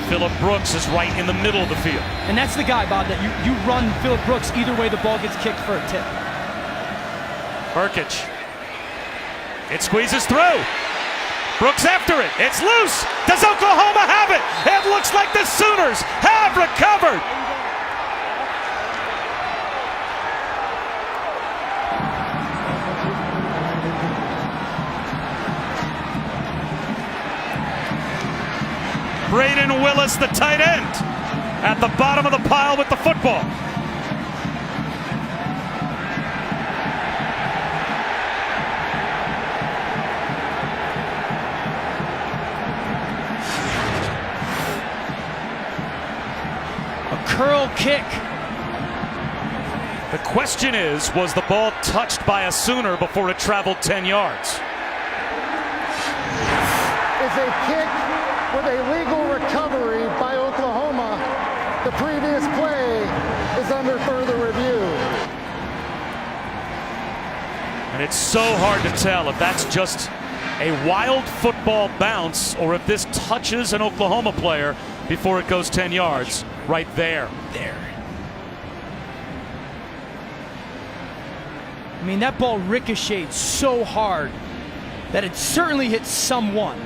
Phillip Brooks is right in the middle of the field. And that's the guy, Bob, that you run Phillip Brooks either way the ball gets kicked for a tip. Burkich. It squeezes through. Brooks after it. It's loose. Does Oklahoma have it? It looks like the Sooners have recovered. Braden Willis, the tight end, at the bottom of the pile with the football. Curl kick. The question is, was the ball touched by a Sooner before it traveled 10 yards? Is a kick with a legal recovery by Oklahoma. The previous play is under further review. And it's so hard to tell if that's just a wild football bounce or if this touches an Oklahoma player before it goes 10 yards. Right there. I mean, that ball ricocheted so hard that it certainly hit someone.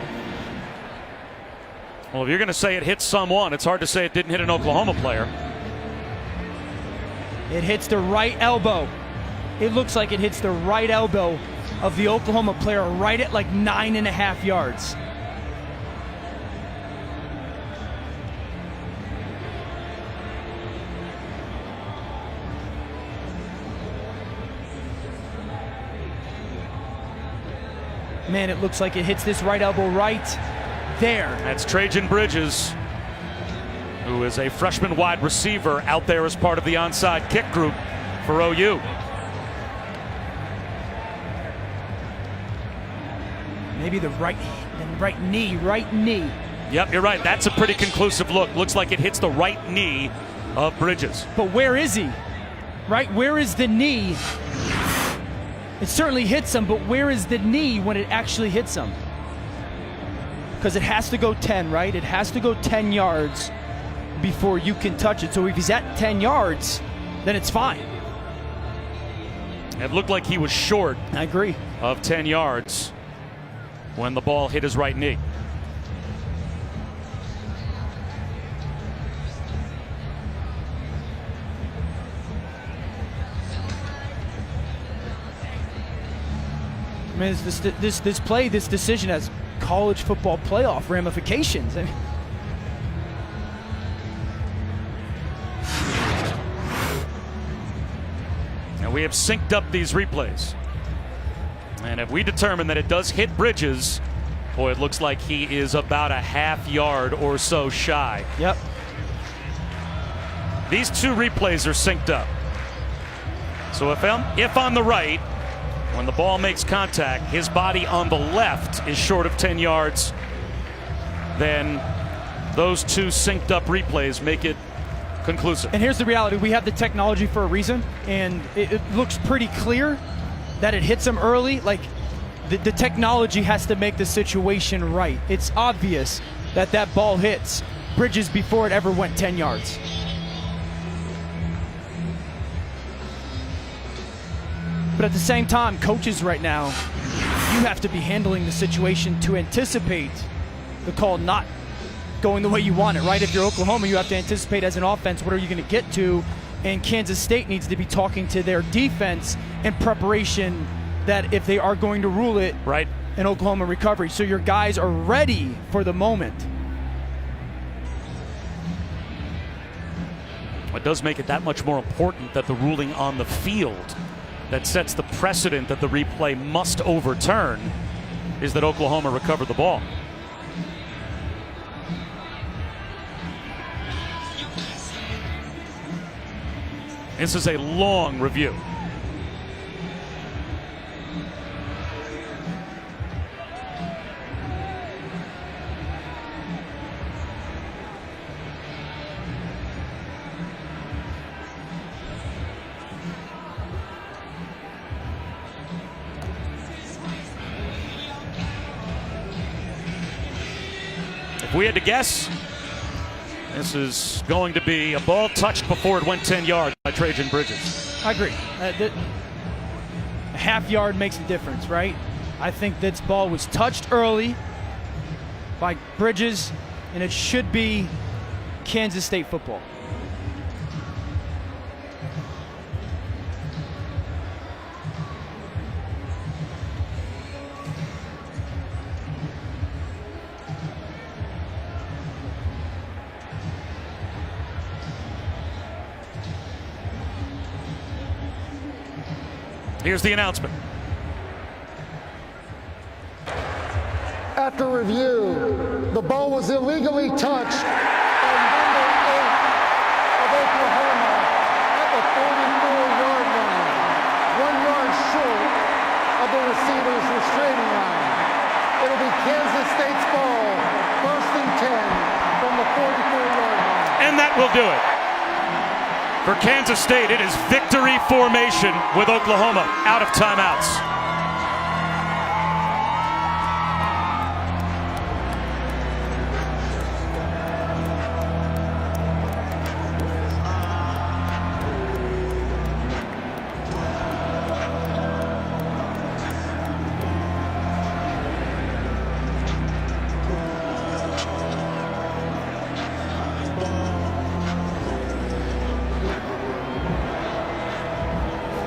Well, if you're going to say it hit someone, it's hard to say it didn't hit an Oklahoma player. It hits the right elbow. It looks like it hits the right elbow of the Oklahoma player right at like 9.5 yards. Man, it looks like it hits this right elbow right there. That's Trajan Bridges, who is a freshman wide receiver out there as part of the onside kick group for OU. Maybe the right knee. Yep, you're right. That's a pretty conclusive look. Looks like it hits the right knee of Bridges. But where is he? Right? Where is the knee? It certainly hits him, but where is the knee when it actually hits him? Because it has to go 10, right? It has to go 10 yards before you can touch it. So if he's at 10 yards, then it's fine. It looked like he was short. I agree. Of 10 yards when the ball hit his right knee. I mean, this decision has college football playoff ramifications. I mean, and we have synced up these replays. And if we determine that it does hit Bridges, boy, it looks like he is about a half yard or so shy. Yep. These two replays are synced up. So if on the right, when the ball makes contact, his body on the left is short of 10 yards, then those two synced up replays make it conclusive. And here's the reality. We have the technology for a reason, and it looks pretty clear that it hits him early. Like, the technology has to make the situation right. It's obvious that that ball hits Bridges before it ever went 10 yards. But at the same time, coaches right now, you have to be handling the situation to anticipate the call not going the way you want it, right? If you're Oklahoma, you have to anticipate as an offense, what are you going to get to? And Kansas State needs to be talking to their defense in preparation that if they are going to rule it, right, and Oklahoma recovery, so your guys are ready for the moment. It does make it that much more important that the ruling on the field that sets the precedent that the replay must overturn is that Oklahoma recovered the ball. This is a long review. If we had to guess, this is going to be a ball touched before it went 10 yards by Trajan Bridges. I agree. A half yard makes a difference, right? I think this ball was touched early by Bridges, and it should be Kansas State football. Here's the announcement. After review, the ball was illegally touched by number 8 of Oklahoma at the 44-yard line, 1 yard short of the receiver's restraining line. It'll be Kansas State's ball, 1st and 10 from the 44-yard line. And that will do it. For Kansas State, it is victory formation with Oklahoma out of timeouts.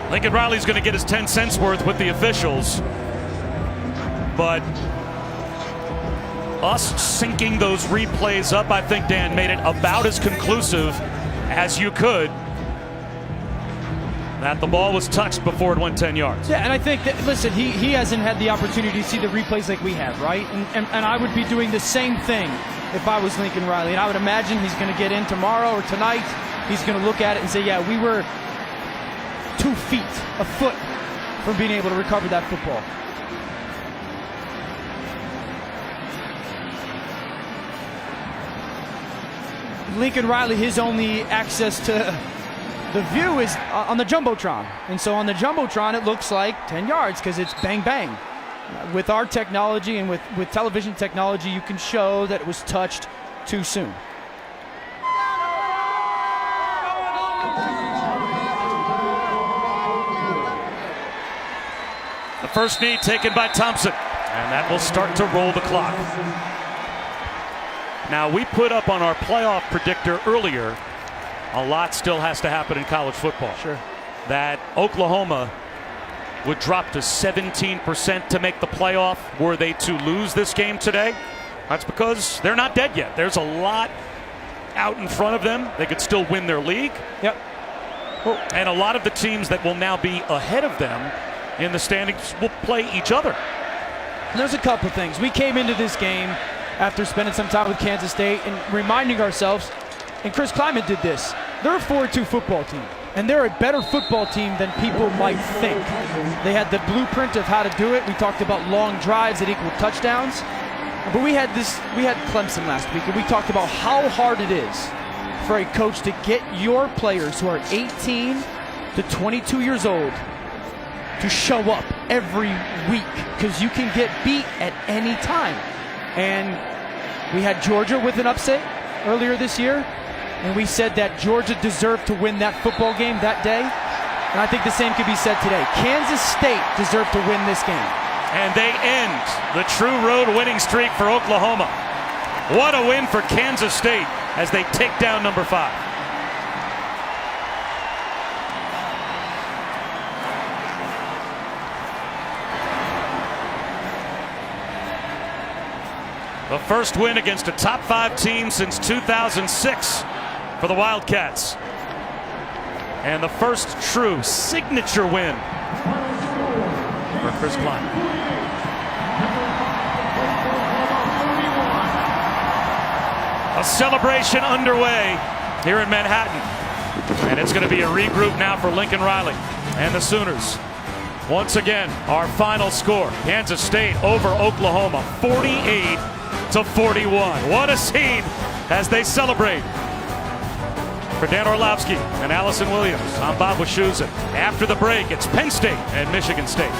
Lincoln Riley's going to get his 10 cents worth with the officials, but us syncing those replays up, I think, Dan, made it about as conclusive as you could that the ball was touched before it went 10 yards. Yeah, and I think that, listen, he hasn't had the opportunity to see the replays like we have, right? And I would be doing the same thing if I was Lincoln Riley. And I would imagine he's going to get in tomorrow or tonight. He's going to look at it and say, yeah, we were 2 feet, a foot from being able to recover that football. Lincoln Riley, his only access to the view is on the Jumbotron. And so on the Jumbotron, it looks like 10 yards because it's bang, bang. With our technology and with television technology, you can show that it was touched too soon. The first knee taken by Thompson, and that will start to roll the clock. Now, we put up on our playoff predictor earlier, a lot still has to happen in college football. Sure. That Oklahoma would drop to 17% to make the playoff were they to lose this game today. That's because they're not dead yet. There's a lot out in front of them. They could still win their league. Yep. Well, and a lot of the teams that will now be ahead of them in the standings will play each other. There's a couple things. We came into this game after spending some time with Kansas State and reminding ourselves, and Chris Kleiman did this, they're a 4-2 football team, and they're a better football team than people might think. They had the blueprint of how to do it. We talked about long drives that equal touchdowns, but we had Clemson last week, and we talked about how hard it is for a coach to get your players who are 18 to 22 years old to show up every week, because you can get beat at any time. And we had Georgia with an upset earlier this year, and we said that Georgia deserved to win that football game that day. And I think the same could be said today. Kansas State deserved to win this game. And they end the true road winning streak for Oklahoma. What a win for Kansas State as they take down number 5. The first win against a top 5 team since 2006 for the Wildcats. And the first true signature win for Chris Klein. A celebration underway here in Manhattan. And it's going to be a regroup now for Lincoln Riley and the Sooners. Once again, our final score, Kansas State over Oklahoma, 48-41. What a scene as they celebrate. For Dan Orlovsky and Allison Williams, I'm Bob Wischusen. After the break, it's Penn State and Michigan State.